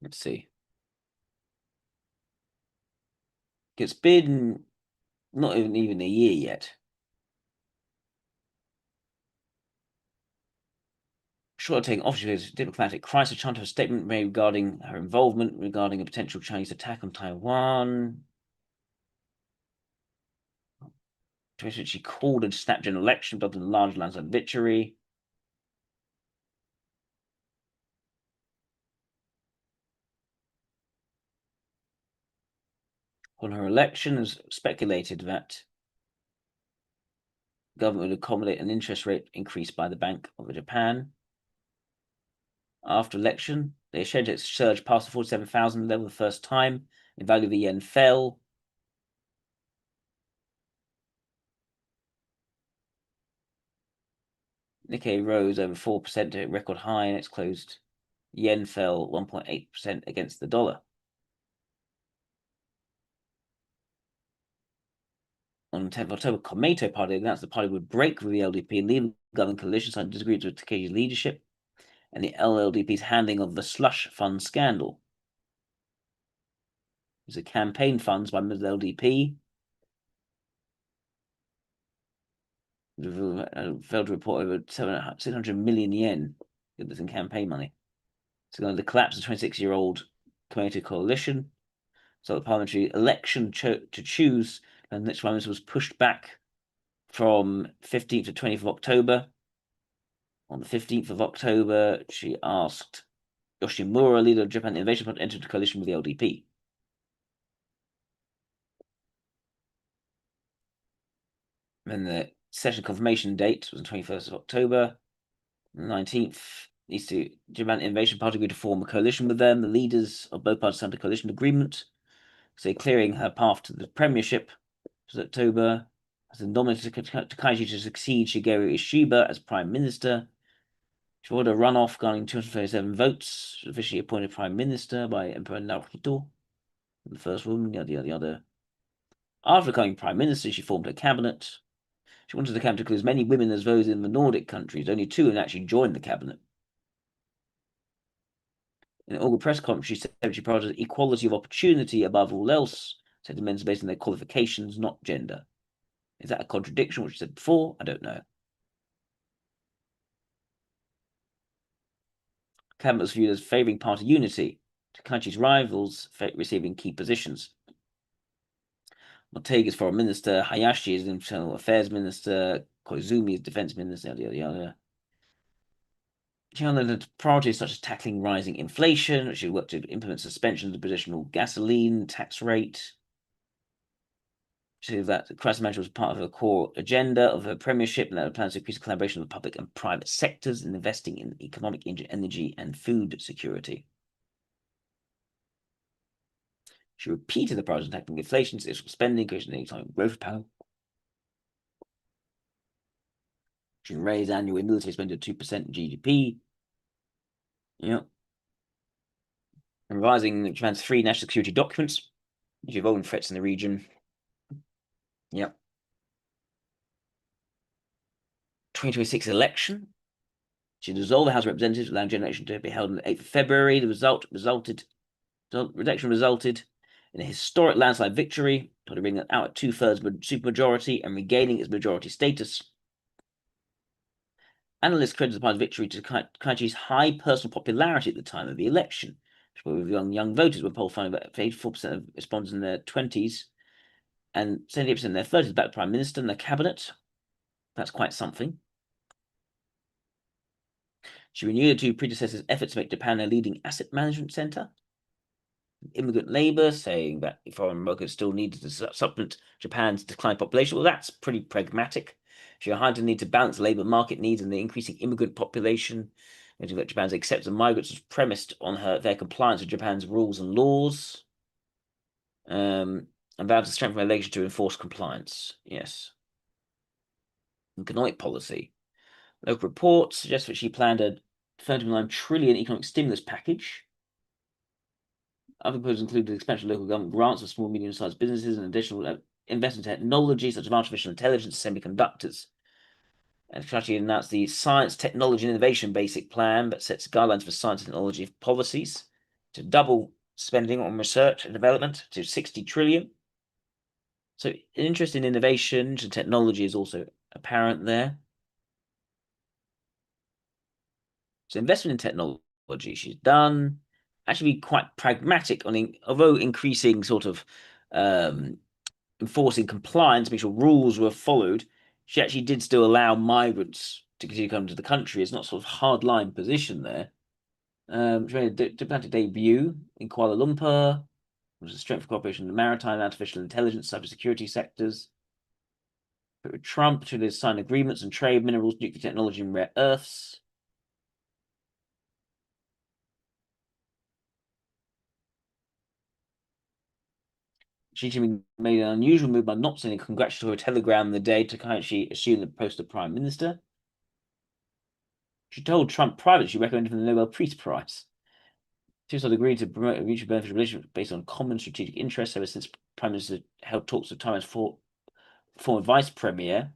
Let's see. It's been Not even a year yet. Short taking official diplomatic crisis. China, a statement made regarding her involvement regarding a potential Chinese attack on Taiwan. She called and snapped an election, but a large landslide victory. On her election, it was speculated that the government would accommodate an interest rate increase by the Bank of Japan. After election, the exchange rate surged past the 47,000 level the first time. The value of the yen fell. Nikkei rose over 4% to a record high, and it's closed. Yen fell 1.8% against the dollar. On 10th of October, Komeito Party announced the party would break with the LDP and leave the government coalition, so disagreed with Takeji's leadership and the LLDP's handling of the slush fund scandal. These are campaign funds by the LDP. Failed to report over 600 million yen in campaign money. So going to collapse the 26-year-old Komeito coalition. So the parliamentary election to choose the next prime minister was pushed back from 15th to 20th of October. On the 15th of October, she asked Yoshimura, leader of Japan Innovation Fund, to enter the coalition with the LDP. Then the session confirmation date was the 21st of October. The 19th, these two Japan Innovation Party agreed to form a coalition with them. The leaders of both parties signed a coalition agreement, so clearing her path to the premiership. It was October. As nominated Takaichi to succeed Shigeru Ishiba as prime minister. She ordered a runoff garnering 237 votes. She was officially appointed prime minister by Emperor Naruhito, the first woman, yada yada yada. After becoming prime minister, she formed a cabinet. She wanted the cabinet to include as many women as those in the Nordic countries. Only 2 women actually joined the cabinet. In an August press conference, she said she prioritized equality of opportunity above all else, said the men based on their qualifications, not gender. Is that a contradiction, what she said before? I don't know. Cabinet was viewed as favouring party unity, Takaichi's rivals receiving key positions. Motega's foreign minister, Hayashi is internal affairs minister, Koizumi is defense minister, yada yada yada. She highlighted priorities such as tackling rising inflation. She worked to implement suspension of the traditional gasoline tax rate. She said that crisis management was part of her core agenda of her premiership, and that plans to increase collaboration with the public and private sectors in investing in economic energy and food security. She repeated the priorities of tackling inflation, fiscal spending, creation of economic growth power. She raised annual military spending to 2% GDP. Yeah. And revising Japan's 3 national security documents, which evolving threats in the region. Yep. 2026 election. She dissolved the House of Representatives, allowing general election to be held on the 8th of February. The election resulted in a historic landslide victory, bringing it out at 2/3 supermajority and regaining its majority status. Analysts credited the party's victory to Kaichi's high personal popularity at the time of the election, with young voters, were poll finding about 84% of respondents in their 20s and 78% in their 30s backed the Prime Minister and the cabinet. That's quite something. She renewed the 2 predecessors' efforts to make Japan a leading asset management center. Immigrant labor, saying that foreign workers still needed to supplement Japan's declining population. Well, that's pretty pragmatic. She highlighted the need to balance labor market needs and the increasing immigrant population. Noting that Japan's acceptance of migrants was premised on their compliance with Japan's rules and laws. And vowed to strengthen relations to enforce compliance. Yes. Economic policy. Local reports suggest that she planned a 39 trillion economic stimulus package. Other proposals include the expansion of local government grants for small and medium-sized businesses and additional investment in technology such as artificial intelligence and semiconductors. And Kaichi announced the Science, Technology and Innovation Basic Plan that sets guidelines for science and technology policies to double spending on research and development to 60 trillion. So interest in innovation and technology is also apparent there. So investment in technology, she's done actually be quite pragmatic on, although increasing sort of enforcing compliance, make sure rules were followed. She actually did still allow migrants to continue to come to the country. It's not sort of hard line position there. She made a diplomatic debut in Kuala Lumpur, which is strength of cooperation in the maritime, artificial intelligence, cybersecurity sectors. But with Trump, to sign agreements on trade, minerals, nuclear technology, and rare earths. Xi Jinping made an unusual move by not sending a congratulatory telegram the day to actually assume the post of prime minister. She told Trump privately she recommended him the Nobel Peace Prize. Two sides agreed to promote a mutually beneficial relationship based on common strategic interests ever since Prime Minister held talks with Taiwan's former vice premier.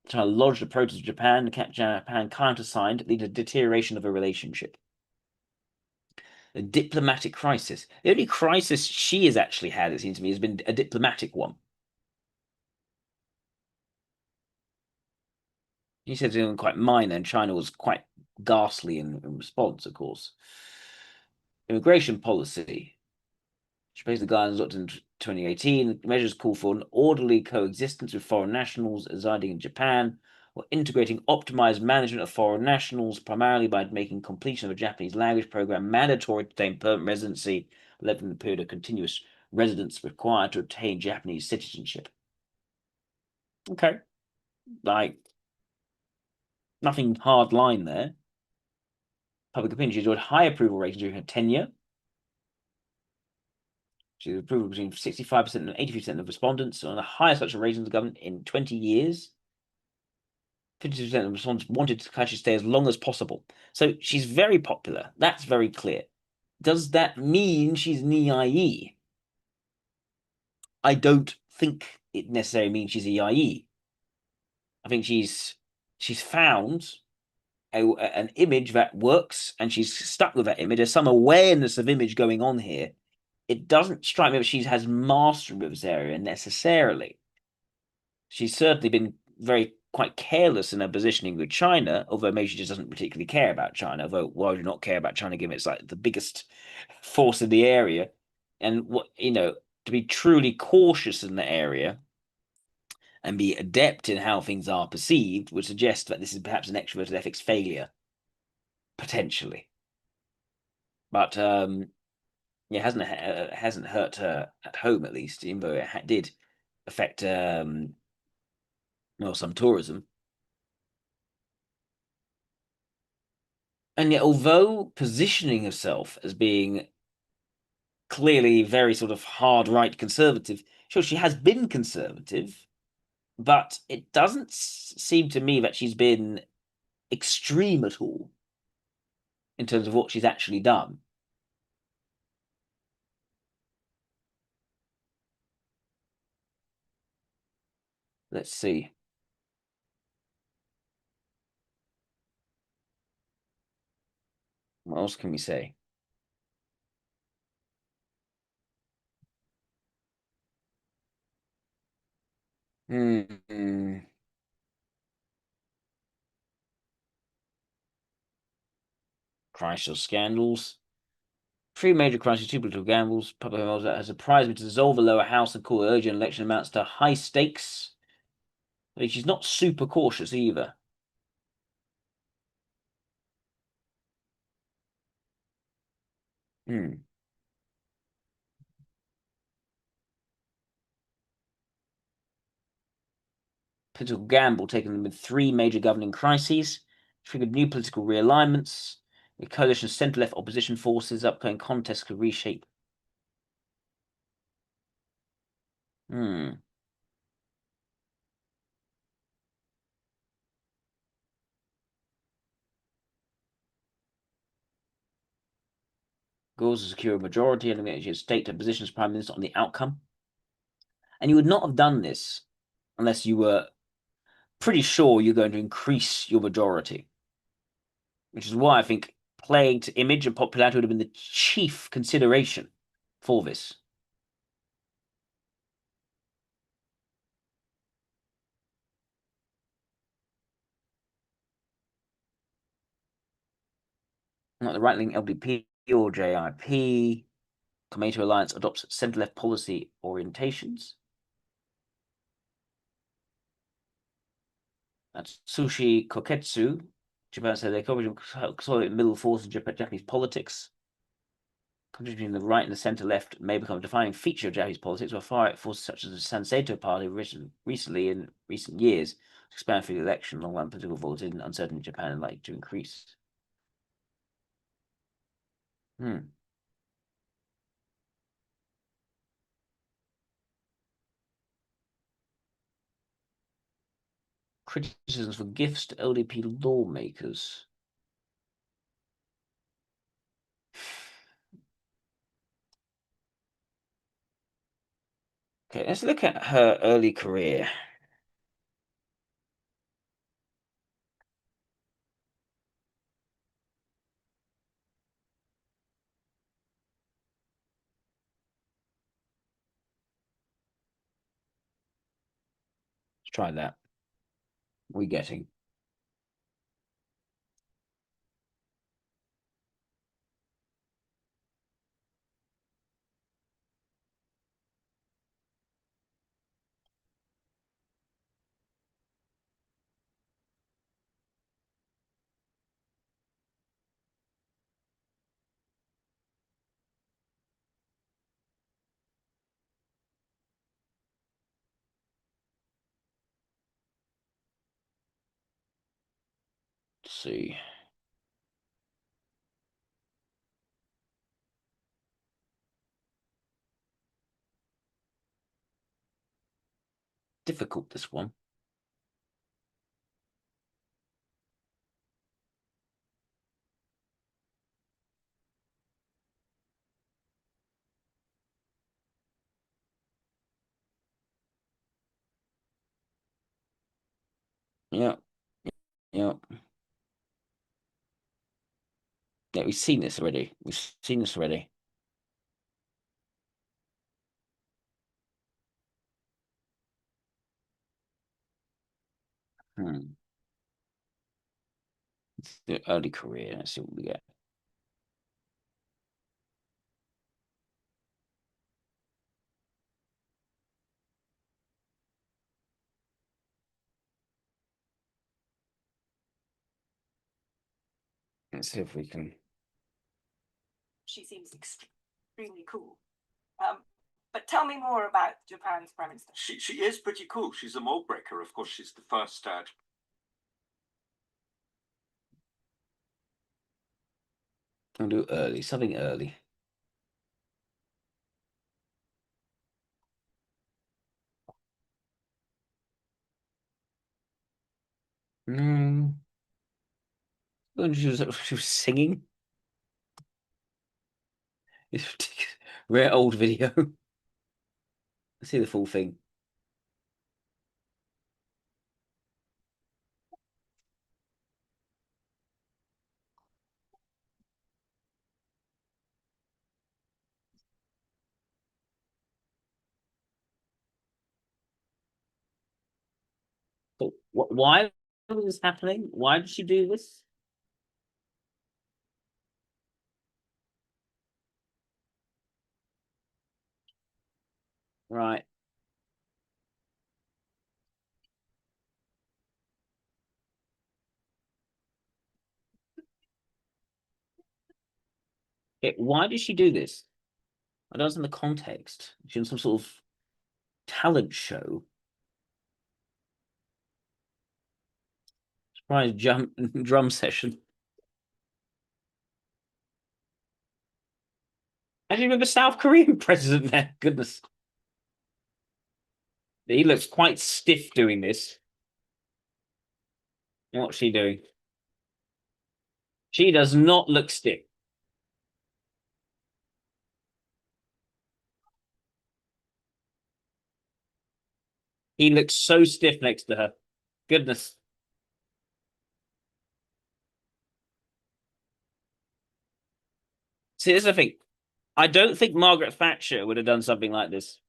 China lodged a protest with Japan. Japan countersigned, leading to deterioration of a relationship. A diplomatic crisis. The only crisis she has actually had, it seems to me, has been a diplomatic one. He said it was quite minor, and China was quite ghastly in response, of course. Immigration policy. She praised the guidelines adopted in 2018. Measures call for an orderly coexistence with foreign nationals residing in Japan, or integrating optimized management of foreign nationals, primarily by making completion of a Japanese language program mandatory to obtain permanent residency, lengthening the period of continuous residence required to obtain Japanese citizenship. Okay. Like, nothing hard line there. Public opinion, she enjoyed high approval ratings during her tenure. She had approval between 65% and 83% of respondents, on the highest such a rating of the government in 20 years. 52% of respondents wanted to actually stay as long as possible. So she's very popular. That's very clear. Does that mean she's an EIE? I don't think it necessarily means she's EIE. I think she's found an image that works, and she's stuck with that image. There's some awareness of image going on here. It doesn't strike me that she has mastery of this area necessarily. She's certainly been quite careless in her positioning with China, although maybe she just doesn't particularly care about China. Although, why would you not care about China, given it's like the biggest force in the area? And to be truly cautious in the area and be adept in how things are perceived would suggest that this is perhaps an extroverted ethics failure, potentially. But it hasn't hurt her at home, at least, even though it did affect some tourism. And yet, although positioning herself as being clearly very sort of hard right conservative, sure, she has been conservative, but it doesn't seem to me that she's been extreme at all in terms of what she's actually done. Let's see. What else can we say? Crisis scandals. Three major crises, two political gambles. Public health that has surprised me to dissolve the lower house and call urgent election amounts to high stakes. I mean, she's not super cautious either. Political gamble taken amid three major governing crises, triggered new political realignments. A coalition of centre-left opposition forces, upcoming contests could reshape. Goals to secure a majority and eliminate state to position as prime minister on the outcome. And you would not have done this unless you were pretty sure you're going to increase your majority. Which is why I think playing to image and popularity would have been the chief consideration for this. Not the right-wing LDP or JIP. Komeito Alliance adopts centre-left policy orientations. That's Sushi Koketsu. Japan said they consolidate middle force in Japanese politics. Countries between the right and the centre-left may become a defining feature of Japanese politics, while far-right forces such as the Sanseito Party recently in recent years expand through the election, long-run political volatility and uncertainty in Japan and likely to increase. Criticisms for gifts to LDP lawmakers. Okay, let's look at her early career. Let's try that. What are we getting? Let's see. Difficult, this one. Yeah. Yeah. Yeah, we've seen this already. We've seen this already. It's the early career. Let's see what we get. Let's see if we can. She seems extremely cool. But tell me more about Japan's prime minister. She is pretty cool. She's a mold breaker. Of course, she's the first I'll do early, something early. No. When she was singing. It's rare old video. Let's see the full thing. But why was this happening? Why did she do this? Right. Okay, why did she do this? I don't understand the context. She in some sort of talent show. Surprise drum session. I didn't remember South Korean president there. Goodness. He looks quite stiff doing this. What's she doing? She does not look stiff. He looks so stiff next to her. Goodness. See, this is the thing. I don't think Margaret Thatcher would have done something like this.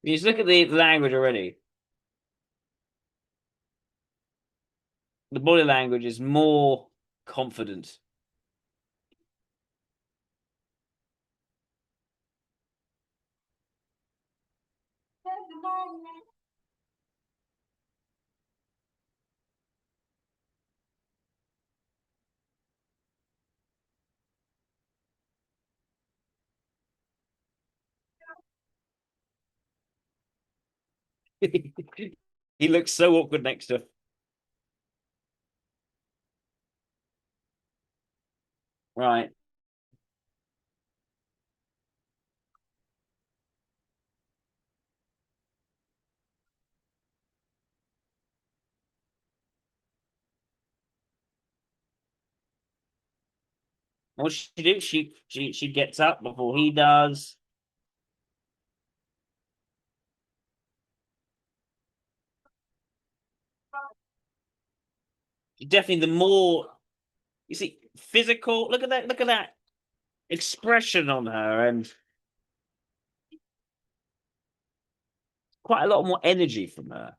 You just look at the language already. The body language is more confident. He looks so awkward next to her. Right. What she do? She gets up before he does. Definitely the more you see physical. Look at that expression on her, and quite a lot more energy from her.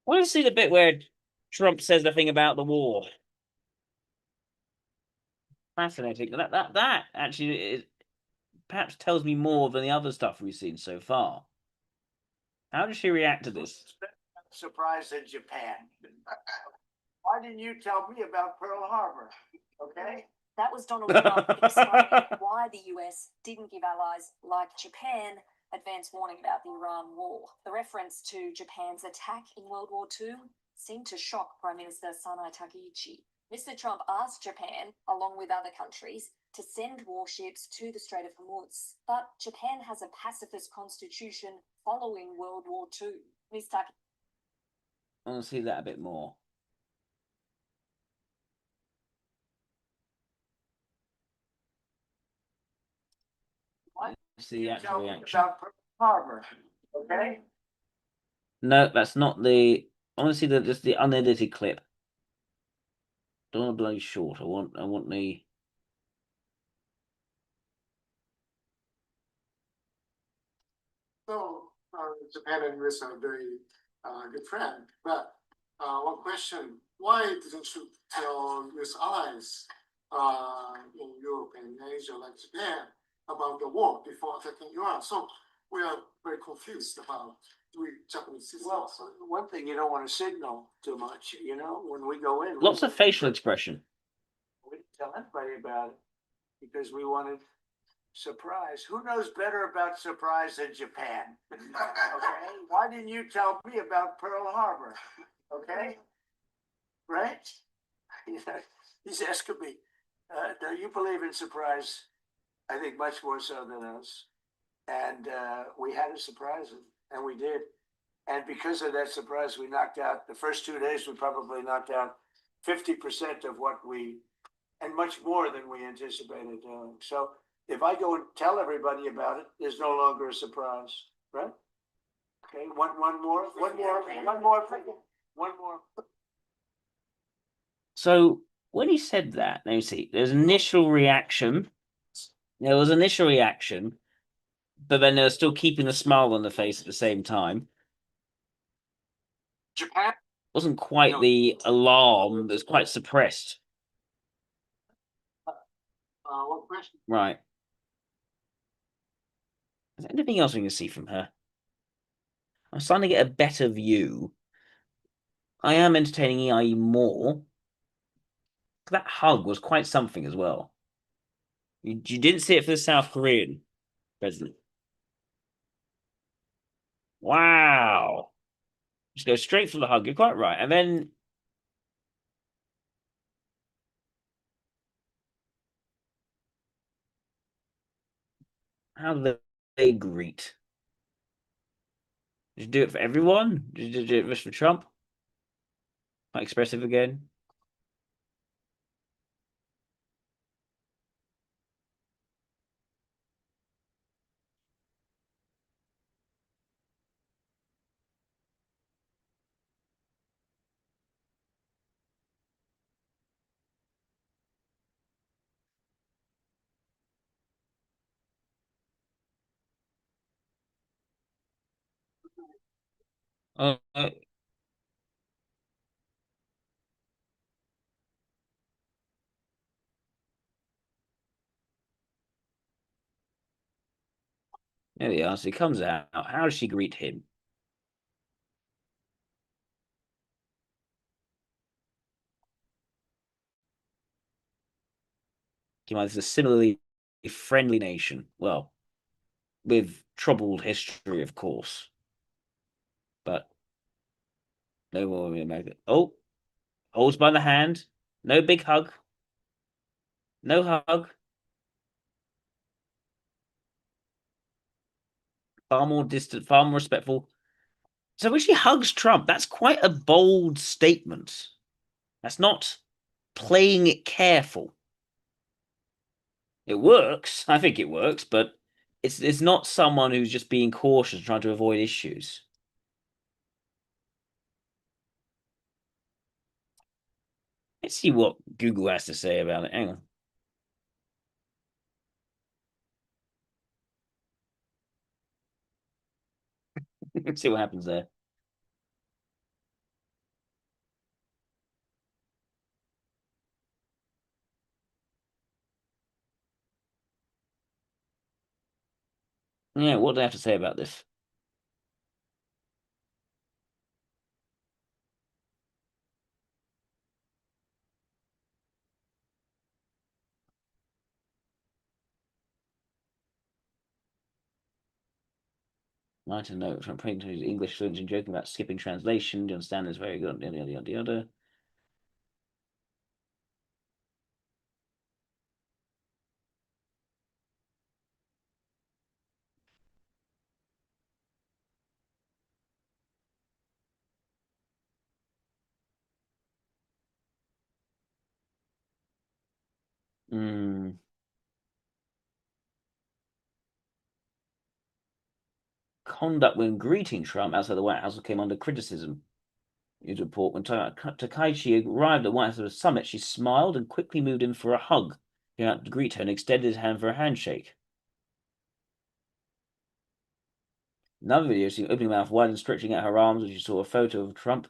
I want to see the bit where Trump says the thing about the war. Fascinating. That actually perhaps tells me more than the other stuff we've seen so far. How does she react to this? Surprise in Japan. Why didn't you tell me about Pearl Harbor? Okay. That was Donald Trump explaining why the US didn't give allies like Japan advance warning about the Iran war. The reference to Japan's attack in World War II seemed to shock Prime Minister Sanai Takaichi. Mr. Trump asked Japan, along with other countries, to send warships to the Strait of Hormuz. But Japan has a pacifist constitution following World War II. Ms. Takaichi. I want to see that a bit more. See the actual reaction. About Pearl Harbor. Okay. No, that's not the. I want to see just the unedited clip. Don't want to blow short. I want the. So Japan and US are very good friends. But one question: why didn't you tell US allies in Europe and Asia, like Japan, about the war before attacking Iran? So we are very confused about three Japanese citizens. Well, one thing you don't want to signal too much. You know, when we go in, Lots of facial expression. We didn't tell anybody about it because we wanted surprise. Who knows better about surprise than Japan? Okay. Why didn't you tell me about Pearl Harbor? Okay. Right? He's asking me, do you believe in surprise? I think much more so than us. And we had to surprise him, and we did. And because of that surprise, we knocked out the first 2 days. We probably knocked out 50% of what we, and much more than we anticipated doing. So if I go and tell everybody about it, there's no longer a surprise, right? Okay, one more. So when he said that, now you see, there's initial reaction. There was initial reaction, but then they were still keeping a smile on the face at the same time. Japan Wasn't quite the alarm. It was quite suppressed. What question? Right. Is there anything else we can see from her? I'm starting to get a better view. I am entertaining EIE more. That hug was quite something as well. You didn't see it for the South Korean president. Wow. Just go straight for the hug. You're quite right. And then how do they greet? Did you do it for everyone? Did you do it just for Trump? Quite expressive again. Uh, there we are. So he comes out. How does she greet him? This is a similarly friendly nation. Well, with troubled history, of course. But no more America. Oh, holds by the hand. No big hug. No hug. Far more distant, far more respectful. So when she hugs Trump, that's quite a bold statement. That's not playing it careful. It works. I think it works, but it's not someone who's just being cautious, trying to avoid issues. Let's see what Google has to say about it. Hang on. Let's see what happens there. Yeah, what do they have to say about this? Right to note from praying to his English fluent and joking about skipping translation. Do you understand this very good? Yada yada yada yada. Conduct when greeting Trump outside the White House came under criticism. News report when Takaichi arrived at the White House at a summit, she smiled and quickly moved in for a hug. He went out to greet her and extended his hand for a handshake. Another video seen opening mouth wide and stretching out her arms as she saw a photo of Trump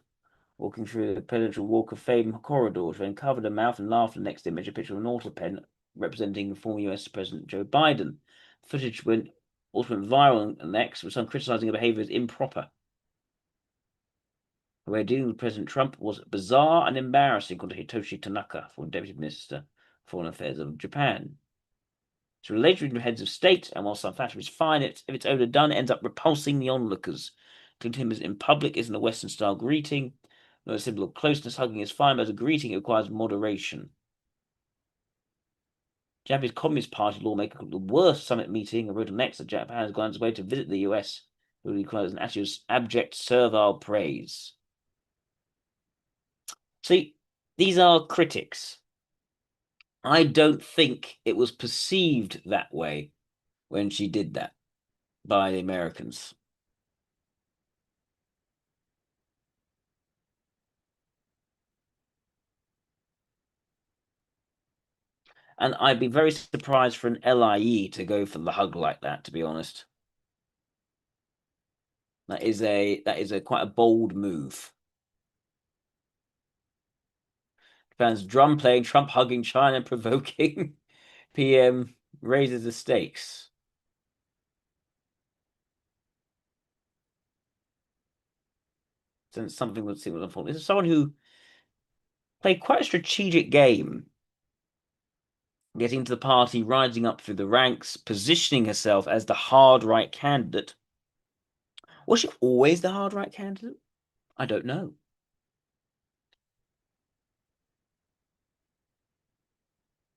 walking through the presidential Walk of Fame corridor. She then covered her mouth and laughed. The next image, a picture of an autopen representing former US President Joe Biden. Footage also went viral on X, with some criticizing her behavior as improper. The way of dealing with President Trump was bizarre and embarrassing, according to Hitoshi Tanaka, former Deputy Minister of Foreign Affairs of Japan. It's related to heads of state, and while some flattery is fine, if it's overdone, it ends up repulsing the onlookers. Greeting him as in public isn't a Western-style greeting. No symbol of closeness, hugging is fine, but as a greeting, it requires moderation. Japanese Communist Party lawmaker called the worst summit meeting and wrote next that Japan has gone its way to visit the US, who requires an attitude of abject, servile praise. See, these are critics. I don't think it was perceived that way when she did that by the Americans. And I'd be very surprised for an LIE to go for the hug like that, to be honest. That is a quite a bold move. Japan's drum playing, Trump hugging China, provoking PM raises the stakes. So it's something we'll see what unfolds. This is someone who played quite a strategic game, getting to the party, rising up through the ranks, positioning herself as the hard right candidate. Was she always the hard right candidate? I don't know.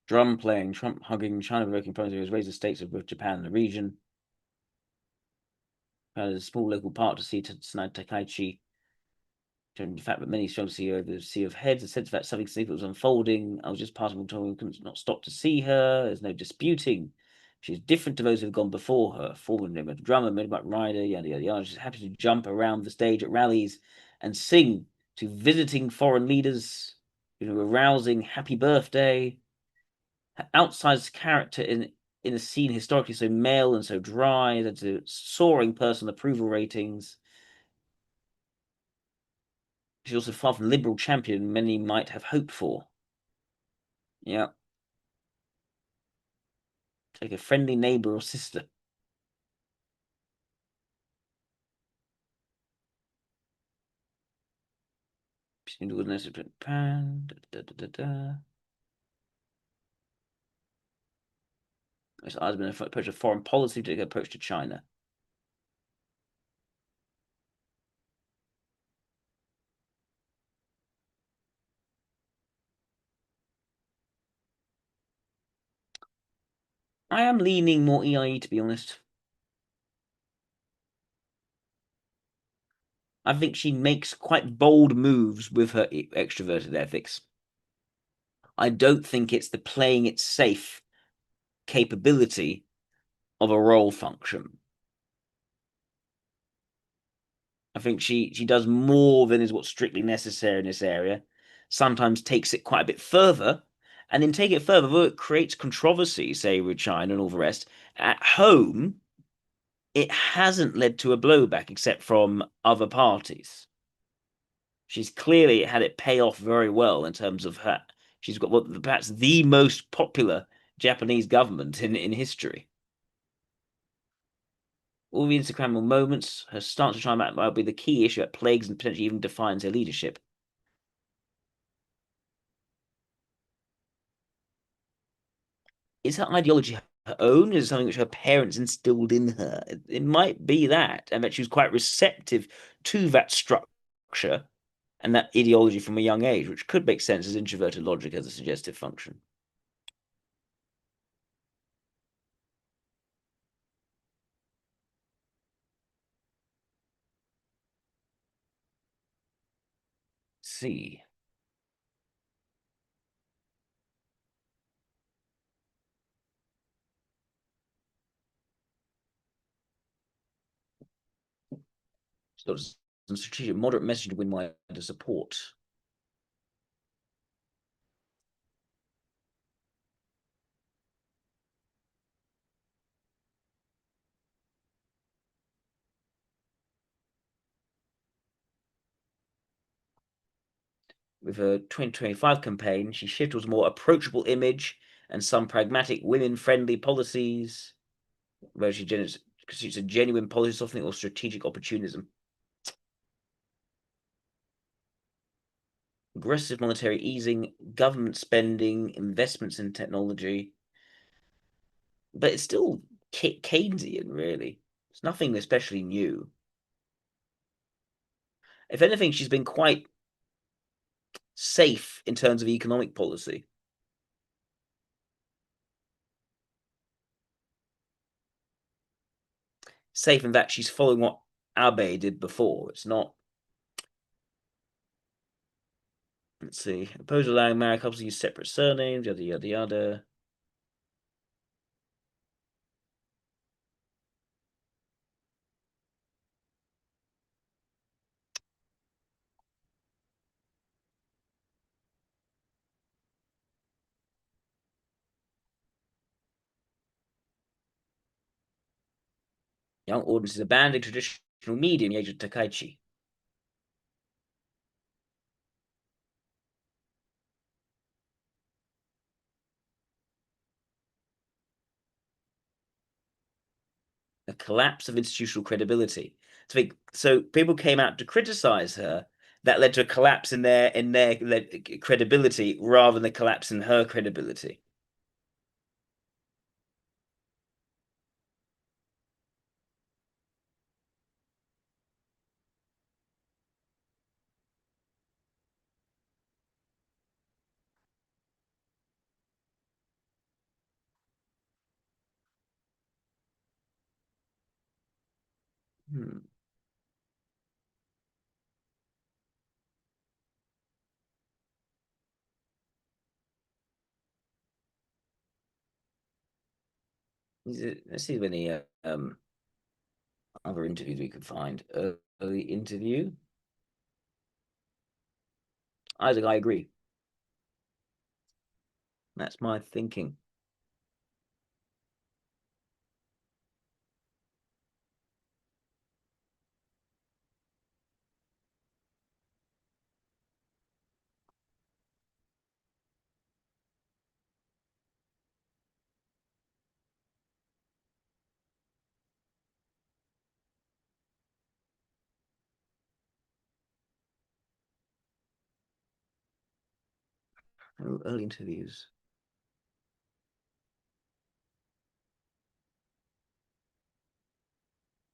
Drum playing, Trump hugging, China provoking problems has raised the stakes of both Japan and the region. A small local park to see Tsunade Takaichi. The fact that many struggle to see over the sea of heads, a sense that something significant was unfolding. I was just passing told we couldn't not stop to see her. There's no disputing. She's different to those who've gone before her. Former drummer, motorbike rider, yada yada yada. She's happy to jump around the stage at rallies and sing to visiting foreign leaders, arousing happy birthday. Her outsized character in a scene historically so male and so dry, that's a soaring personal approval ratings. She's also far from the liberal champion many might have hoped for. Yeah. Like a friendly neighbor or sister. Japan. This has been an approach to foreign policy to approach to China. I am leaning more EIE, to be honest. I think she makes quite bold moves with her extroverted ethics. I don't think it's the playing it safe capability of a role function. I think she does more than is what's strictly necessary in this area. Sometimes takes it quite a bit further, and in taking it further, though it creates controversy, say with China and all the rest, at home, it hasn't led to a blowback except from other parties. She's clearly had it pay off very well in terms of her. She's got perhaps the most popular Japanese government in history. All the Instagrammable moments, her stance to try and might be the key issue that plagues and potentially even defines her leadership. Is her ideology her own? Is it something which her parents instilled in her? It might be that, and that she was quite receptive to that structure and that ideology from a young age, which could make sense as introverted logic as a suggestive function. See. So some strategic moderate message to win wider support. With her 2025 campaign, she shifted towards a more approachable image and some pragmatic women-friendly policies, where she constitutes a genuine policy softening or strategic opportunism. Aggressive monetary easing, government spending, investments in technology. But it's still Keynesian, really. It's nothing especially new. If anything, she's been quite safe in terms of economic policy. Safe in that she's following what Abe did before. It's not. Let's see. Oppose allowing married couples to use separate surnames, yada yada yada. Young audiences abandoning traditional media in the age of Takaichi. A collapse of institutional credibility. So people came out to criticize her. That led to a collapse in their credibility rather than a collapse in her credibility. Hmm. Let's see if any other interviews we could find. Early interview. Isaac, I agree. That's my thinking. Early interviews.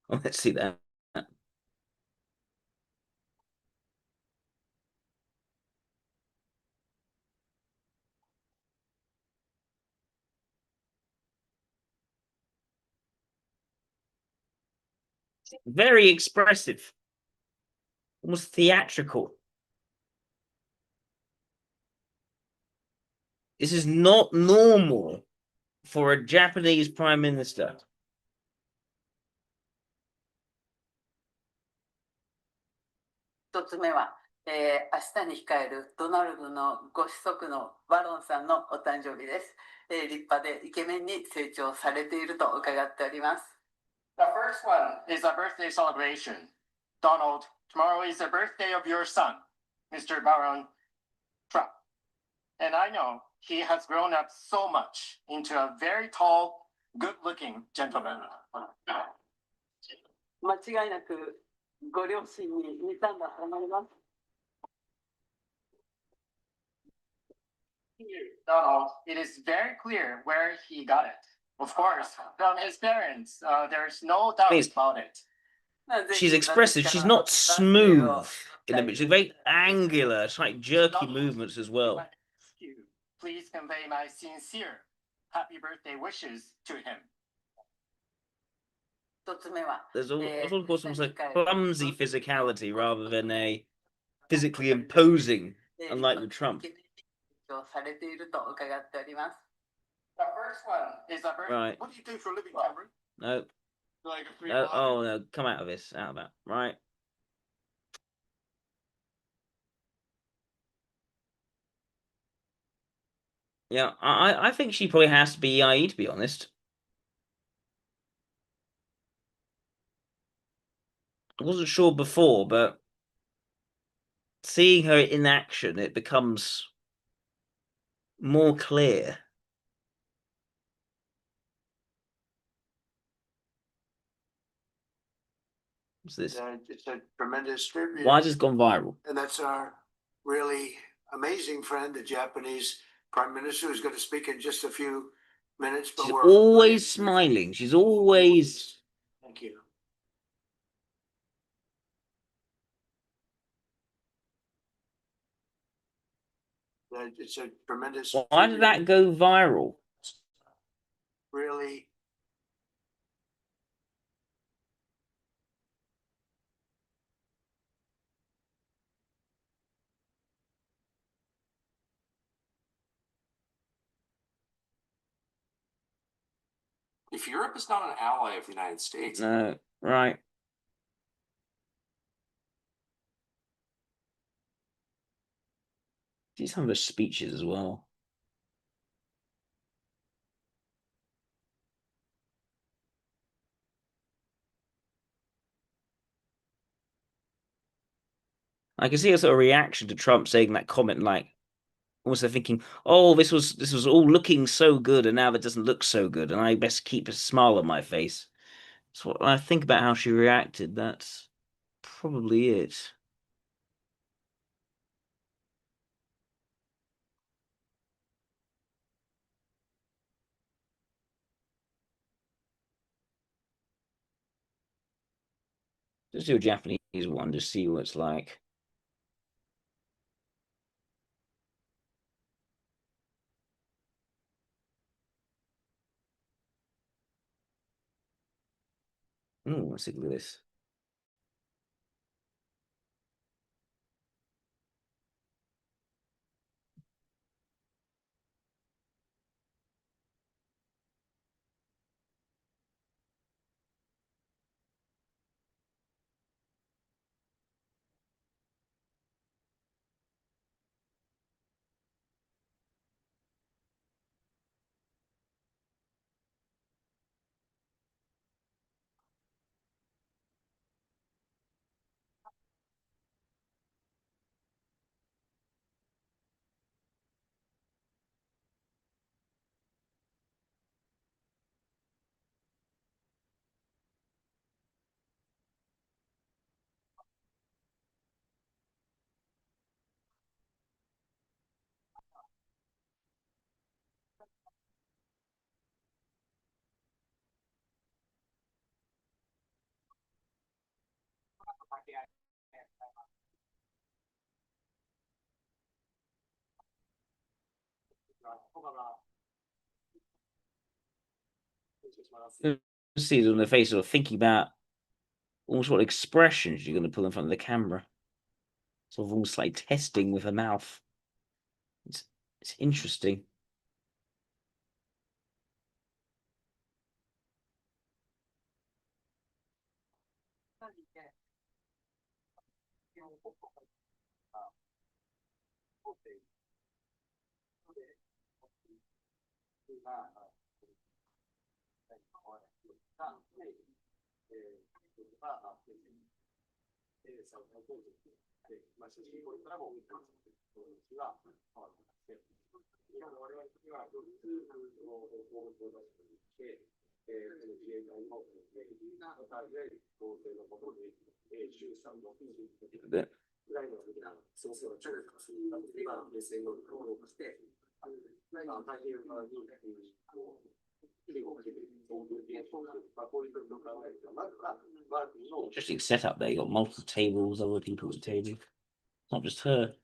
Oh, let's see that. Very expressive, almost theatrical. This is not normal for a Japanese prime minister. 一つ目は、明日に控えるドナルドのご子息のバロンさんのお誕生日です。立派でイケメンに成長されていると伺っております。The first one is a birthday celebration. Donald, tomorrow is the birthday of your son, Mr. Baron Trump. And I know he has grown up so much into a very tall, good-looking gentleman. 間違いなくご両親に似たんだと思います。Donald, it is very clear where he got it. Of course, from his parents. There's no doubt about it. She's expressive. She's not smooth in the she's very angular. It's like jerky movements as well. Please convey my sincere happy birthday wishes to him. There's of course almost like clumsy physicality rather than a physically imposing, unlike with Trump. The first one is a birthday. Right. What do you do for a living, Cameron? No. Like a free No. Oh no! Come out of this. Out of that. Right. Yeah, I think she probably has to be EIE, to be honest. I wasn't sure before, but seeing her in action, it becomes more clear. What's this? It's a tremendous tribute. Why has this gone viral? And that's our really amazing friend, the Japanese Prime Minister, who's going to speak in just a few minutes. But She's we're always smiling. She's always. Thank you. It's a tremendous. Why did that go viral? Really. If Europe is not an ally of the United States. No, right. See some of her speeches as well. I can see a sort of reaction to Trump saying that comment, like almost they're thinking, "Oh, this was all looking so good, and now it doesn't look so good, and I best keep a smile on my face." So when I think about how she reacted, that's probably it. Just do a Japanese one to see what it's like. Oh, let's see, look at this. See it on their face, sort of thinking about almost what expressions you're going to pull in front of the camera. Sort of almost like testing with her mouth. It's interesting. Interesting setup there. You got multiple tables, other people at the table. It's not just her.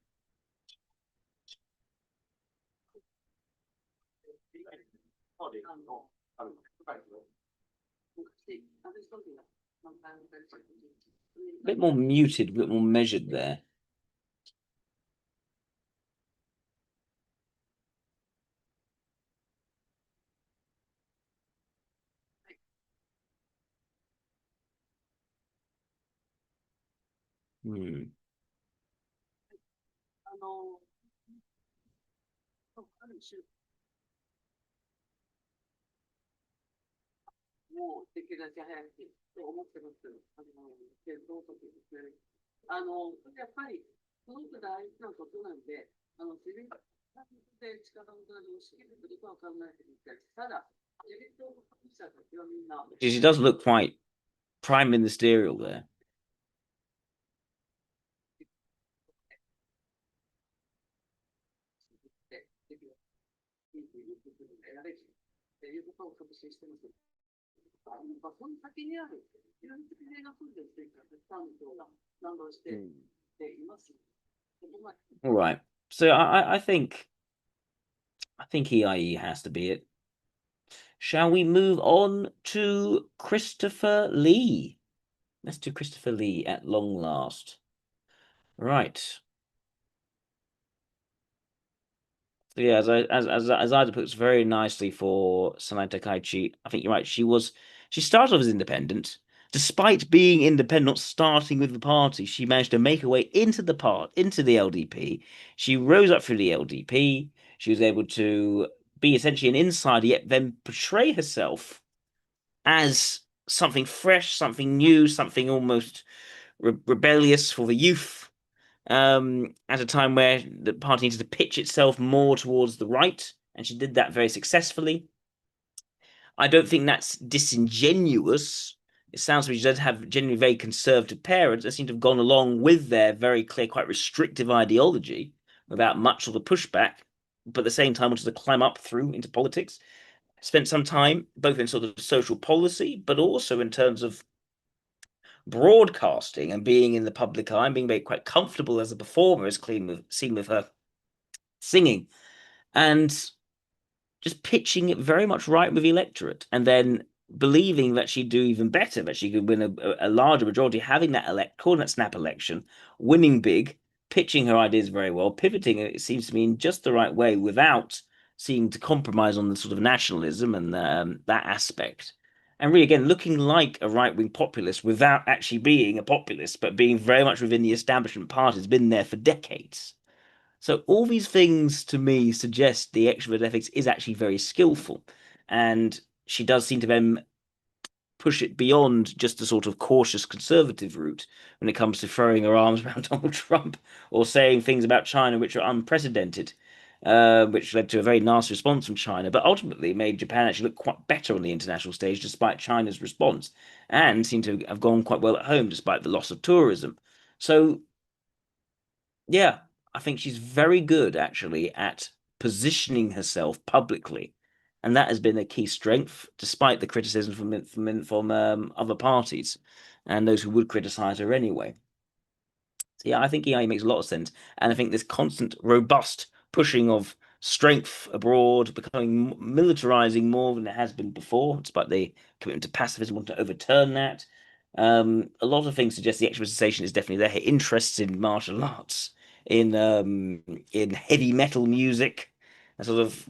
A bit more muted, a bit more measured there. Hmm. もうできるだけ早くと思ってます。検討ときですね。やっぱり、すごく大事なことなんで、自民党で力を押し切ることは考えてみたい。ただ、自民党の者たちはみんな。She does look quite prime ministerial there. All right. So I think EIE has to be it. Shall we move on to Christopher Lee? Let's do Christopher Lee at long last. Right. So yeah, as Ida puts very nicely for Samantha Kaichi, I think you're right. She started off as independent. Despite being independent, not starting with the party, she managed to make her way into the LDP. She rose up through the LDP. She was able to be essentially an insider, yet then portray herself as something fresh, something new, something almost rebellious for the youth. At a time where the party needed to pitch itself more towards the right, and she did that very successfully. I don't think that's disingenuous. It sounds like she does have genuinely very conservative parents that seem to have gone along with their very clear, quite restrictive ideology without much of the pushback, but at the same time wanted to climb up through into politics. Spent some time both in sort of social policy, but also in terms of broadcasting and being in the public eye and being very quite comfortable as a performer, as seen with her singing, and just pitching it very much right with the electorate, and then believing that she'd do even better, that she could win a larger majority, having that calling that snap election, winning big, pitching her ideas very well, pivoting it seems to me in just the right way without seeming to compromise on the sort of nationalism and that aspect. And really, again, looking like a right-wing populist without actually being a populist, but being very much within the establishment party, has been there for decades. So all these things to me suggest the extrovert ethics is actually very skillful. And she does seem to then push it beyond just a sort of cautious conservative route when it comes to throwing her arms around Donald Trump or saying things about China which are unprecedented, which led to a very nasty response from China, but ultimately made Japan actually look quite better on the international stage despite China's response, and seemed to have gone quite well at home despite the loss of tourism. So, yeah, I think she's very good actually at positioning herself publicly, and that has been a key strength, despite the criticism from other parties and those who would criticize her anyway. So yeah, I think EIE makes a lot of sense, and I think this constant, robust pushing of strength abroad, becoming militarizing more than it has been before, despite the commitment to pacifism, want to overturn that. A lot of things suggest the extra sensation is definitely there. Interests in martial arts, in heavy metal music, and sort of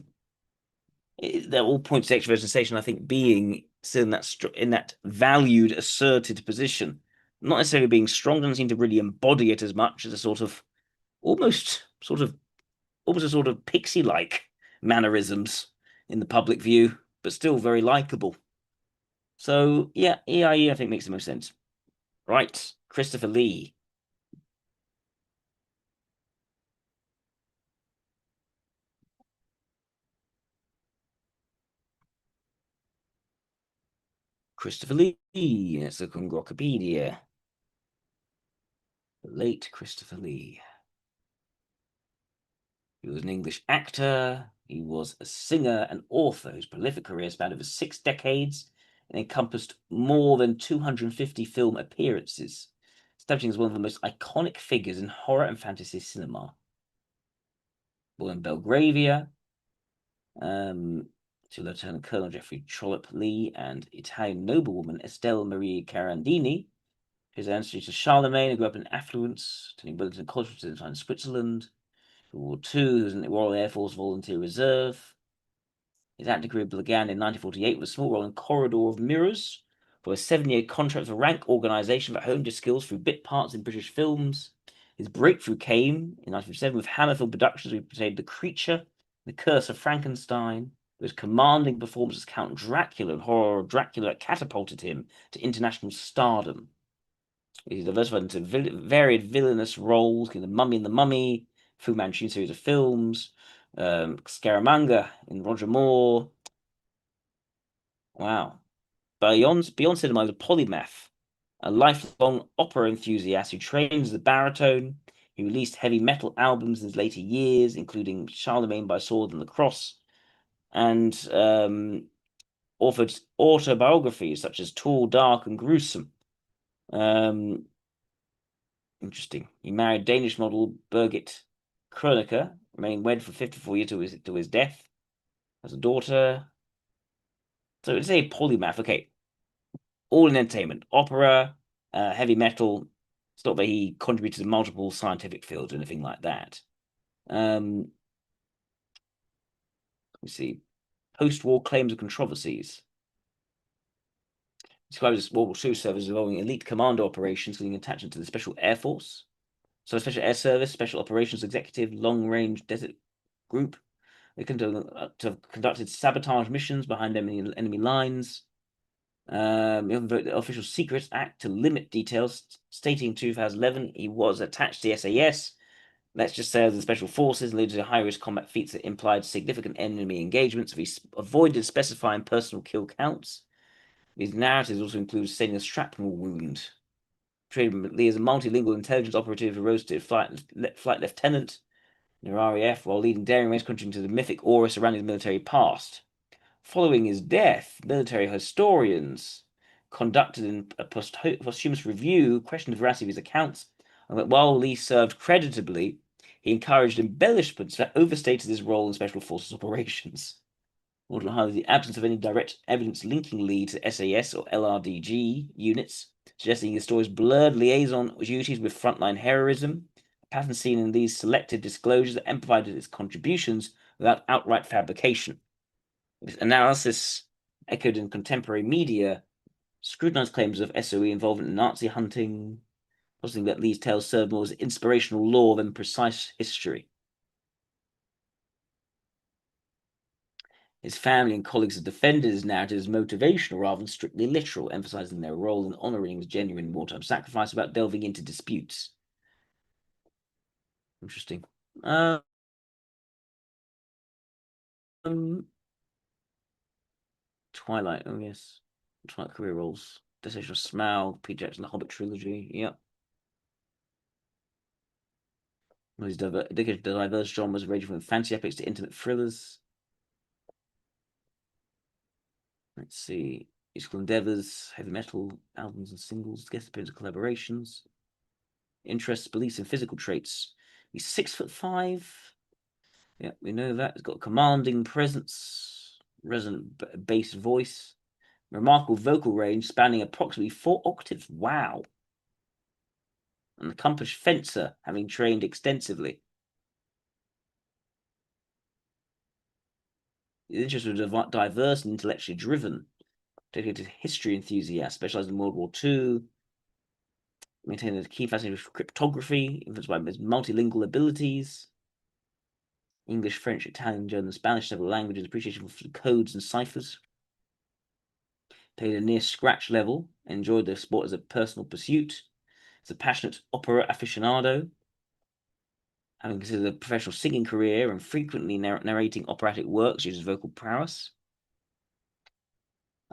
they're all points to extra sensation. I think being still in that valued, asserted position, not necessarily being strong, doesn't seem to really embody it as much as a sort of almost a sort of pixie-like mannerisms in the public view, but still very likable. So yeah, EIE I think makes the most sense. Right, Christopher Lee. Christopher Lee, it's a Congrocopedia. The late Christopher Lee. He was an English actor. He was a singer and author whose prolific career spanned over 6 decades and encompassed more than 250 film appearances, establishing as one of the most iconic figures in horror and fantasy cinema. Born in Belgravia, to Lieutenant Colonel Geoffrey Trollope Lee and Italian noblewoman Estelle Marie Carandini. His ancestry to Charlemagne, who grew up in affluence, attending Wellington College in Switzerland. World War II, he was in the Royal Air Force Volunteer Reserve. His acting career began in 1948 with a small role in Corridor of Mirrors for a 7-year contract with a rank organisation that honed his skills through bit parts in British films. His breakthrough came in 1957 with Hammer Film Productions, where he portrayed The Creature, The Curse of Frankenstein. His commanding performance as Count Dracula in Horror of Dracula that catapulted him to international stardom. He's diversified into varied villainous roles, in The Mummy and the Mummy, Fu Manchu series of films, Scaramanga in Roger Moore. Wow. Beyond cinema, he's a polymath, a lifelong opera enthusiast who trains as a baritone. He released heavy metal albums in his later years, including Charlemagne by Sword and the Cross, and authored autobiographies such as Tall, Dark, and Gruesome. Interesting. He married Danish model Birgit Kronecker, remained wed for 54 years to his death. Has a daughter. So it's a polymath. Okay, all in entertainment, opera, heavy metal. It's not that he contributed to multiple scientific fields or anything like that. Let me see. Post-war claims and controversies. Describes as World War II service involving elite commando operations, including attachment to the Special Air Force. So Special Air Service, Special Operations Executive, Long Range Desert Group. They can to have conducted sabotage missions behind enemy lines. The Official Secrets Act to limit details, stating in 2011 he was attached to the SAS. Let's just say as the Special Forces leading to high-risk combat feats that implied significant enemy engagements. He avoided specifying personal kill counts. His narratives also include sustaining a shrapnel wound. Portrayed Lee as a multilingual intelligence operative who rose to flight lieutenant in the RAF while leading daring raids contributing to the mythic aura surrounding his military past. Following his death, military historians conducted a posthumous review, questioned the veracity of his accounts, and that while Lee served creditably, he encouraged embellishments that overstated his role in Special Forces operations. More highly, the absence of any direct evidence linking Lee to SAS or LRDG units, suggesting his story's blurred liaison duties with frontline heroism, a pattern seen in these selected disclosures that amplified his contributions without outright fabrication. This analysis, echoed in contemporary media, scrutinized claims of SOE involvement in Nazi hunting, positing that Lee's tales served more as inspirational lore than precise history. His family and colleagues have defended his narrative as motivational rather than strictly literal, emphasizing their role in honoring his genuine wartime sacrifice without delving into disputes. Interesting. Twilight, oh yes. Twilight career roles. Destination of Smaug, Peter Jackson, The Hobbit trilogy, yep. His diverse genres ranging from fantasy epics to intimate thrillers. Let's see. Musical endeavors, heavy metal albums and singles, guest appearances, collaborations. Interests, beliefs, and physical traits. He's 6'5". Yeah, we know that. He's got a commanding presence, resonant bass voice, remarkable vocal range spanning approximately 4 octaves. Wow. An accomplished fencer, having trained extensively. His interests were diverse and intellectually driven. Dedicated history enthusiast, specialized in World War II. Maintained a key fascination for cryptography, influenced by his multilingual abilities. English, French, Italian, German, Spanish, several languages, appreciation for codes and ciphers. Played a near scratch level, enjoyed the sport as a personal pursuit. He's a passionate opera aficionado, having considered a professional singing career and frequently narrating operatic works, uses vocal prowess.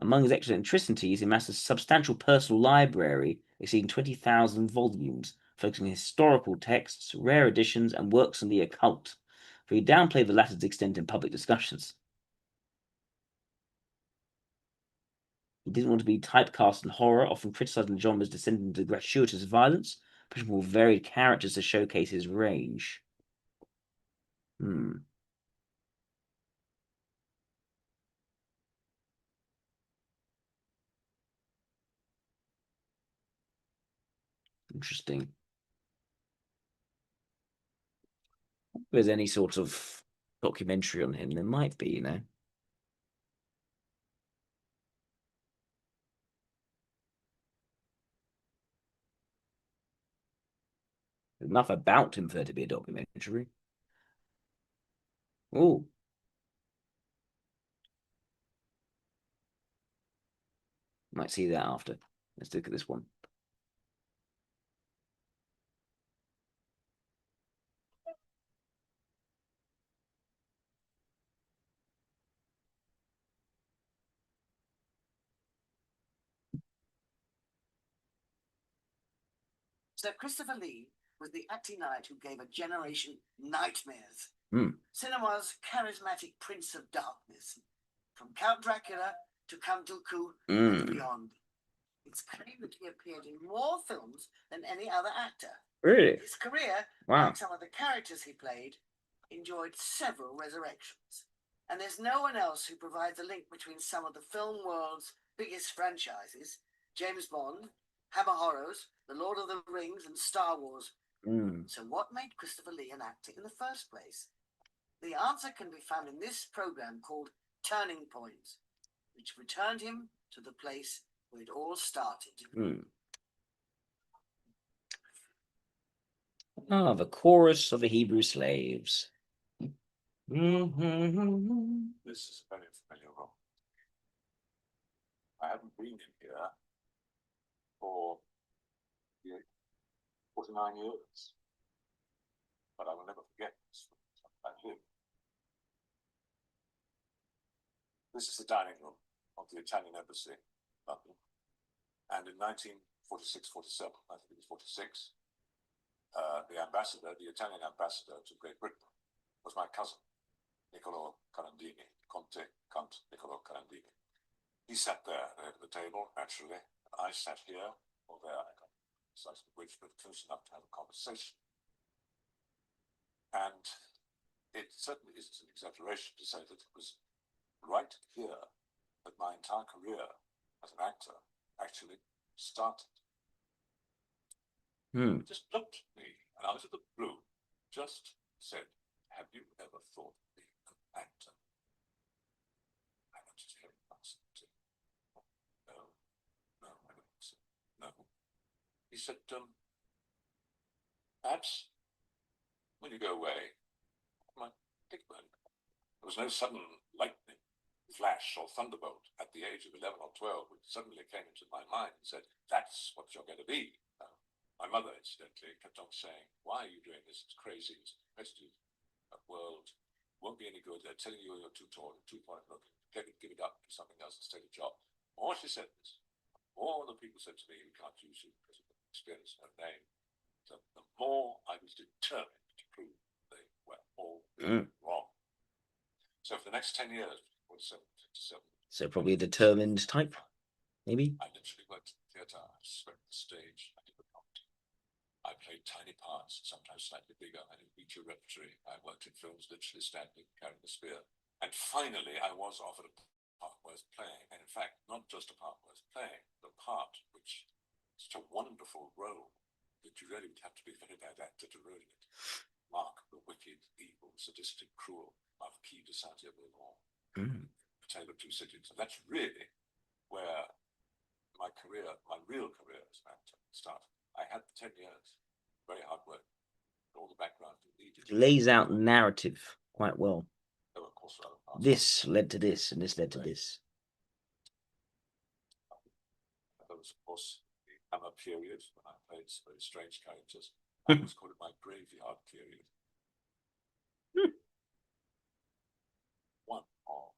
Among his eccentricities, he amasses a substantial personal library exceeding 20,000 volumes, focusing on historical texts, rare editions, and works on the occult, for he downplayed the latter's extent in public discussions. He didn't want to be typecast in horror, often criticizing the genre's descending into gratuitous violence, pushing for varied characters to showcase his range. Interesting. If there's any sort of documentary on him, there might be, you know. There's enough about him for there to be a documentary. Oh. Might see that after. Let's look at this one. Sir Christopher Lee was the acting knight who gave a generation nightmares. Cinema's charismatic prince of darkness, from Count Dracula to Count Dooku and beyond. It's claimed that he appeared in more films than any other actor. Really? His career, wow. like some of the characters he played, enjoyed several resurrections. And there's no one else who provides a link between some of the film world's biggest franchises, James Bond, Hammer Horrors, The Lord of the Rings, and Star Wars. So what made Christopher Lee an actor in the first place? The answer can be found in this program called Turning Points, which returned him to the place where it all started. Ah, the chorus of the Hebrew slaves. This is a very familiar role. I haven't been in here for 49 years, but I will never forget this. This is the dining room of the Italian Embassy, London. And in 1946-47, I think it was 46, the ambassador, the Italian ambassador to Great Britain, was my cousin, Niccolo Carandini, Count Niccolo Carandini. He sat there at the table, naturally. I sat here, or there, I got precisely which, but close enough to have a conversation. And it certainly isn't an exaggeration to say that it was right here that my entire career as an actor actually started. He just looked at me, and out of the blue, just said, "Have you ever thought of being an actor?" I looked at him and I said, "No, I don't think so. No." He said, "Perhaps when you go away, I might think about it." There was no sudden lightning flash or thunderbolt at the age of 11 or 12, which suddenly came into my mind and said, "That's what you're going to be." My mother, incidentally, kept on saying, "Why are you doing this? It's crazy. It's a competitive world. It won't be any good. They're telling you you're too tall, too point looking. Give it up, do something else and take a job." The more she said this, the more the people said to me, "We can't use you because of experience and name." So the more I was determined to prove they were all wrong. So for the next 10 years, 47, 57. So probably a determined type, maybe? I literally worked in the theatre, I swept the stage, I did the comedy. I played tiny parts, sometimes slightly bigger. I didn't beat your repertory. I worked in films literally standing, carrying the spear. And finally, I was offered a part worth playing. And in fact, not just a part worth playing, the part which is such a wonderful role that you really would have to be a very bad actor to ruin it. Mark, the wicked, evil, sadistic, cruel Marquis de Saint-Ebermont, Tale of Two Cities. And that's really where my career, my real career as an actor started. I had 10 years, very hard work, all the background needed. Lays out narrative quite well. Though, of course, this led to this, and this led to this. There was, of course, the Hammer period when I played very strange characters. I always called it my graveyard period. One of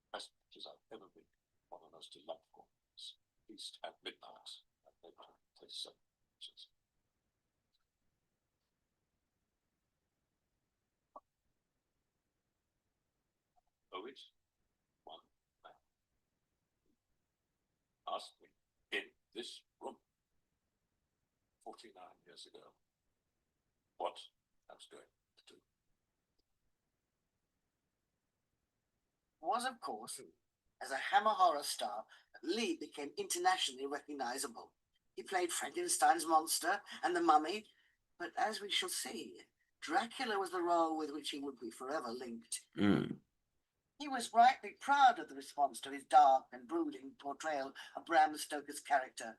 the best pictures I've ever been. One of the most delightful. East at midnight. And they take some pictures. Always one man asked me in this room 49 years ago what I was going to do. Was, of course, as a Hammer horror star, Lee became internationally recognizable. He played Frankenstein's monster and the Mummy, but as we shall see, Dracula was the role with which he would be forever linked. He was rightly proud of the response to his dark and brooding portrayal of Bram Stoker's character,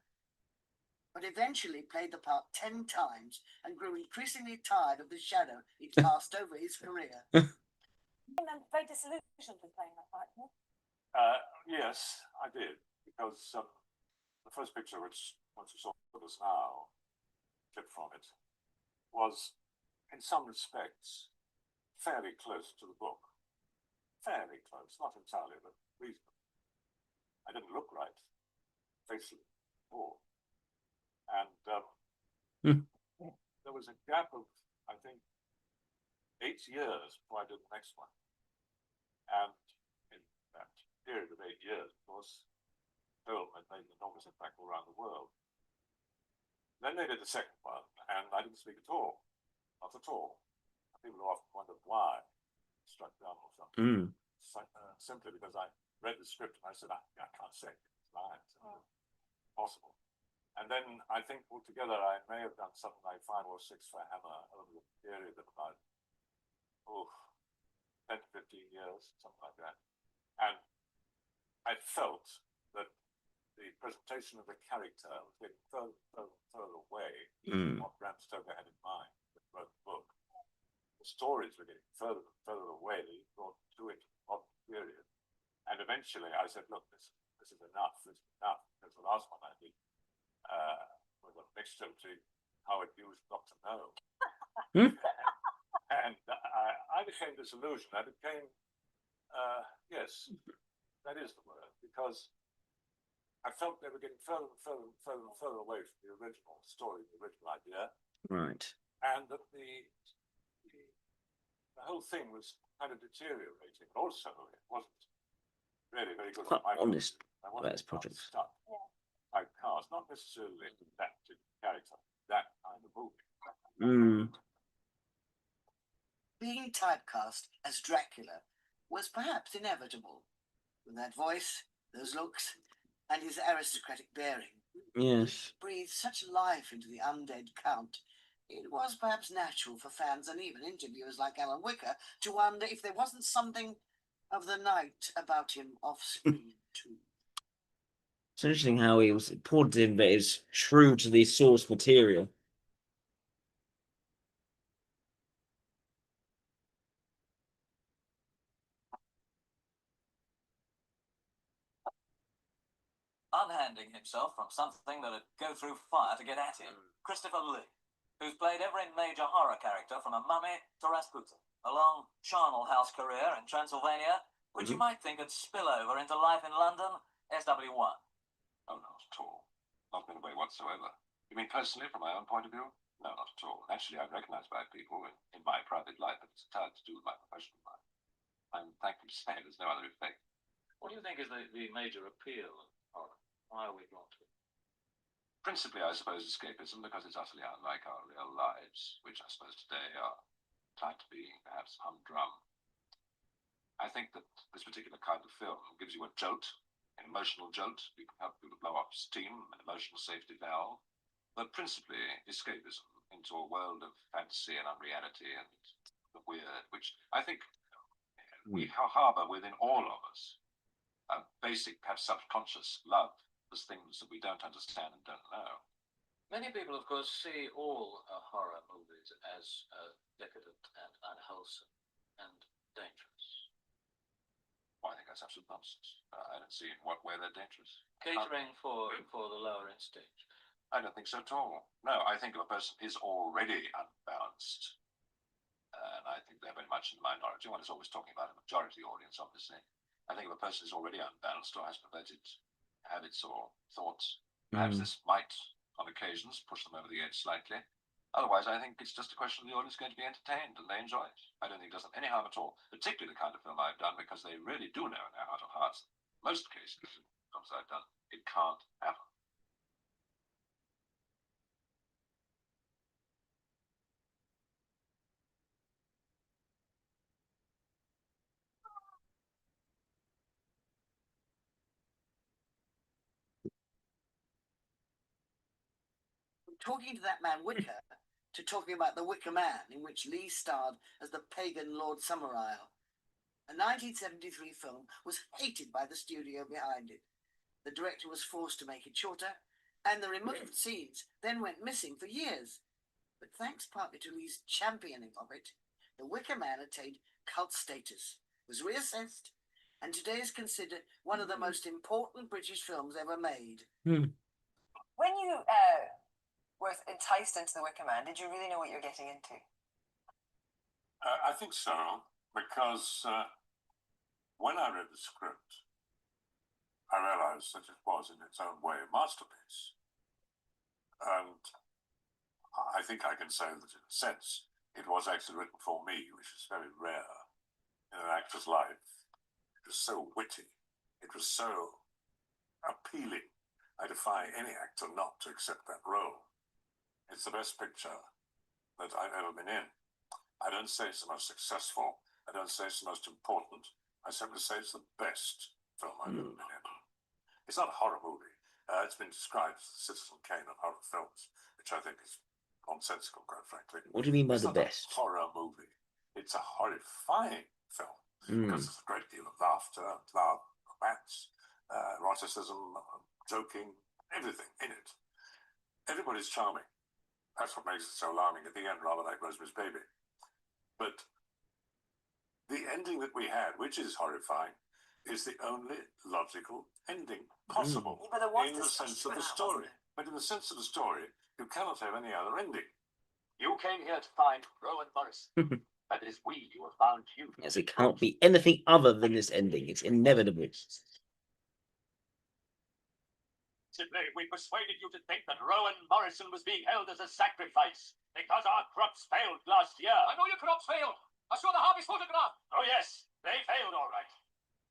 but eventually played the part 10 times and grew increasingly tired of the shadow it cast over his career. I'm very disillusioned with playing that part. Yes, I did, because the first picture which you saw with us now, clip from it, was in some respects fairly close to the book. Fairly close, not entirely, but reasonable. I didn't look right, facially, or. And there was a gap of, I think, 8 years before I did the next one. And in that period of 8 years, of course, film had made an enormous impact all around the world. Then they did the second one, and I didn't speak at all. Not at all. People often wondered why. Struck down or something. Simply because I read the script and I said, I can't say these lines. Possible. And then I think altogether I may have done something like 5 or 6 for Hammer over the period of about 10 to 15 years, something like that. And I felt that the presentation of the character was getting further away from what Bram Stoker had in mind when he wrote the book. The stories were getting further away that he brought to it of the period. And eventually I said, look, this is enough, this is enough. Because the last one I did was a mixture between Howard Hughes and Dr. No. And I became disillusioned. I became, yes, that is the word, because I felt they were getting further away from the original story, the original idea. Right. And that the whole thing was kind of deteriorating. Also, it wasn't really very good. Quite honest about his projects. Stuck. I cast, not necessarily that character, that kind of movie. Being typecast as Dracula was perhaps inevitable. With that voice, those looks, and his aristocratic bearing. Yes. Breathed such life into the undead Count. It was perhaps natural for fans and even interviewers like Alan Wicker to wonder if there wasn't something of the night about him off screen too. It's interesting how he was ported in, but is true to the source material. Unhanding himself from something that'd go through fire to get at him, Christopher Lee, who's played every major horror character from a mummy to Rasputin, a long charnel house career in Transylvania, which you might think would spill over into life in London, SW1. Oh, not at all. Not in a way whatsoever. You mean personally, from my own point of view? No, not at all. Naturally, I recognize bad people in my private life, but it's entirely to do with my professional life. I'm thankful to say there's no other effect. What do you think is the major appeal of horror? Why are we drawn to it? principally, I suppose, escapism, because it's utterly unlike our real lives, which I suppose today are inclined to be perhaps humdrum. I think that this particular kind of film gives you a jolt, an emotional jolt. You can help people blow up steam, an emotional safety valve, but principally escapism into a world of fantasy and unreality and the weird, which I think we harbour within all of us. A basic, perhaps subconscious love. There's things that we don't understand and don't know. Many people, of course, see all horror movies as decadent and unwholesome and dangerous. Well, I think that's absolute nonsense. I don't see in what way they're dangerous. Catering for the lower instinct. I don't think so at all. No, I think if a person is already unbalanced, and I think they're very much in the minority. One is always talking about a majority audience, obviously. I think if a person is already unbalanced or has perverted habits or thoughts, perhaps this might, on occasions, push them over the edge slightly. Otherwise, I think it's just a question of the audience going to be entertained and they enjoy it. I don't think it does them any harm at all, particularly the kind of film I've done, because they really do know in their heart of hearts, most cases, films I've done, it can't happen. Talking to that man Wicker to talking about The Wicker Man, in which Lee starred as the pagan Lord Summerisle. A 1973 film was hated by the studio behind it. The director was forced to make it shorter, and the removed scenes then went missing for years. But thanks partly to Lee's championing of it, The Wicker Man attained cult status, was reassessed, and today is considered one of the most important British films ever made. When you were enticed into The Wicker Man, did you really know what you were getting into? I think so, because when I read the script, I realized that it was in its own way a masterpiece. And I think I can say that in a sense, it was actually written for me, which is very rare in an actor's life. It was so witty. It was so appealing. I defy any actor not to accept that role. It's the best picture that I've ever been in. I don't say it's the most successful. I don't say it's the most important. I simply say it's the best film I've ever been in. It's not a horror movie. It's been described as the Citizen Kane of horror films, which I think is nonsensical, quite frankly. What do you mean by it's the not best? A horror movie. It's a horrifying film because there's a great deal of laughter, romance, eroticism, joking, everything in it. Everybody's charming. That's what makes it so alarming at the end, rather like Rosemary's Baby. But the ending that we had, which is horrifying, is the only logical ending possible in the sense of the story. But in the sense of the story, you cannot have any other ending. You came here to find Rowan Morris. But it is we who have found you. Yes, it can't be anything other than this ending. It's inevitable. Simply, we persuaded you to think that Rowan Morrison was being held as a sacrifice because our crops failed last year. I know your crops failed. I saw the harvest photograph. Oh, yes, they failed all right.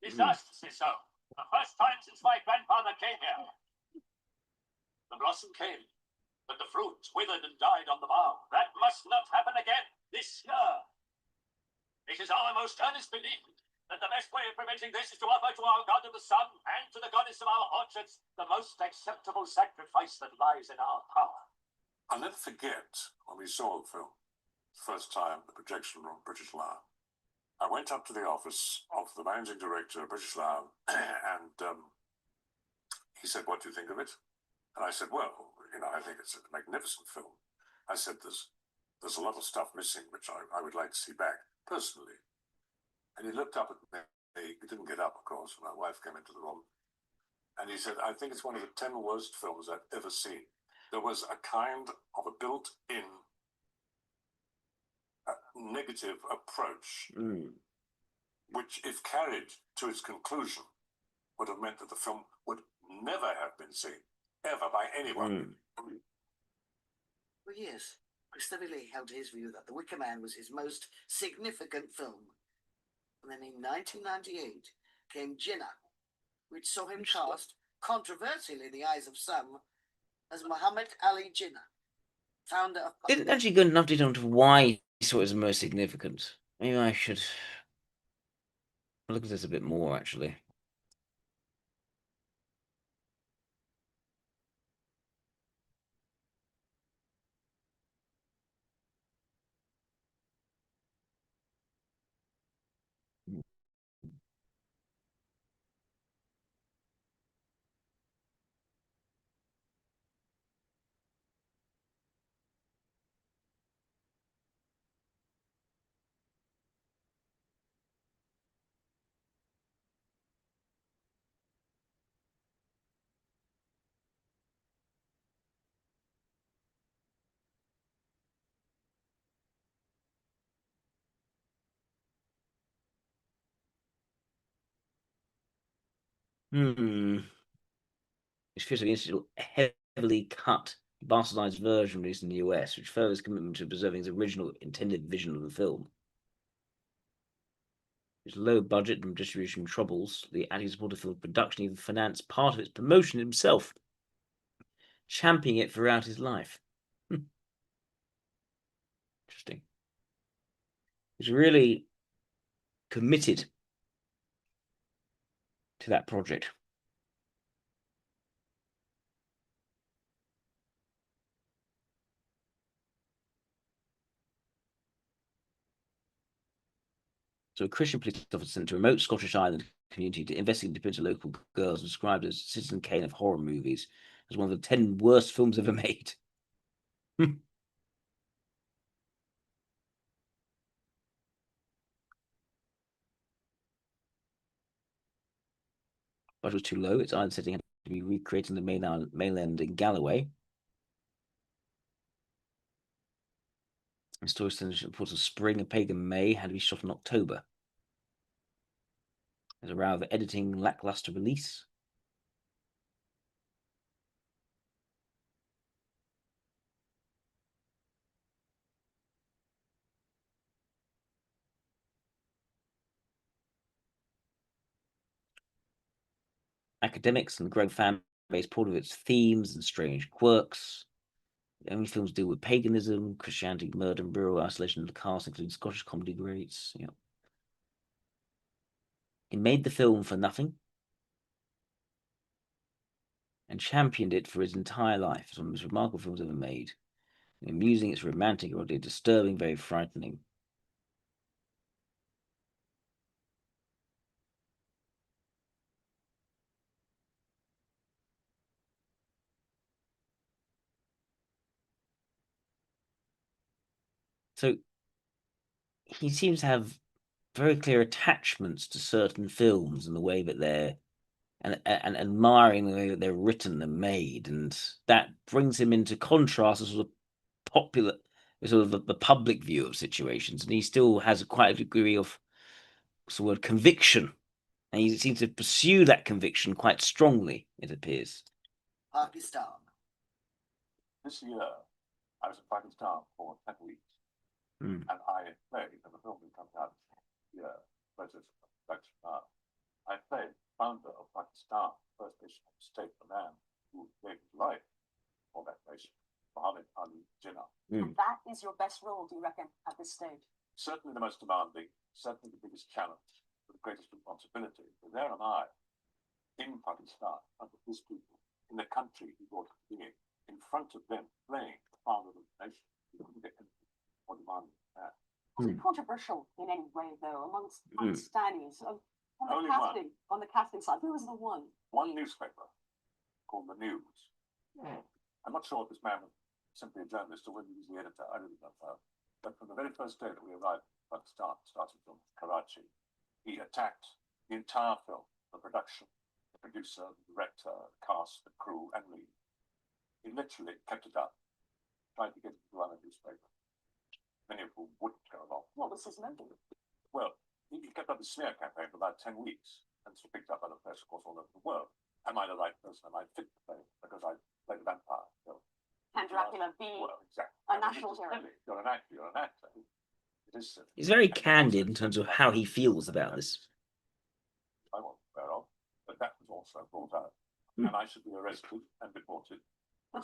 Disastrously so. The first time since my grandfather came here. The blossom came, but the fruit withered and died on the bough. That must not happen again this year. It is our most earnest belief that the best way of preventing this is to offer to our God of the sun and to the goddess of our orchards the most acceptable sacrifice that lies in our power. I'll never forget when we saw the film, the first time, the projection room, British Lion. I went up to the office of the managing director of British Lion, and he said, "What do you think of it?" And I said, "Well, you know, I think it's a magnificent film." I said, there's a lot of stuff missing, which I would like to see back, personally. And he looked up at me. He didn't get up, of course, when my wife came into the room. And he said, "I think it's one of the 10 worst films I've ever seen." There was a kind of a built-in negative approach, which, if carried to its conclusion, would have meant that the film would never have been seen, ever, by anyone. For years, Christopher Lee held his view that The Wicker Man was his most significant film. And then in 1998 came Jinnah, which saw him cast, controversially in the eyes of some, as Muhammad Ali Jinnah, founder of. Didn't actually go enough detail into why he saw it as the most significant. Maybe I should look at this a bit more, actually. It feels like a heavily cut, bastardized version released in the US, which furthers commitment to preserving his original intended vision of the film. Its low budget and distribution troubles, the anti-supportive film production even financed part of its promotion himself, championing it throughout his life. Interesting. He's really committed to that project. So a Christian police officer sent to a remote Scottish island community to investigate the appearance of local girls, described as Citizen Kane of horror movies, as one of the 10 worst films ever made. Budget was too low. Its island setting had to be recreated in the mainland in Galloway. The story reports of spring and pagan May had to be shot in October. There's a row of editing, lackluster release. Academics and the growing fan base poured with its themes and strange quirks. The only films deal with paganism, Christianity, murder, and rural isolation of the cast, including Scottish comedy greats. Yeah. He made the film for nothing and championed it for his entire life. It's one of the most remarkable films ever made. It's amusing, it's romantic, erotic, disturbing, very frightening. So he seems to have very clear attachments to certain films and the way that they're and admiring the way that they're written and made, and that brings him into contrast to sort of popular, sort of the public view of situations, and he still has quite a degree of sort of conviction, and he seems to pursue that conviction quite strongly, it appears. Pakistan. This year, I was in Pakistan for 10 weeks, and I played in the film that comes out this year, I played founder of Pakistan, first nation state, the man who gave his life for that nation, Muhammad Ali Jinnah. And that is your best role, do you reckon, at this stage? Certainly the most demanding, certainly the biggest challenge, the greatest responsibility. But there am I, in Pakistan, under his people, in the country he brought to being, in front of them, playing the founder of the nation. You couldn't get anything more demanding than that. Was it controversial in any way, though, amongst Pakistanis? Only on the casting side, who was the one? One newspaper called The News. I'm not sure if this man was simply a journalist or whether he was the editor. I really don't know. But from the very first day that we arrived in Pakistan, starting from Karachi, he attacked the entire film, the production, the producer, the director, the cast, the crew, and me. He literally kept it up, tried to get it to run a newspaper. Many of whom wouldn't go along. What was his motive? Well, he kept up the smear campaign for about 10 weeks, and it's picked up other press, of course, all over the world. Am I the right person? Am I fit to play? Because I played a vampire. So, Can Dracula be exactly. a national hero? You're an actor. You're an actor. It is. He's very candid in terms of how he feels about this. I wasn't aware of, but that was also brought out, and I should be arrested and deported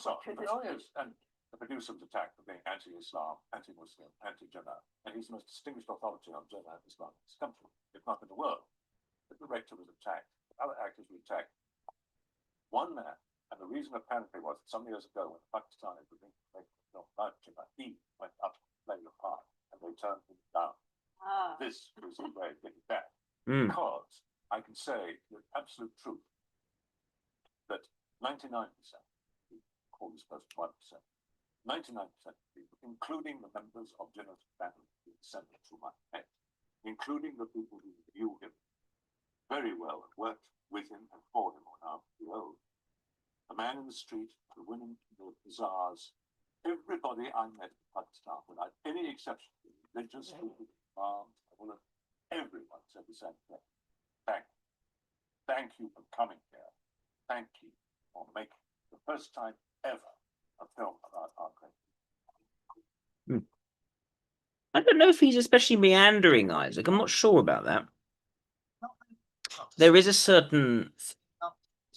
So, oh yes, and the producer was attacked for being anti-Islam, anti-Muslim, anti-Jannah, and he's the most distinguished authority on Jannah and Islam in this country, if not in the world. The director was attacked, other actors were attacked. One man, and the reason apparently was that some years ago when Pakistani was making film about Jannah, he went up to play the part, and they turned him down. This was a way of getting back, because I can say with absolute truth that 99%, we call this close to 1%, 99% of people, including the members of Jannah's family, the descendants whom I met, including the people who knew him very well and worked with him and for him on our old. The man in the street, the women in the bazaars, everybody I met in Pakistan, without any exception, religious, everyone said the same thing. Thank you for coming here. Thank you for making the first time ever a film about our country. I don't know if he's especially meandering, Isaac. I'm not sure about that. There is a certain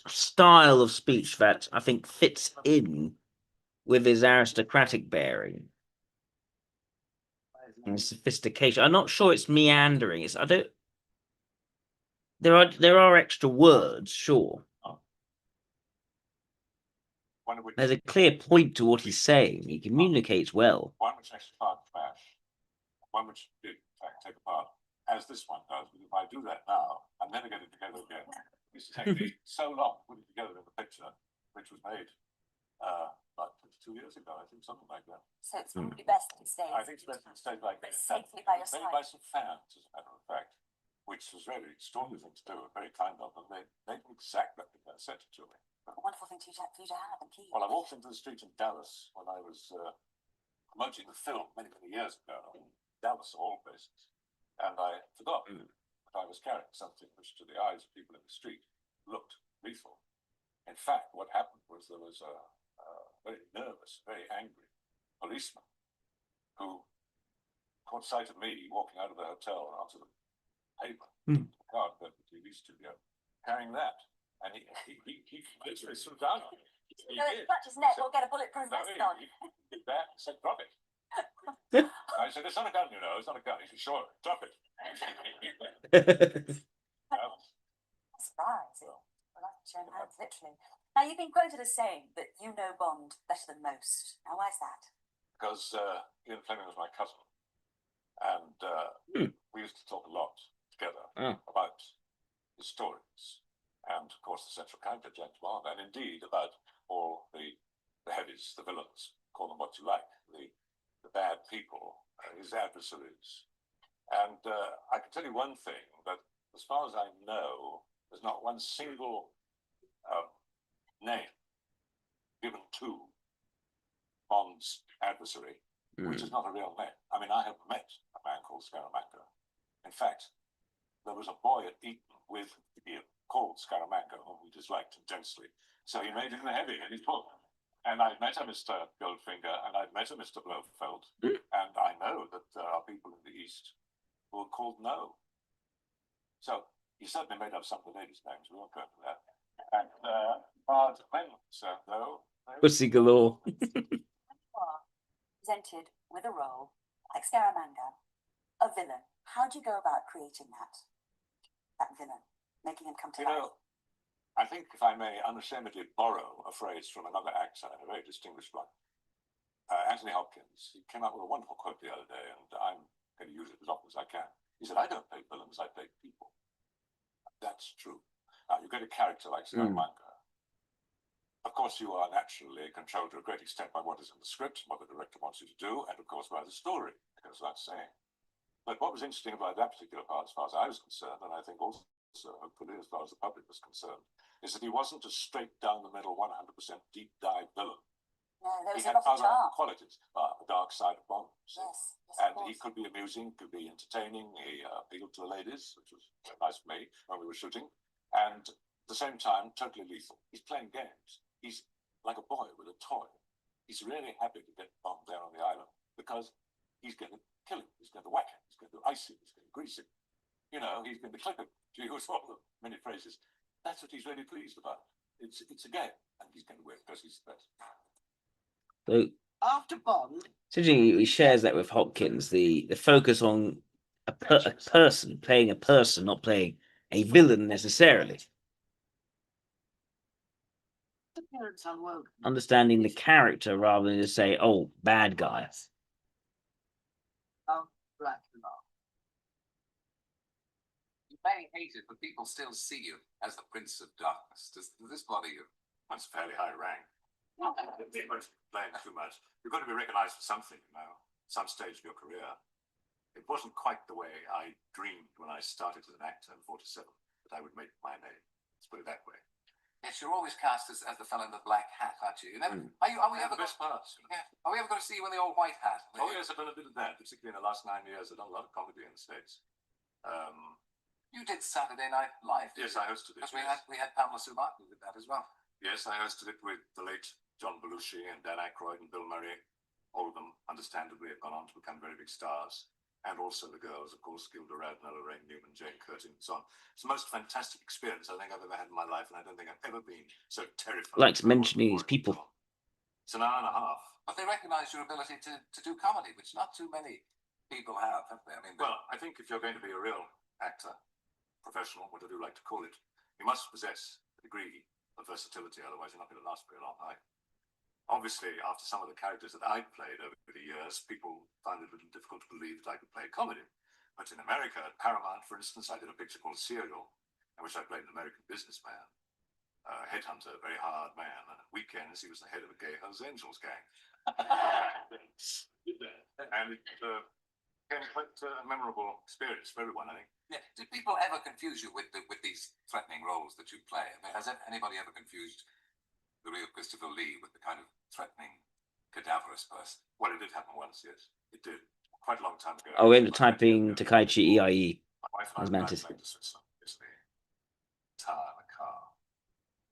style of speech that I think fits in with his aristocratic bearing and sophistication. I'm not sure it's meandering. It's I don't. There are extra words, sure. There's a clear point to what he's saying. He communicates well. One which makes a part flash, one which did in fact take apart, as this one does. But if I do that now, I'm never getting it together again. It used to take me so long to put it together in the picture, which was made about 22 years ago, I think, something like that. So it's probably best that it stays. I think it's best that it stays like this. Safely by your made side. by some fans, as a matter of fact, which was really extraordinary thing to do, and very kind of them. They made an exact replica and sent it to me. A wonderful thing for you to have and keep. Well, I walked into the street in Dallas when I was promoting the film many, many years ago, in Dallas of all places, and I forgot that I was carrying something which, to the eyes of people in the street, looked lethal. In fact, what happened was there was a very nervous, very angry policeman who caught sight of me walking out of the hotel and onto the pavement, the car at the TV studio, carrying that. And he literally threw down on it. He clutch his neck or get a bulletproof vest on. He did that and said, drop it. I said, it's not a gun, you know, it's not a gun. He said, sure, drop it. Surprise. Well, that's your hands, literally. Now, you've been quoted as saying that you know Bond better than most. Now, why is that? Because Ian Fleming was my cousin. And we used to talk a lot together about his stories. And, of course, the central character, James Bond, and indeed about all the heavies, the villains, call them what you like, the bad people, his adversaries. And I can tell you one thing, that as far as I know, there's not one single name given to Bond's adversary, which is not a real name. I mean, I have met a man called Scaramanga. In fact, there was a boy at Eton with Ian called Scaramanga, whom he disliked intensely. So he made him a heavy in his book. And I've met a Mr. Goldfinger, and I've met a Mr. Blofeld, and I know that there are people in the East who are called No. So he certainly made up some of the ladies' names. We won't go into that. And Bard Clemens, no. Pussy galore. Presented with a role like Scaramanga, a villain. How do you go about creating that villain, making him come to life? I think, if I may unashamedly borrow a phrase from another actor, a very distinguished one, Anthony Hopkins, he came out with a wonderful quote the other day, and I'm going to use it as often as I can. He said, I don't play villains, I play people. That's true. You get a character like Scaramanga. Of course, you are naturally controlled to a great extent by what is in the script, what the director wants you to do, and of course by the story, because that's saying. But what was interesting about that particular part, as far as I was concerned, and I think also, hopefully, as far as the public was concerned, is that he wasn't a straight down the middle, 100% deep dive villain. No, there was he a had lot of other charm. qualities, the dark side of Bond. Yes, and he could be amusing, could be entertaining. He appealed to the ladies, which was nice for me when we were shooting, and at the same time, totally lethal. He's playing games. He's like a boy with a toy. He's really happy to get Bond there on the island because he's going to kill him. He's going to whack him. He's going to ice him. He's going to grease him. You know, he's going to clip him. To use all the many phrases. That's what he's really pleased about. it's a game, and he's going to win because he's the best. So After Bond, so he shares that with Hopkins, the focus on a person, playing a person, not playing a villain necessarily. appearance on Wogan. Understanding the character rather than just say, oh, bad guy. Dracula. You may hate it, but people still see you as the Prince of Darkness. Does this bother you? That's a fairly high rank. Playing too much. You've got to be recognized for something, some stage of your career. It wasn't quite the way I dreamed when I started as an actor in 47 that I would make my name. Let's put it that way. Yes, you're always cast as the fellow in the black hat, aren't you? Are we ever the best parts? Yeah. Are we ever going to see you in the old white hat? Oh yes, I've done a bit of that, particularly in the last 9 years. I've done a lot of comedy in the States. You did Saturday Night Live. Yes, I hosted it. Because we had Pamela Sue Martin who did that as well. Yes, I hosted it with the late John Belushi and Dan Aykroyd and Bill Murray. All of them, understandably, have gone on to become very big stars. And also the girls, of course, Gilda Radner, Lorraine Newman, Jane Curtin, and so on. It's the most fantastic experience I think I've ever had in my life, and I don't think I've ever been so terrified. Likes mentioning these people. It's an hour and a half. But they recognise your ability to do comedy, which not too many people have they? I mean, well, I think if you're going to be a real actor, professional, what I do like to call it, you must possess a degree of versatility, otherwise you're not going to last very long. Obviously, after some of the characters that I'd played over the years, people found it a little difficult to believe that I could play comedy. But in America, at Paramount, for instance, I did a picture called Serial, in which I played an American businessman, a headhunter, a very hard man, and at weekends he was the head of a gay Hells Angels gang. And it became quite a memorable experience for everyone, I think. Yeah. Did people ever confuse you with these threatening roles that you play? I mean, has anybody ever confused the real Christopher Lee with the kind of threatening, cadaverous person? Well, it did happen once, yes. It did. Quite a long time ago. Oh, we're typing Takaichi EIE. My wife As and I were Mantis. back to Switzerland yesterday. Tar in a car.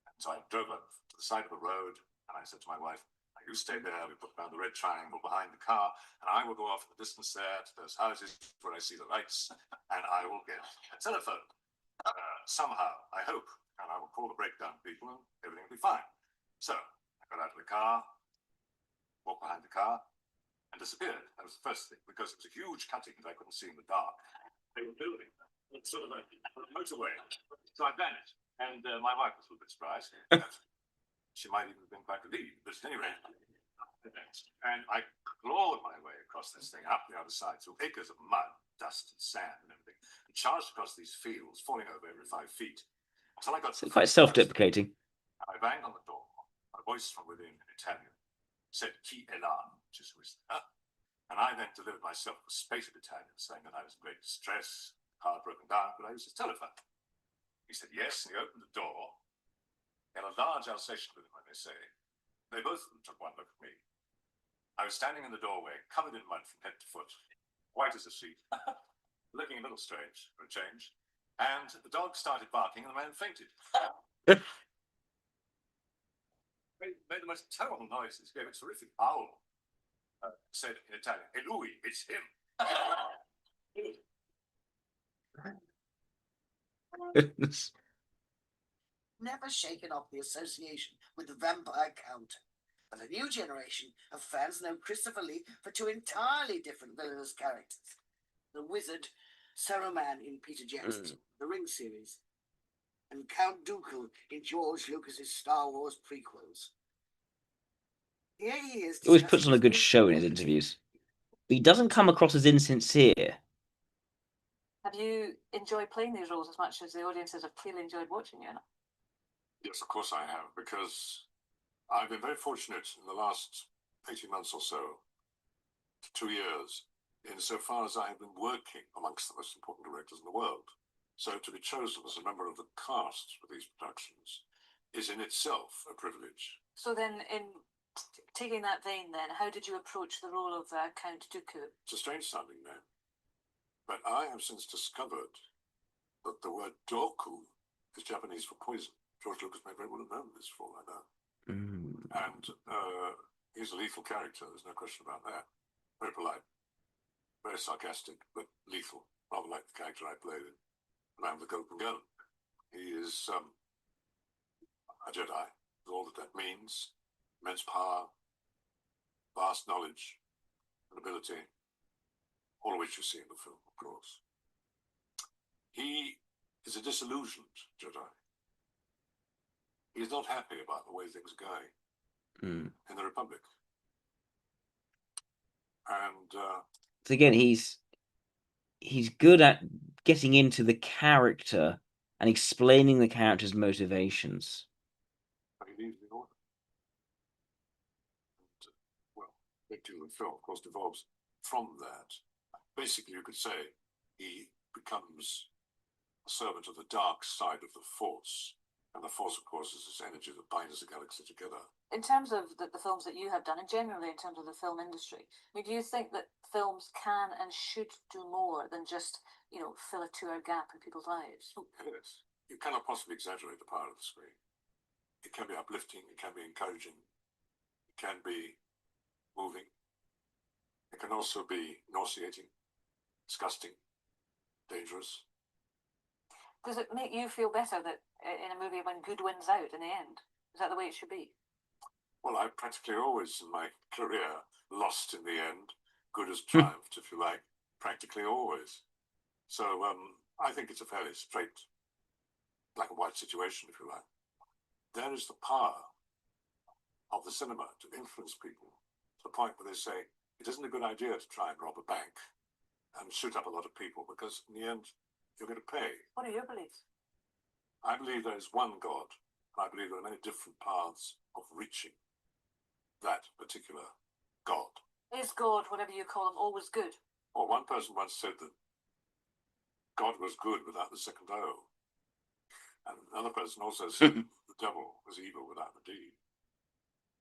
And so I drove up to the side of the road, and I said to my wife, you stay there, we put down the red triangle behind the car, and I will go off in the distance there to those houses where I see the lights, and I will get a telephone. Somehow, I hope, and I will call the breakdown people, and everything will be fine. So, I got out of the car, walked behind the car, and disappeared. That was the first thing, because it was a huge cutting that I couldn't see in the dark. They were building sort of a motorway. So I vanished, and my wife was a little bit surprised. She might even have been quite relieved, but anyway. And I clawed my way across this thing, up the other side, through acres of mud, dust, and sand, and everything, and charged across these fields, falling over every 5 feet, until I got So quite self-deprecating. I banged on the door. A voice from within in Italian said, "Chi è là?" which is who is there? And I then delivered myself with spated Italian, saying that I was in great distress, car broken down, but I used his telephone. He said yes, and he opened the door. He had a large Alsatian with him, they say. They both of them took one look at me. I was standing in the doorway, covered in mud from head to foot, white as a sheet, looking a little strange for a change. And the dog started barking, and the man fainted. Made the most terrible noises, gave a terrific howl. Said in Italian, "È lui, it's him." Never shaken off the association with the vampire count. But a new generation of fans know Christopher Lee for 2 entirely different villainous characters. The wizard, Saruman in Peter Jackson's The Ring series, and Count Dooku in George Lucas's Star Wars prequels. Here he is. He always puts on a good show in his interviews. But he doesn't come across as insincere. Have you enjoyed playing these roles as much as the audiences have clearly enjoyed watching you? Yes, of course I have, because I've been very fortunate in the last 18 months or so, 2 years, insofar as I have been working amongst the most important directors in the world. So to be chosen as a member of the cast for these productions is in itself a privilege. So then, in taking that vein then, how did you approach the role of Count Dooku? It's a strange sounding name, but I have since discovered that the word Doku is Japanese for poison. George Lucas may very well have known this for all I know. And he's a lethal character, there's no question about that. Very polite, very sarcastic, but lethal, rather like the character I played in The Man with the Golden Gun. He is, a Jedi, with all that that means, immense power, vast knowledge and ability, all of which you see in the film, of course. He is a disillusioned Jedi. He's not happy about the way things are going in the Republic. And so again, he's good at getting into the character and explaining the character's motivations. he leaves the order. And, well, the film, of course, develops from that. Basically, you could say he becomes a servant of the dark side of the Force. And the Force, of course, is this energy that binds the galaxy together. In terms of the films that you have done, and generally in terms of the film industry, I mean, do you think that films can and should do more than just, fill a 2-hour gap in people's lives? Yes. You cannot possibly exaggerate the power of the screen. It can be uplifting, it can be encouraging, it can be moving. It can also be nauseating, disgusting, dangerous. Does it make you feel better that in a movie when good wins out in the end? Is that the way it should be? Well, I've practically always in my career lost in the end. Good has triumphed, if you like, practically always. So I think it's a fairly straight, black and white situation, if you like. There is the power of the cinema to influence people to the point where they say, it isn't a good idea to try and rob a bank and shoot up a lot of people because in the end, you're going to pay. What are your beliefs? I believe there is one God. I believe there are many different paths of reaching that particular God. Is God, whatever you call him, always good? Well, one person once said that God was good without the second O. And another person also said the devil was evil without the D.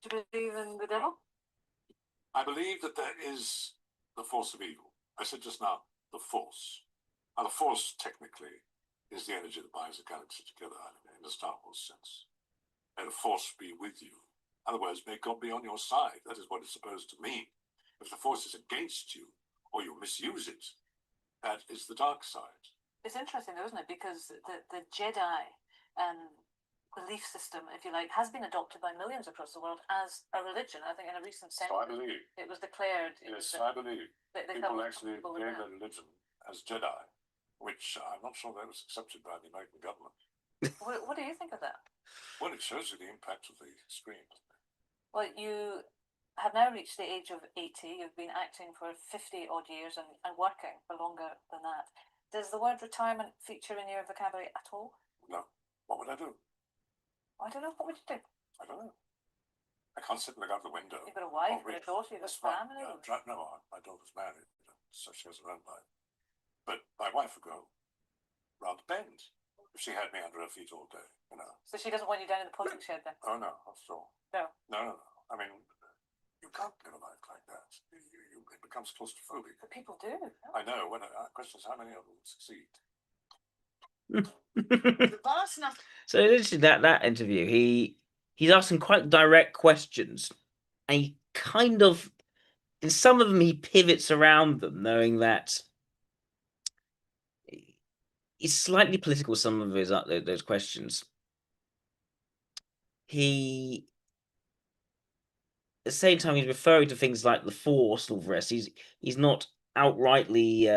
Do you believe in the devil? I believe that there is the force of evil. I said just now, the force. Now, the force, technically, is the energy that binds the galaxy together in the Star Wars sense. May the force be with you. In other words, may God be on your side. That is what it's supposed to mean. If the force is against you, or you misuse it, that is the dark side. It's interesting, though, isn't it? Because the Jedi belief system, if you like, has been adopted by millions across the world as a religion. I think in a recent census, So I believe. It was declared. Yes, I believe. People actually gave their religion as Jedi, which I'm not sure that was accepted by the American government. What do you think of that? Well, it shows you the impact of the screen. Well, you have now reached the age of 80. You've been acting for 50 odd years and working for longer than that. Does the word retirement feature in your vocabulary at all? No. What would I do? I don't know. What would you do? I don't know. I can't sit and look out the window. You've got a wife, you've got a daughter, you've got a family. No, my daughter's married, so she has her own life. But my wife would go round the bend if she had me under her feet all day, So she doesn't want you down in the potting shed then? Oh, no, not at all. No. No. I mean, you can't live a life like that. It becomes claustrophobic. But people do. I know. When the question is how many of them succeed. So literally that interview, he's asking quite direct questions, and he kind of, in some of them, he pivots around them, knowing that he's slightly political. Some of his those questions. He, at the same time, he's referring to things like the Force and all the rest. He's not outrightly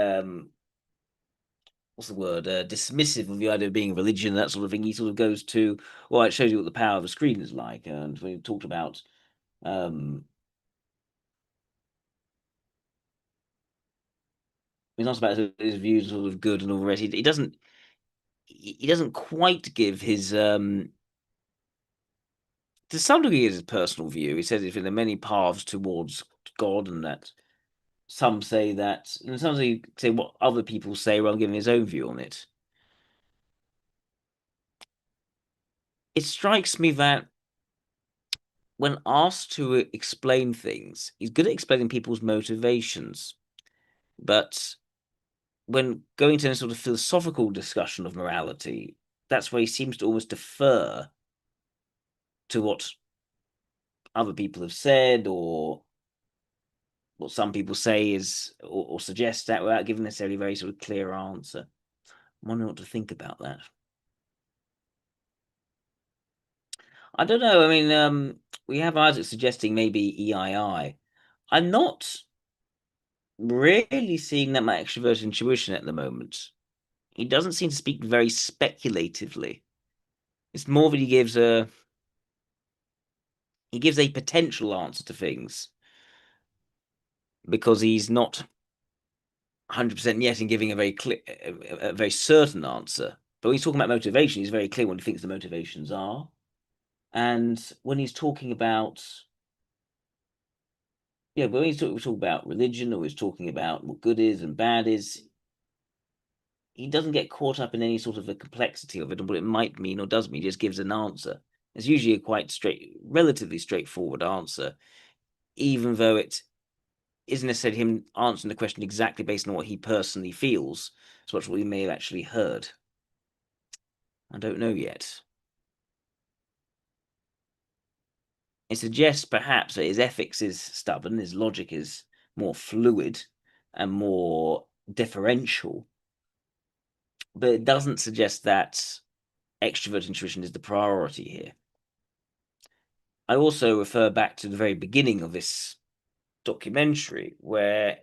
what's the word, dismissive of the idea of being a religion, that sort of thing. He sort of goes to, well, it shows you what the power of the screen is like. And we talked about he's not about his views sort of good and all the rest. He doesn't quite give his to some degree his personal view. He says if there are many paths towards God, and that some say that, and some say what other people say rather than giving his own view on it. It strikes me that when asked to explain things, he's good at explaining people's motivations. But when going to a sort of philosophical discussion of morality, that's where he seems to almost defer to what other people have said, or what some people say is, or suggest that, without giving necessarily a very sort of clear answer. I'm wondering what to think about that. I don't know. I mean, we have Isaac suggesting maybe EII. I'm not really seeing that much extrovert intuition at the moment. He doesn't seem to speak very speculatively. It's more that he gives a potential answer to things because he's not 100% yet in giving a very clear, a very certain answer. But when he's talking about motivation, he's very clear what he thinks the motivations are. And when he's talking about, yeah, when he's talking about religion or he's talking about what good is and bad is, he doesn't get caught up in any sort of a complexity of it and what it might mean or does mean. He just gives an answer. It's usually a quite relatively straightforward answer, even though it isn't necessarily him answering the question exactly based on what he personally feels, as much as what we may have actually heard. I don't know yet. It suggests perhaps that his ethics is stubborn, his logic is more fluid and more differential, but it doesn't suggest that extrovert intuition is the priority here. I also refer back to the very beginning of this documentary where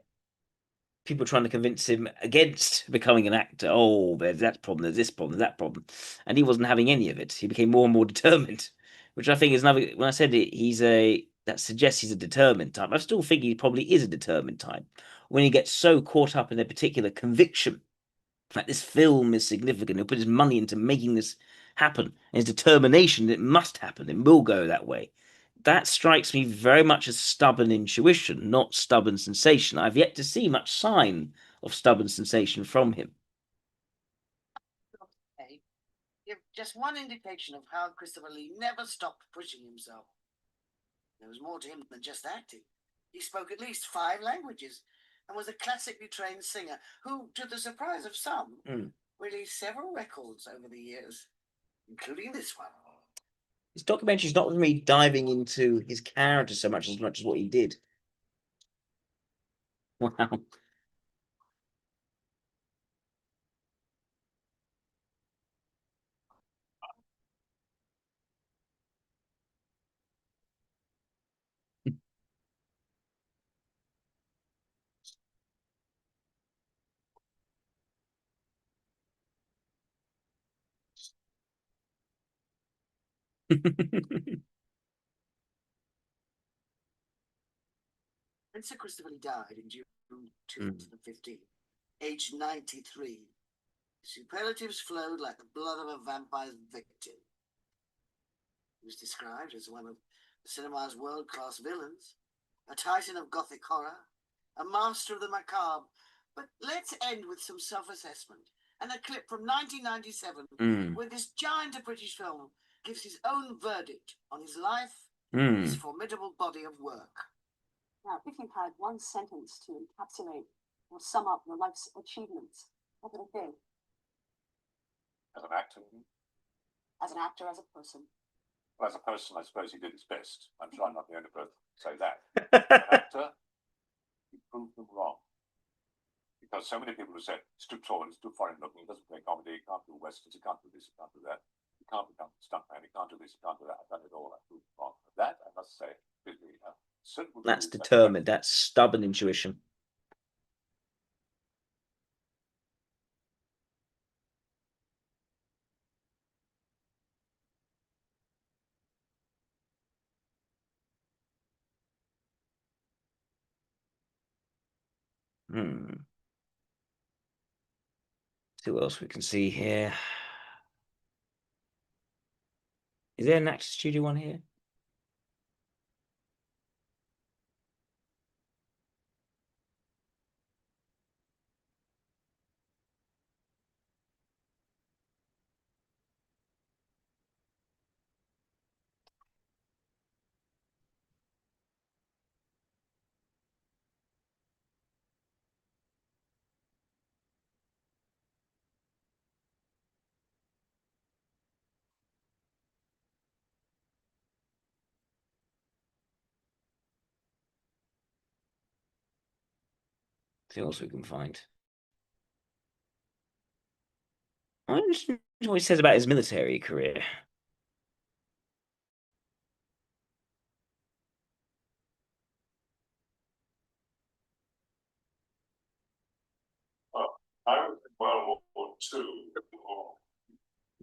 people trying to convince him against becoming an actor. Oh, there's that problem, there's this problem, there's that problem. And he wasn't having any of it. He became more and more determined, which I think is another. When I said it, that suggests he's a determined type. I still think he probably is a determined type. When he gets so caught up in a particular conviction that this film is significant, he'll put his money into making this happen, and his determination that it must happen, it will go that way. That strikes me very much as stubborn intuition, not stubborn sensation. I've yet to see much sign of stubborn sensation from him. Okay. Give just one indication of how Christopher Lee never stopped pushing himself. There was more to him than just acting. He spoke at least 5 languages and was a classically trained singer who, to the surprise of some, released several records over the years, including this one. His documentary is not really diving into his character so much as what he did. Wow. When Sir Christopher Lee died in June 2015, aged 93, superlatives flowed like the blood of a vampire's victim. He was described as one of the cinema's world-class villains, a titan of gothic horror, a master of the macabre. But let's end with some self-assessment and a clip from 1997 where this giant of British film gives his own verdict on his life and his formidable body of work. Now, if you had one sentence to encapsulate or sum up your life's achievements, what would it be? As an actor? As an actor, as a person? Well, as a person, I suppose he did his best. I'm sure I'm not the only person to say that. As an actor, he proved them wrong. Because so many people have said, it's too tall, it's too foreign looking, he doesn't play comedy, he can't do westerns, he can't do this, he can't do that. He can't become a stuntman, he can't do this, he can't do that. I've done it all, I proved them wrong. That, I must say, is the That's determined. That's stubborn intuition. See what else we can see here. Is there an Actor Studio one here? See what else we can find. I'm interested in what he says about his military career. World War II.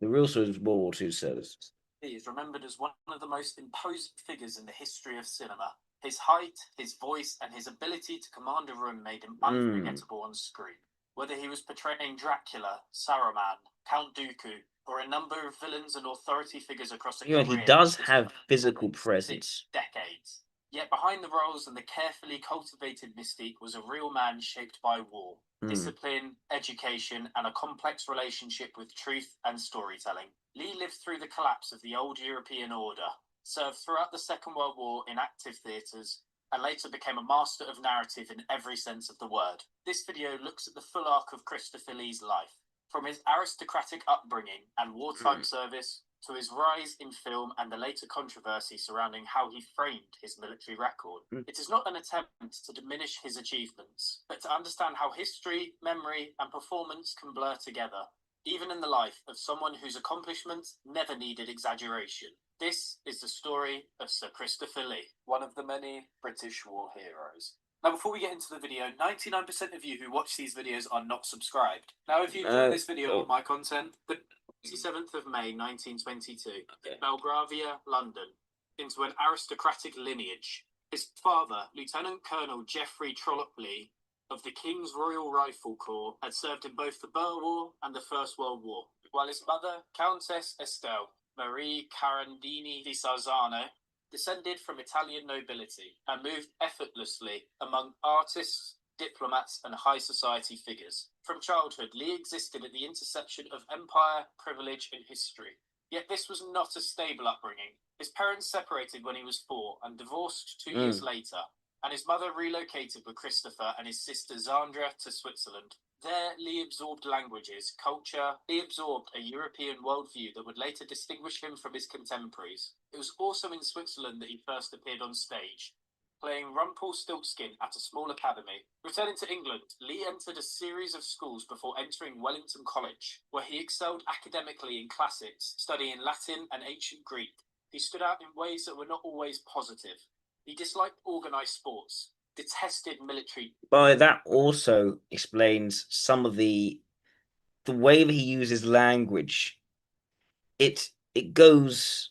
The real story of World War II service. He is remembered as one of the most imposing figures in the history of cinema. His height, his voice, and his ability to command a room made him unforgettable on screen. Whether he was portraying Dracula, Saruman, Count Dooku, or a number of villains and authority figures across a career, He does this have man physical for presence. decades. Yet behind the roles and the carefully cultivated mystique was a real man shaped by war, discipline, education, and a complex relationship with truth and storytelling. Lee lived through the collapse of the old European order, served throughout the Second World War in active theatres, and later became a master of narrative in every sense of the word. This video looks at the full arc of Christopher Lee's life, from his aristocratic upbringing and wartime service to his rise in film and the later controversy surrounding how he framed his military record. It is not an attempt to diminish his achievements, but to understand how history, memory, and performance can blur together, even in the life of someone whose accomplishments never needed exaggeration. This is the story of Sir Christopher Lee, one of the many British war heroes. Now, before we get into the video, 99% of you who watch these videos are not subscribed. Now, if you enjoy this video or my content, the 27th of May 1922, Belgravia, London, into an aristocratic lineage. His father, Lieutenant Colonel Geoffrey Trollope Lee, of the King's Royal Rifle Corps, had served in both the Boer War and the First World War, while his mother, Countess Estelle Marie Carandini di Sarzano, descended from Italian nobility and moved effortlessly among artists, diplomats, and high society figures. From childhood, Lee existed at the intersection of empire, privilege, and history. Yet this was not a stable upbringing. His parents separated when he was 4 and divorced 2 years later, and his mother relocated with Christopher and his sister Zandra to Switzerland. There, Lee absorbed languages, culture. He absorbed a European worldview that would later distinguish him from his contemporaries. It was also in Switzerland that he first appeared on stage, playing Rumpelstiltskin at a small academy. Returning to England, Lee entered a series of schools before entering Wellington College, where he excelled academically in classics, studying Latin and ancient Greek. He stood out in ways that were not always positive. He disliked organised sports, detested military. But that also explains some of the way that he uses language. It goes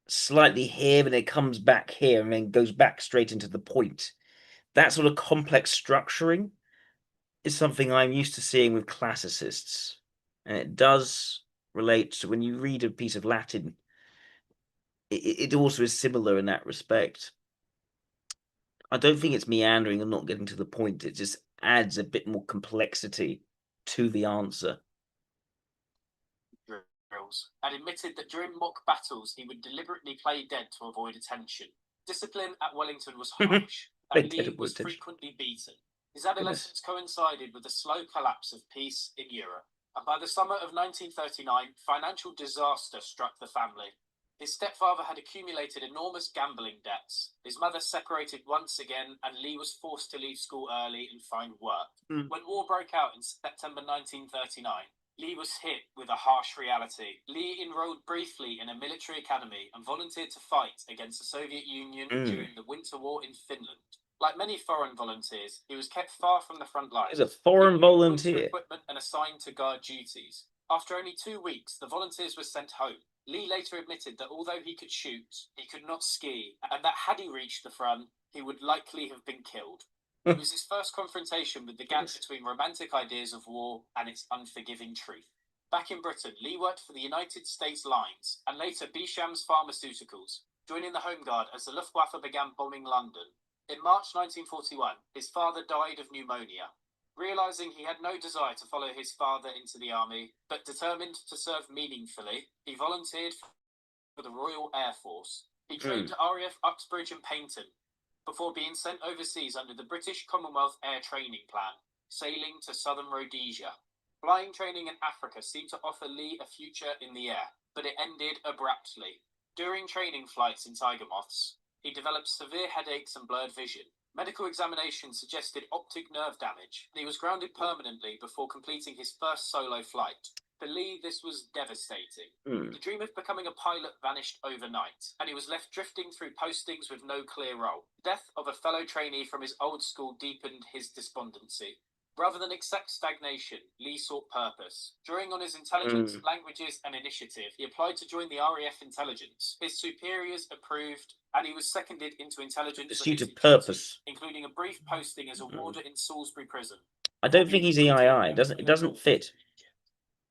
slightly here, and it comes back here, and then goes back straight into the point. That sort of complex structuring is something I'm used to seeing with classicists, and it does relate to when you read a piece of Latin. It also is similar in that respect. I don't think it's meandering and not getting to the point. It just adds a bit more complexity to the answer. And admitted that during mock battles he would deliberately play dead to avoid attention. Discipline at Wellington was harsh, and Lee was frequently beaten. His adolescence coincided with the slow collapse of peace in Europe, and by the summer of 1939, financial disaster struck the family. His stepfather had accumulated enormous gambling debts. His mother separated once again, and Lee was forced to leave school early and find work. When war broke out in September 1939, Lee was hit with a harsh reality. Lee enrolled briefly in a military academy and volunteered to fight against the Soviet Union during the Winter War in Finland. Like many foreign volunteers, he was kept far from the front lines. He's a foreign volunteer. Equipment and assigned to guard duties. After only 2 weeks, the volunteers were sent home. Lee later admitted that although he could shoot, he could not ski, and that had he reached the front, he would likely have been killed. It was his first confrontation with the gap between romantic ideas of war and its unforgiving truth. Back in Britain, Lee worked for the United States Lines and later Beecham's Pharmaceuticals, joining the Home Guard as the Luftwaffe began bombing London. In March 1941, his father died of pneumonia. Realising he had no desire to follow his father into the army, but determined to serve meaningfully, he volunteered for the Royal Air Force. He trained at RAF Uxbridge and Paignton, before being sent overseas under the British Commonwealth Air Training Plan, sailing to southern Rhodesia. Flying training in Africa seemed to offer Lee a future in the air, but it ended abruptly. During training flights in Tiger Moths, he developed severe headaches and blurred vision. Medical examinations suggested optic nerve damage. He was grounded permanently before completing his first solo flight. For Lee, this was devastating. The dream of becoming a pilot vanished overnight, and he was left drifting through postings with no clear role. The death of a fellow trainee from his old school deepened his despondency. Rather than accept stagnation, Lee sought purpose. Drawing on his intelligence, languages, and initiative, he applied to join the RAF intelligence. His superiors approved, and he was seconded into intelligence Pursuit of purpose. including a brief posting as a warder in Salisbury prison. I don't think he's EII. It doesn't fit.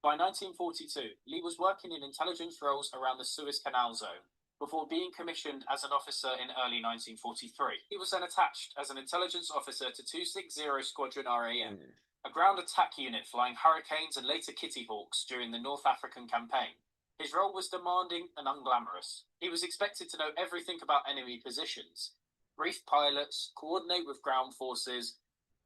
By 1942, Lee was working in intelligence roles around the Suez Canal zone before being commissioned as an officer in early 1943. He was then attached as an intelligence officer to 260 Squadron RAM, a ground attack unit flying Hurricanes and later Kitty Hawks during the North African campaign. His role was demanding and unglamorous. He was expected to know everything about enemy positions, brief pilots, coordinate with ground forces,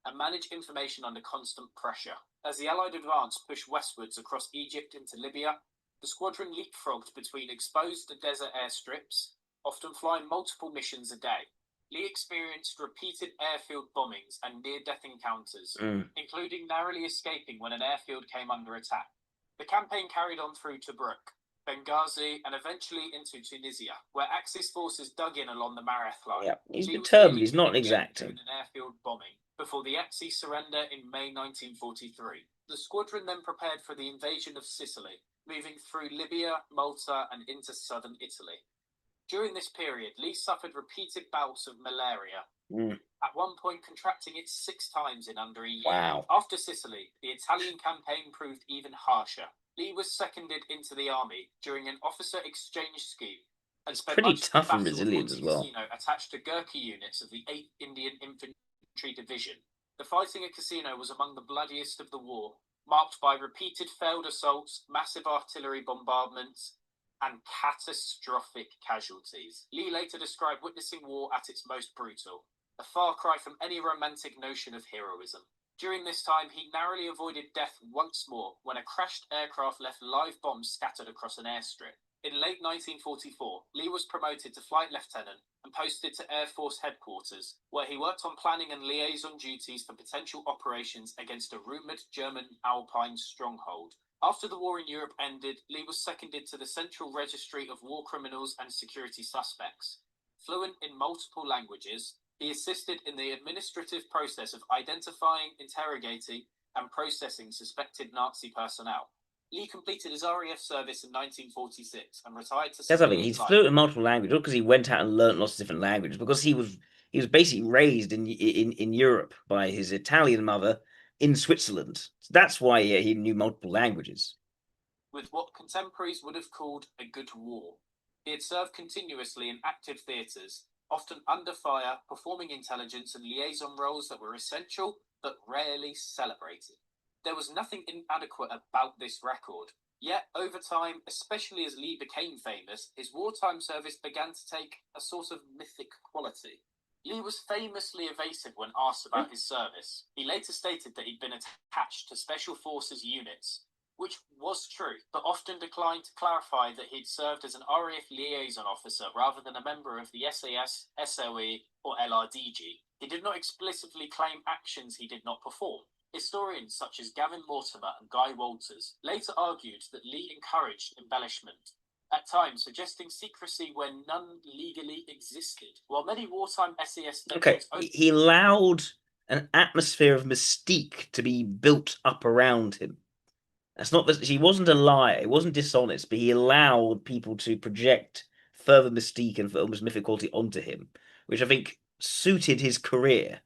and manage information under constant pressure. As the Allied advance pushed westwards across Egypt into Libya, the squadron leapfrogged between exposed desert airstrips, often flying multiple missions a day. Lee experienced repeated airfield bombings and near-death encounters, including narrowly escaping when an airfield came under attack. The campaign carried on through Tobruk, Benghazi, and eventually into Tunisia, where Axis forces dug in along the Mareth line. Yeah, he's determined. He's not exacting. An airfield bombing before the Axis surrender in May 1943. The squadron then prepared for the invasion of Sicily, moving through Libya, Malta, and into southern Italy. During this period, Lee suffered repeated bouts of malaria, at one point contracting it 6 times in under a year. Wow. After Sicily, the Italian campaign proved even harsher. Lee was seconded into the army during an officer exchange scheme and spent Pretty much tough of and the battle resilient of as well. Cassino attached to Gurkha units of the 8th Indian Infantry Division. The fighting at Cassino was among the bloodiest of the war, marked by repeated failed assaults, massive artillery bombardments, and catastrophic casualties. Lee later described witnessing war at its most brutal, a far cry from any romantic notion of heroism. During this time, he narrowly avoided death once more when a crashed aircraft left live bombs scattered across an airstrip. In late 1944, Lee was promoted to flight lieutenant and posted to Air Force Headquarters, where he worked on planning and liaison duties for potential operations against a rumoured German Alpine stronghold. After the war in Europe ended, Lee was seconded to the Central Registry of War Criminals and Security Suspects. Fluent in multiple languages, he assisted in the administrative process of identifying, interrogating, and processing suspected Nazi personnel. Lee completed his RAF service in 1946 and retired to That's something. He's fluent in multiple languages, not because he went out and learnt lots of different languages, because he was basically raised in Europe by his Italian mother in Switzerland. So that's why he knew multiple languages. With what contemporaries would have called a good war. He had served continuously in active theatres, often under fire, performing intelligence and liaison roles that were essential but rarely celebrated. There was nothing inadequate about this record. Yet, over time, especially as Lee became famous, his wartime service began to take a sort of mythic quality. Lee was famously evasive when asked about his service. He later stated that he'd been attached to Special Forces units, which was true, but often declined to clarify that he'd served as an RAF liaison officer rather than a member of the SAS, SOE, or LRDG. He did not explicitly claim actions he did not perform. Historians such as Gavin Mortimer and Guy Walters later argued that Lee encouraged embellishment, at times suggesting secrecy where none legally existed. While many wartime SAS... Okay, he allowed an atmosphere of mystique to be built up around him. That's not that he wasn't a liar, he wasn't dishonest, but he allowed people to project further mystique and almost mythic quality onto him, which I think suited his career.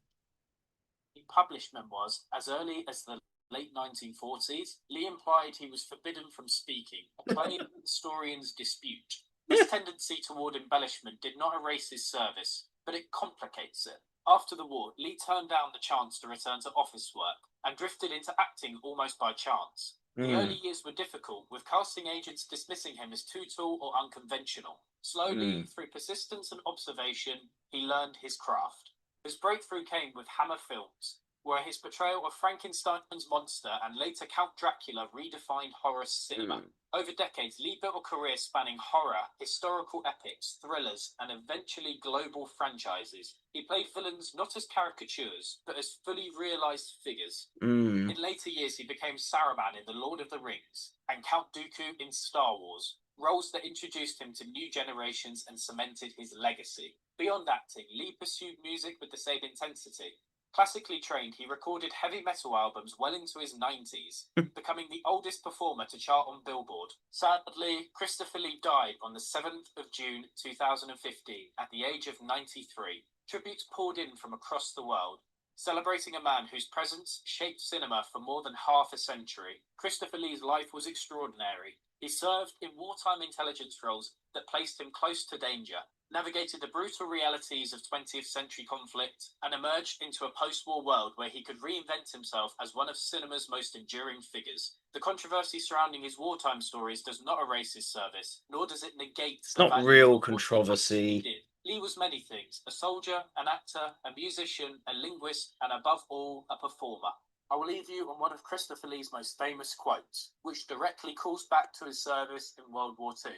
He published memoirs as early as the late 1940s. Lee implied he was forbidden from speaking, a claim historians dispute. This tendency toward embellishment did not erase his service, but it complicates it. After the war, Lee turned down the chance to return to office work and drifted into acting almost by chance. The early years were difficult, with casting agents dismissing him as too tall or unconventional. Slowly, through persistence and observation, he learned his craft. His breakthrough came with Hammer Films, where his portrayal of Frankenstein's monster and later Count Dracula redefined horror cinema. Over decades, Lee built a career spanning horror, historical epics, thrillers, and eventually global franchises. He played villains not as caricatures, but as fully realised figures. In later years, he became Saruman in The Lord of the Rings and Count Dooku in Star Wars, roles that introduced him to new generations and cemented his legacy. Beyond acting, Lee pursued music with the same intensity. Classically trained, he recorded heavy metal albums well into his 90s, becoming the oldest performer to chart on Billboard. Sadly, Christopher Lee died on the 7th of June 2015 at the age of 93. Tributes poured in from across the world, celebrating a man whose presence shaped cinema for more than half a century. Christopher Lee's life was extraordinary. He served in wartime intelligence roles that placed him close to danger, navigated the brutal realities of 20th century conflict, and emerged into a post-war world where he could reinvent himself as one of cinema's most enduring figures. The controversy surrounding his wartime stories does not erase his service, nor does it negate It's not real controversy. Lee was many things: a soldier, an actor, a musician, a linguist, and above all, a performer. I will leave you on one of Christopher Lee's most famous quotes, which directly calls back to his service in World War II.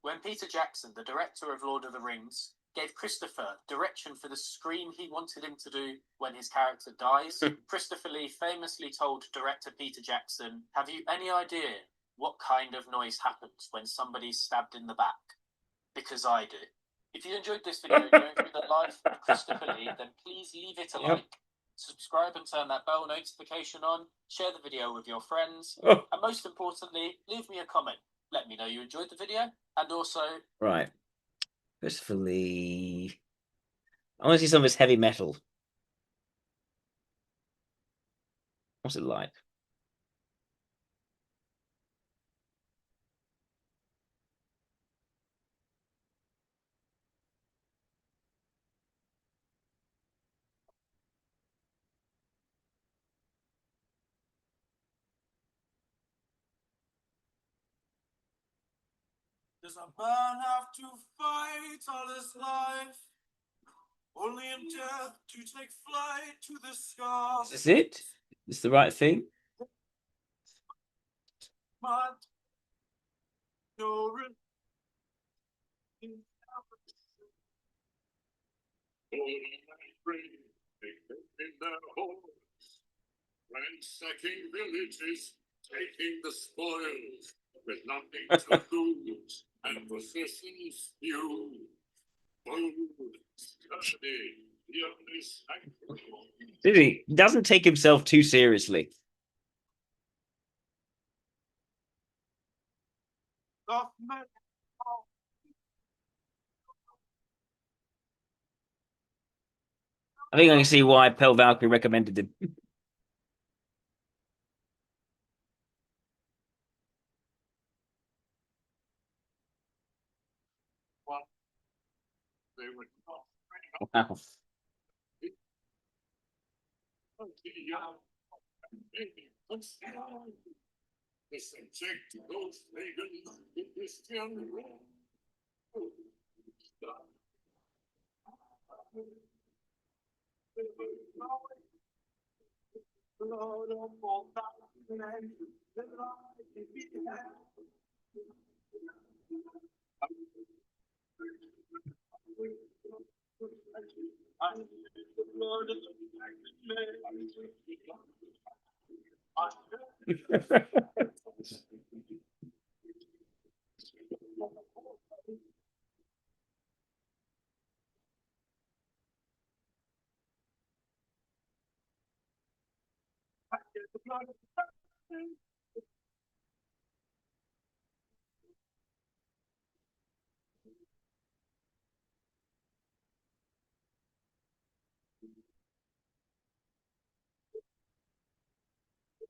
When Peter Jackson, the director of Lord of the Rings, gave Christopher direction for the scream he wanted him to do when his character dies, Christopher Lee famously told director Peter Jackson, "Have you any idea what kind of noise happens when somebody's stabbed in the back? Because I do." If you enjoyed this video going through the life of Christopher Lee, then please leave it a like, subscribe and turn that bell notification on, share the video with your friends, and most importantly, leave me a comment. Let me know you enjoyed the video, and also... Right. Christopher Lee. I want to see some of his heavy metal. What's it like? Does a man have to fight all his life? Only in death to take flight to the sky. Is this it? Is the right thing? But no ransacking villages, taking the spoils, with nothing to lose, and possessions few. Bold, sturdy, the only sanctuary. He doesn't take himself too seriously. I think I can see why Pell Valkyrie recommended him. Wow. The subject those pagans to Christian law.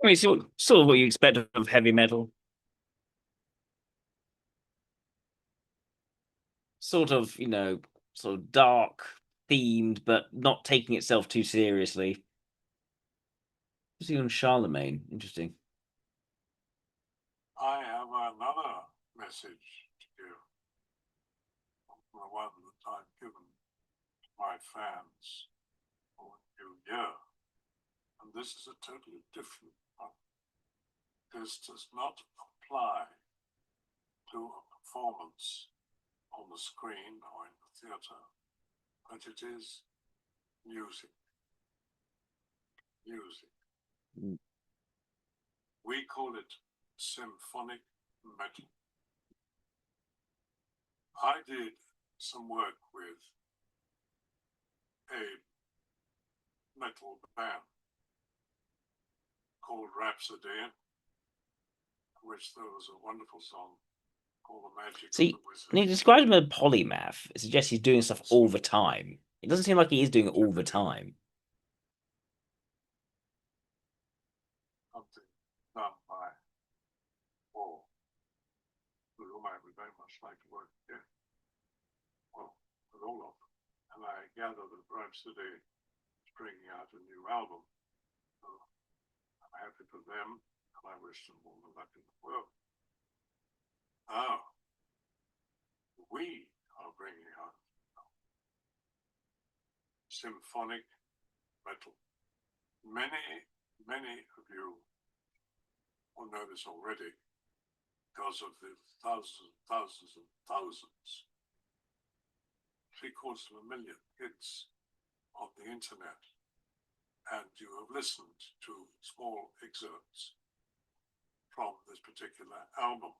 I mean, sort of what you expect of heavy metal. Sort of, you know, sort of dark themed, but not taking itself too seriously. What's he on Charlemagne? Interesting. I have another message to give, the one that I've given to my fans for New Year. And this is a totally different one. This does not apply to a performance on the screen or in the theatre, but it is music. Music. We call it symphonic metal. I did some work with a metal band called Rhapsody, which there was a wonderful song called The Magic of See, the Wizard. when he describes him as a polymath, it suggests he's doing stuff all the time. It doesn't seem like he is doing it all the time. Something done by Paul, with whom I would very much like to work again. Well, with all of them. And I gather that Rhapsody is bringing out a new album. So I'm happy for them, and I wish them all the luck in the world. Now, we are bringing out symphonic metal. Many of you will know this already because of the thousands and thousands, 750,000 hits on the internet, and you have listened to small excerpts from this particular album.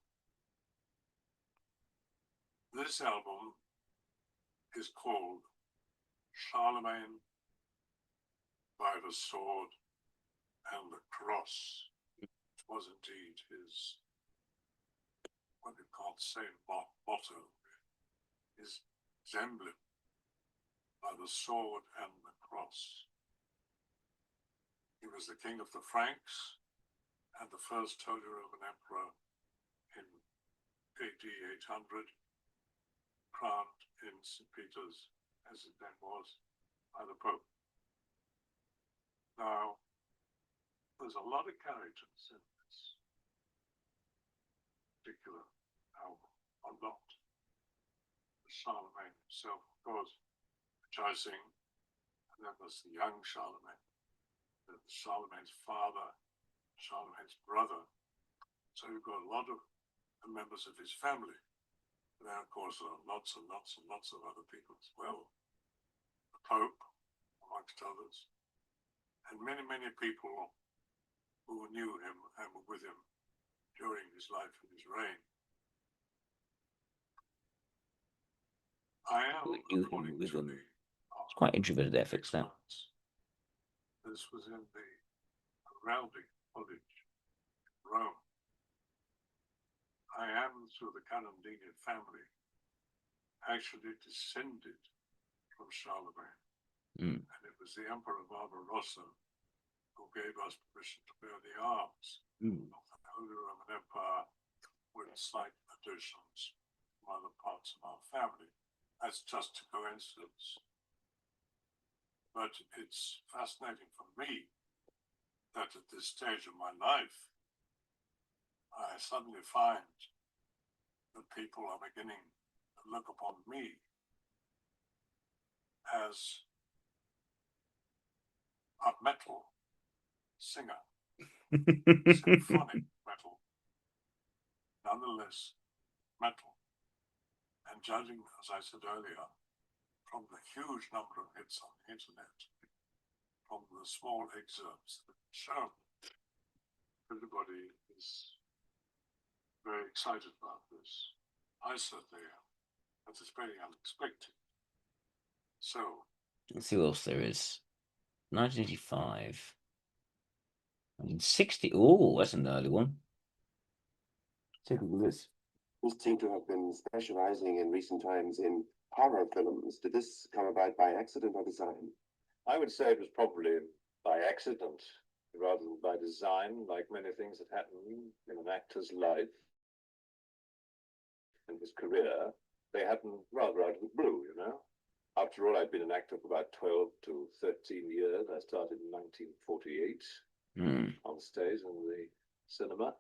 This album is called Charlemagne by the Sword and the Cross. It was indeed his, what you can't say, motto, his emblem, by the sword and the cross. He was the king of the Franks and the first Holy Roman Emperor in AD 800, crowned in St. Peter's, as it then was, by the Pope. Now, there's a lot of characters in this particular album, a lot. Charlemagne himself, of course, which I sing, and then there's the young Charlemagne, Charlemagne's father, Charlemagne's brother. So you've got a lot of members of his family. And then, of course, there are lots and lots and lots of other people as well. The Pope, amongst others, and many people who knew him and were with him during his life and his reign. I am, according to the It's quite introverted there, fix that. This was in the Heraldic College in Rome. I am, through the Canondinian family, actually descended from Charlemagne. And it was the Emperor Barbarossa who gave us permission to bear the arms of the Holy Roman Empire with slight additions from other parts of our family. That's just a coincidence. But it's fascinating for me that at this stage of my life, I suddenly find that people are beginning to look upon me as a metal singer, symphonic metal, nonetheless metal. And judging, as I said earlier, from the huge number of hits on the internet, from the small excerpts that are shown, everybody is very excited about this. I certainly am. That is very unexpected. So, let's see what else there is. 1985. 1960. Oh, that's an early one. Take a look at this. Seem to have been specializing in recent times in horror films. Did this come about by accident or design? I would say it was probably by accident rather than by design, like many things that happen in an actor's life and his career. They happen rather out of the blue, you know. After all, I'd been an actor for about 12 to 13 years. I started in 1948 on stage in the cinema.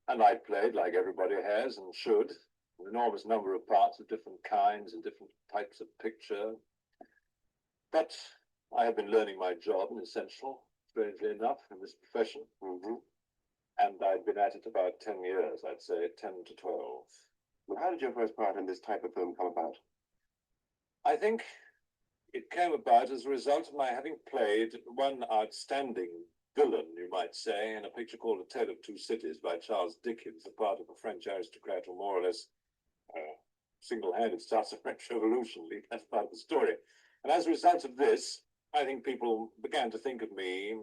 And I played, like everybody has and should, an enormous number of parts of different kinds and different types of picture. But I have been learning my job, an essential, strangely enough, in this profession. And I'd been at it about 10 years, I'd say 10 to 12. Well, how did your first part in this type of film come about? I think it came about as a result of my having played one outstanding villain, you might say, in a picture called A Tale of Two Cities by Charles Dickens, the part of a French aristocrat who more or less single-handed starts the French Revolution. That's part of the story. And as a result of this, I think people began to think of me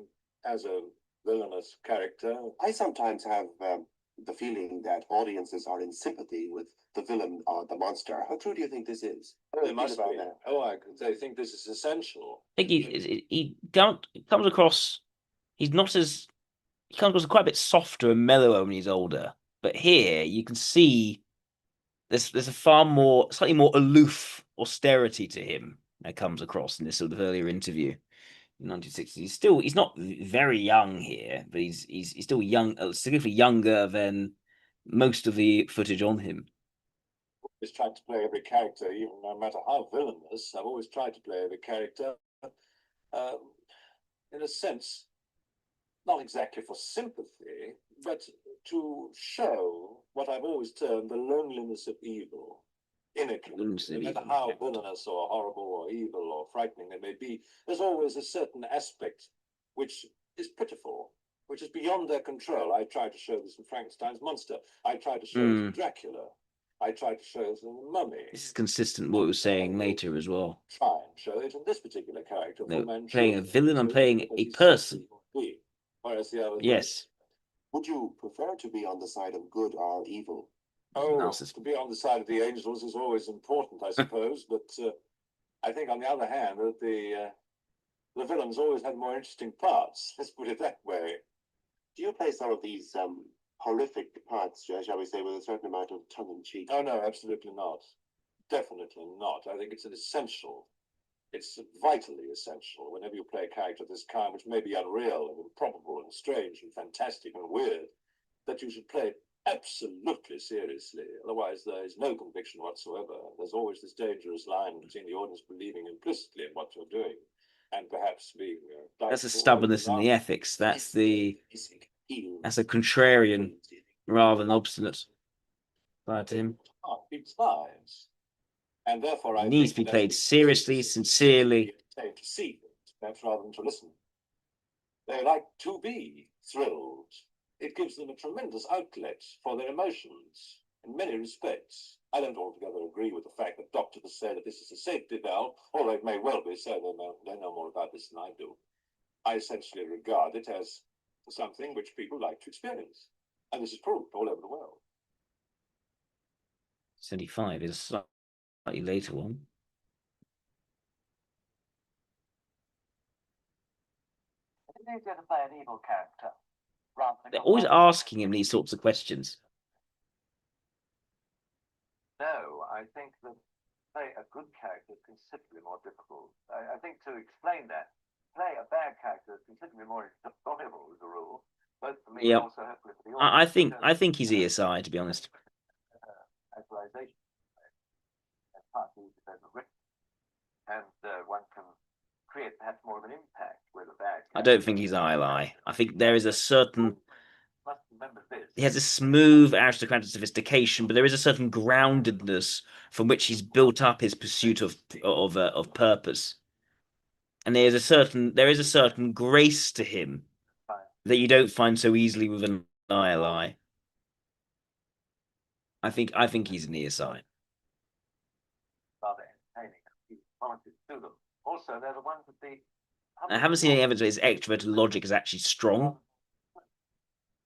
as a villainous character. I sometimes have the feeling that audiences are in sympathy with the villain or the monster. How true do you think this is? Oh, they must be. They think this is essential. I think he comes across. He's not as he comes across quite a bit softer and mellower when he's older. But here you can see there's a far more, slightly more aloof austerity to him that comes across in this sort of earlier interview in 1960s. He's not very young here, but he's still young, significantly younger than most of the footage on him. Always tried to play every character, even no matter how villainous. I've always tried to play every character, in a sense, not exactly for sympathy, but to show what I've always termed the loneliness of evil. In a character, no matter how villainous or horrible or evil or frightening they may be, there's always a certain aspect which is pitiful, which is beyond their control. I tried to show this in Frankenstein's monster. I tried to show it in Dracula. I tried to show it in the Mummy. This is consistent with what we were saying later as well. Try and show it in this particular character. No, playing a villain and playing a person. Whereas the other, yes. Would you prefer to be on the side of good or evil? Oh, to be on the side of the angels is always important, I suppose. But I think, on the other hand, that the villains always had more interesting parts. Let's put it that way. Do you play some of these horrific parts, shall we say, with a certain amount of tongue-in-cheek? Oh, no, absolutely not. Definitely not. I think it's an essential. It's vitally essential whenever you play a character of this kind, which may be unreal and improbable and strange and fantastic and weird, that you should play it absolutely seriously. Otherwise, there is no conviction whatsoever. There's always this dangerous line between the audience believing implicitly in what you're doing and perhaps being. That's a stubbornness in the ethics. That's a contrarian rather than obstinate side to him. People's lives. And therefore, it needs to be played seriously, sincerely. To see things, perhaps rather than to listen. They like to be thrilled. It gives them a tremendous outlet for their emotions in many respects. I don't altogether agree with the fact that doctors say that this is a safety valve, although it may well be so. They know more about this than I do. I essentially regard it as something which people like to experience. And this is proved all over the world. 75 is a slightly later one. They're going to play an evil character. They're always asking him these sorts of questions. No, I think that play a good character is considerably more difficult. I think to explain that, play a bad character is considerably more enjoyable as a rule, both for me and also hopefully for the audience. I think he's ESI, to be honest. Actualization and partly written, and one can create perhaps more of an impact with a bad character. I don't think he's ILI. I think there is a certain. He has a smooth aristocratic sophistication, but there is a certain groundedness from which he's built up his pursuit of purpose, and there is a certain grace to him that you don't find so easily with an ILI. I think he's an ESI. Rather entertaining. He's pointed to them. Also, they're the ones with the. I haven't seen any evidence that his extroverted logic is actually strong.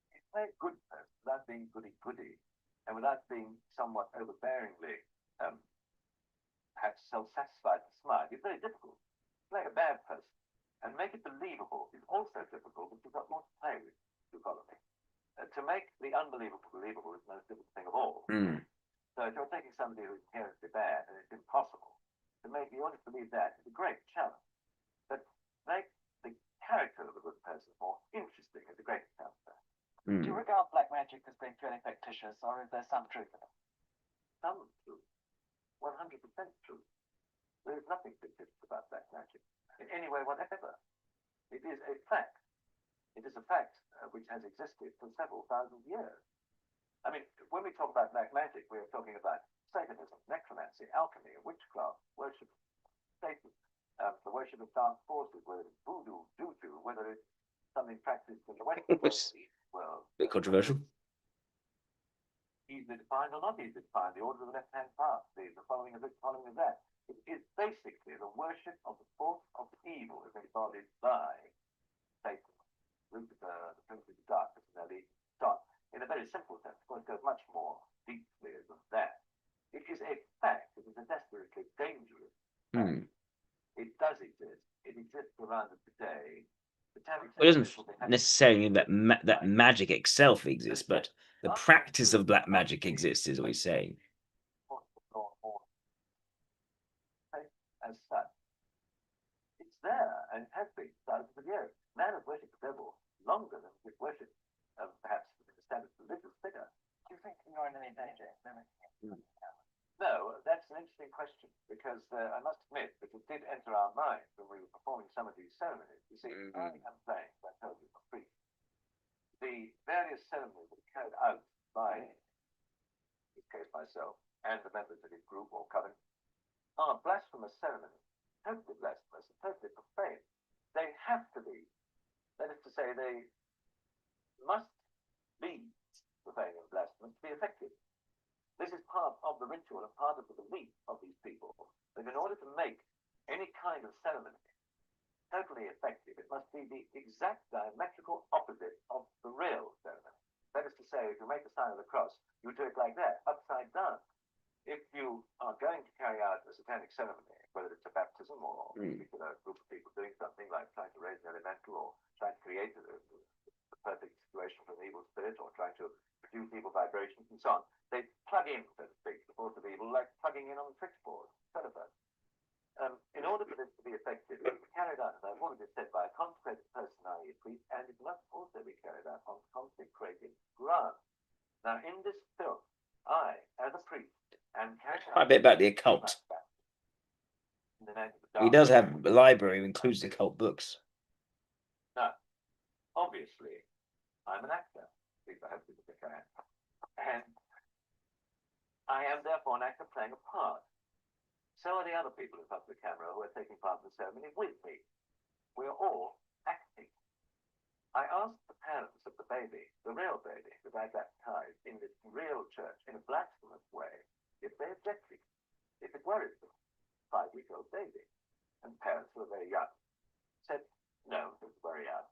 He's a very good person without being goody-goody and without being somewhat overbearingly, perhaps self-satisfied and smart. It's very difficult. Play a bad person and make it believable is also difficult because you've got more to play with, you follow me. To make the unbelievable believable is the most difficult thing of all. So if you're taking somebody who's inherently bad and it's impossible, to make the audience believe that is a great challenge. But make the character of a good person more interesting is a great challenge. Do you regard black magic as being purely fictitious, or is there some truth in it? Some truth. 100% truth. There is nothing fictitious about black magic in any way whatever. It is a fact. It is a fact which has existed for several thousand years. I mean, when we talk about black magic, we are talking about Satanism, necromancy, alchemy, witchcraft, worship of Satan, the worship of dark forces, whether it's voodoo, juju, whether it's something practiced in the Western world. A bit controversial. Easily defined or not easily defined, the order of the left-hand path, the following of this, following of that. It is basically the worship of the force of evil as embodied by Satan, Lucifer, the prince of darkness, and their leading star. In a very simple sense, of course, it goes much more deeply than that. It is a fact. It is a desperately dangerous fact. It does exist. It exists around us today. It doesn't necessarily mean that that magic itself exists, but the practice of black magic exists, is what he's saying. As such, it's there and has been thousands of years. Man has worshipped the devil longer than we've worshipped, perhaps the established religious figure. Do you think you're in any danger? No, that's an interesting question, because I must admit that it did enter our minds when we were performing some of these ceremonies. You see, I am playing, as I told you, for free. The various ceremonies that are carried out by, in this case myself, and the members of his group or coven, are blasphemous ceremonies, totally blasphemous and totally profane. They have to be. That is to say, they must be profane and blasphemous to be effective. This is part of the ritual and part of the belief of these people that in order to make any kind of ceremony totally effective, it must be the exact diametrical opposite of the real ceremony. That is to say, if you make the sign of the cross, you do it like that, upside down. If you are going to carry out a satanic ceremony, whether it's a baptism or a particular group of people doing something like trying to raise an elemental or trying to create a perfect situation for an evil spirit or trying to produce evil vibrations and so on, they plug in, so to speak, the force of evil like plugging in on the switchboard, telephone. In order for this to be effective, it is carried out, as I've already said, by a consecrated person, i.e. a priest, and it must also be carried out on consecrated ground. Now, in this film, I, as a priest, am carrying out Quite a bit about the occult. He does have a library that includes occult books. Now, obviously, I'm an actor. At least I hope people think I am. And I am therefore an actor playing a part. So are the other people in front of the camera who are taking part in the ceremony with me. We are all acting. I asked the parents of the baby, the real baby, that I baptized in this real church in a blasphemous way, if they objected, if it worried them. 5-week-old baby. And parents who were very young said, no, it was very young.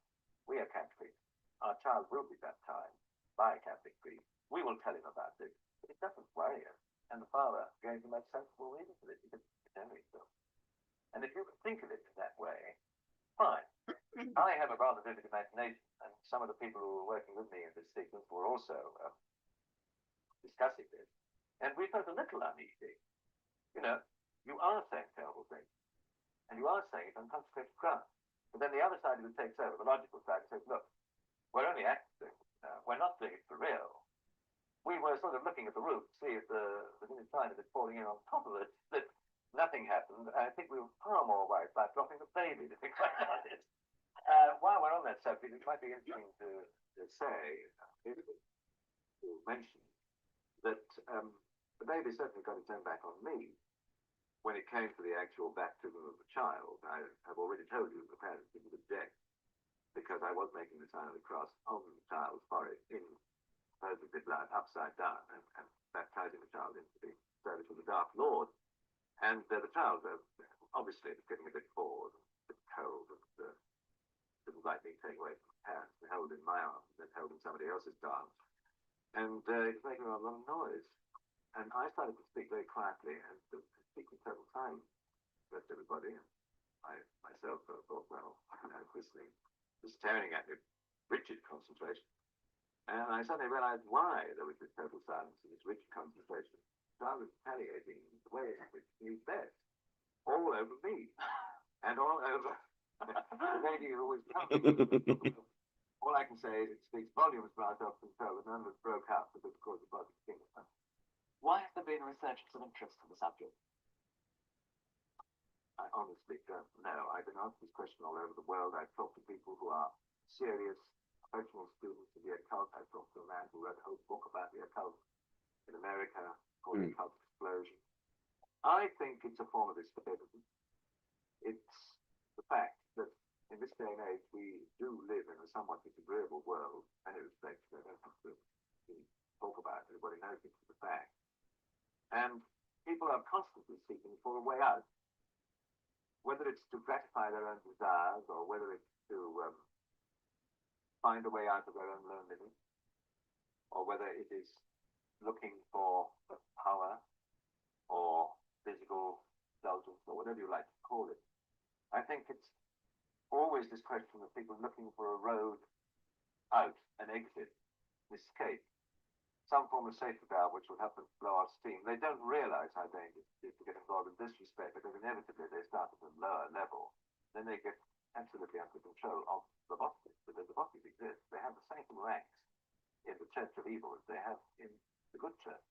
We are Catholic. Our child will be baptized by a Catholic priest. We will tell him about it, but it doesn't worry us. And the father gave the most sensible reason for this, because it's only so. And if you can think of it in that way, fine. I have a rather vivid imagination, and some of the people who were working with me in this sequence were also discussing this. And we felt a little uneasy. You know, you are saying terrible things, and you are saying it on consecrated ground. But then the other side of it takes over, the logical side says, look, we're only acting, we're not doing it for real. We were sort of looking at the roof to see if there's any sign of it falling in on top of it, but nothing happened. I think we were far more worried about dropping the baby than we quite about it. While we're on that subject, it might be interesting to say, to mention, that the baby certainly got its own back on me when it came to the actual baptism of the child. I have already told you the parents didn't object, because I was making the sign of the cross on the child's forehead in supposedly blood upside down and baptizing the child into the service of the Dark Lord. And the child obviously was getting a bit bored, a bit cold, and didn't like being taken away from his parents and held in my arms and then held in somebody else's arms. And it was making a lot of noise. And I started to speak very quietly and to speak in total silence to everybody. And I myself thought, well, I was listening, just staring at me, rigid concentration. And I suddenly realized why there was this total silence and this rigid concentration. So I was retaliating the way in which he knew best, all over me, and all over the lady who was coming. All I can say is it speaks volumes for our self control, and none of us broke out because of course the body king. Why have there been a resurgence of interest in the subject? I honestly don't know. I've been asked this question all over the world. I've talked to people who are serious professional students of the occult. I've talked to a man who wrote a whole book about the occult in America called The Occult Explosion. I think it's a form of escapism. It's the fact that in this day and age we do live in a somewhat disagreeable world in many respects. I don't have to talk about it. Everybody knows it's the fact. And people are constantly seeking for a way out. Whether it's to gratify their own desires or whether it's to find a way out of their own loneliness, or whether it is looking for power or physical indulgence or whatever you like to call it. I think it's always this question of people looking for a road out, an exit, an escape, some form of safety valve which will help them blow off steam. They don't realize how dangerous it is to get involved in this respect because inevitably they start at a lower level. Then they get absolutely under control of the bosses, because the bosses exist. They have the same ranks in the Church of Evil as they have in the good church.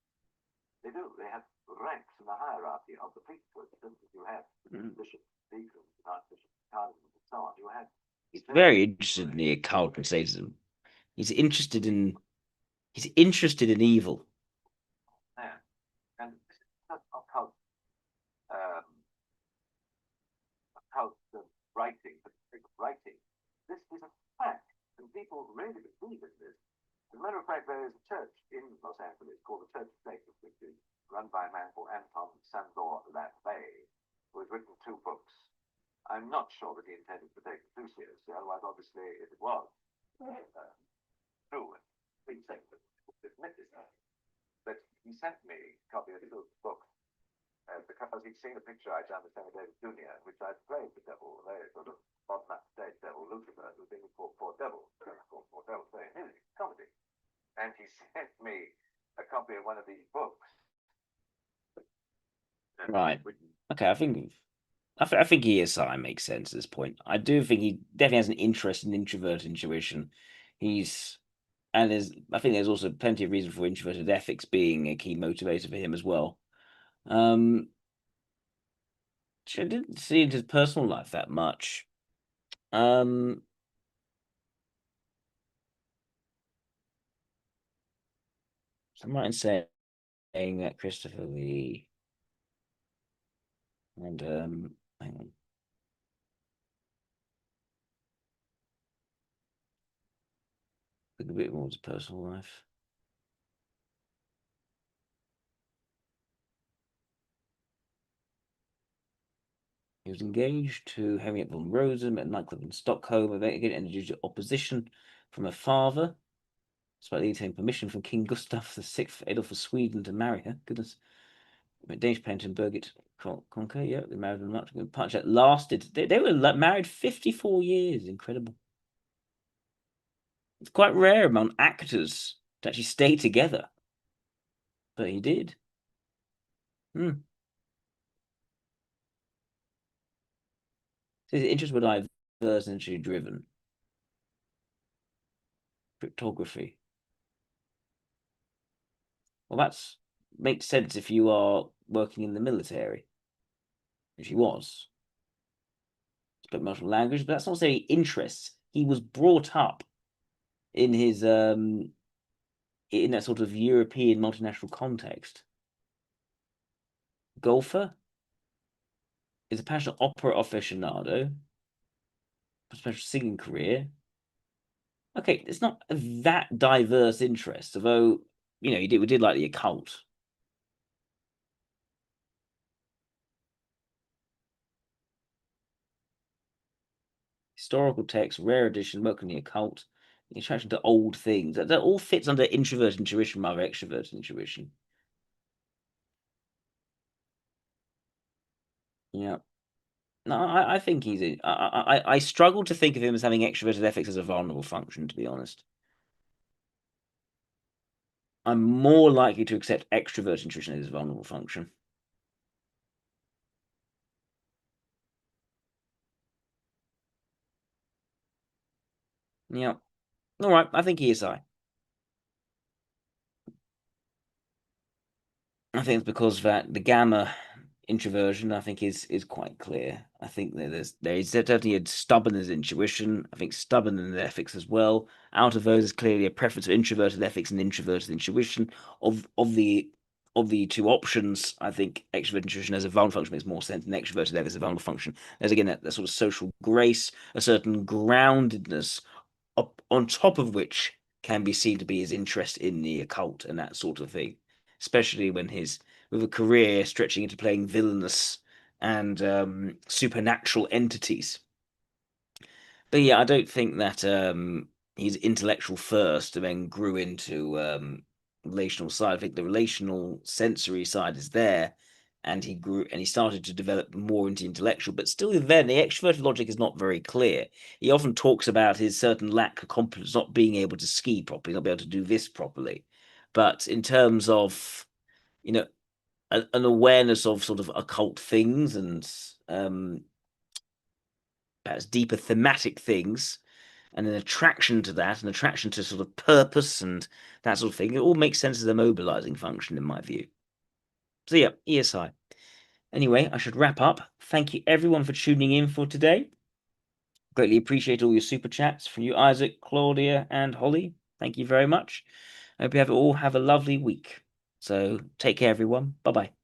They do. They have ranks in the hierarchy of the priesthood. You have bishops, deacons, archbishops, cardinals, and so on. You have. He's very interested in the occult and Satanism. He's interested in evil. Yeah. And this is not occult writing, but writing. This is a fact, and people really believe in this. As a matter of fact, there is a church in Los Angeles called the Church of Satan, which is run by a man called Anton Sandor Lafay, who has written 2 books. I'm not sure that he intended to take it too seriously, otherwise, obviously, if it was true, and please say that admit this. But he sent me a copy of his book because he'd seen a picture I'd done with Sammy Davis Jr., in which I'd played the devil, very sort of modern up-to-date devil, Lucifer, who was being called Poor Devil, very music, comedy. And he sent me a copy of one of these books. Right. Okay, I think ESI makes sense at this point. I do think he definitely has an interest in introverted intuition. I think there's also plenty of reason for introverted ethics being a key motivator for him as well. I didn't see in his personal life that much. I'm right in saying that Christopher Lee and hang on. Look a bit more to personal life. He was engaged to Henriette von Rosen at a nightclub in Stockholm, again introduced to opposition from her father, despite obtaining permission from King Gustav VI Adolf of Sweden to marry her. Goodness. Danish painter Birgit Conker, yeah, they married them much. Punch that lasted. They were married 54 years. Incredible. It's quite rare among actors to actually stay together, but he did. His interests were diverse and industry driven. Cryptography. Well, that makes sense if you are working in the military, which he was. Spoke multiple languages, but that's not necessarily interests. He was brought up in his in that sort of European multinational context. Golfer is a passionate opera aficionado, special singing career. Okay, it's not that diverse interest, although we did like the occult. Historical text, rare edition, work on the occult, the attraction to old things. That all fits under introverted intuition rather extroverted intuition. Yeah. No, I think he's. I struggle to think of him as having extroverted ethics as a vulnerable function, to be honest. I'm more likely to accept extroverted intuition as a vulnerable function. Yeah. All right. I think he is I. I think it's because that the gamma introversion, I think, is quite clear. I think that there is certainly a stubbornness intuition. I think stubbornness ethics as well. Out of those is clearly a preference for introverted ethics and introverted intuition. Of the 2 options, I think extroverted intuition as a vulnerable function makes more sense than extroverted ethics as a vulnerable function. There's again that sort of social grace, a certain groundedness on top of which can be seen to be his interest in the occult and that sort of thing. Especially when his with a career stretching into playing villainous and supernatural entities. But yeah, I don't think that he's intellectual first and then grew into relational side. I think the relational sensory side is there, and he started to develop more into intellectual, but still then the extroverted logic is not very clear. He often talks about his certain lack of competence, not being able to ski properly, not be able to do this properly. But in terms of, you know, an awareness of sort of occult things and perhaps deeper thematic things, and an attraction to that, an attraction to sort of purpose and that sort of thing, it all makes sense as a mobilizing function in my view. So yeah, ESI. Anyway, I should wrap up. Thank you everyone for tuning in for today. Greatly appreciate all your super chats from you, Isaac, Claudia, and Holly. Thank you very much. I hope you all have a lovely week. So take care, everyone. Bye-bye.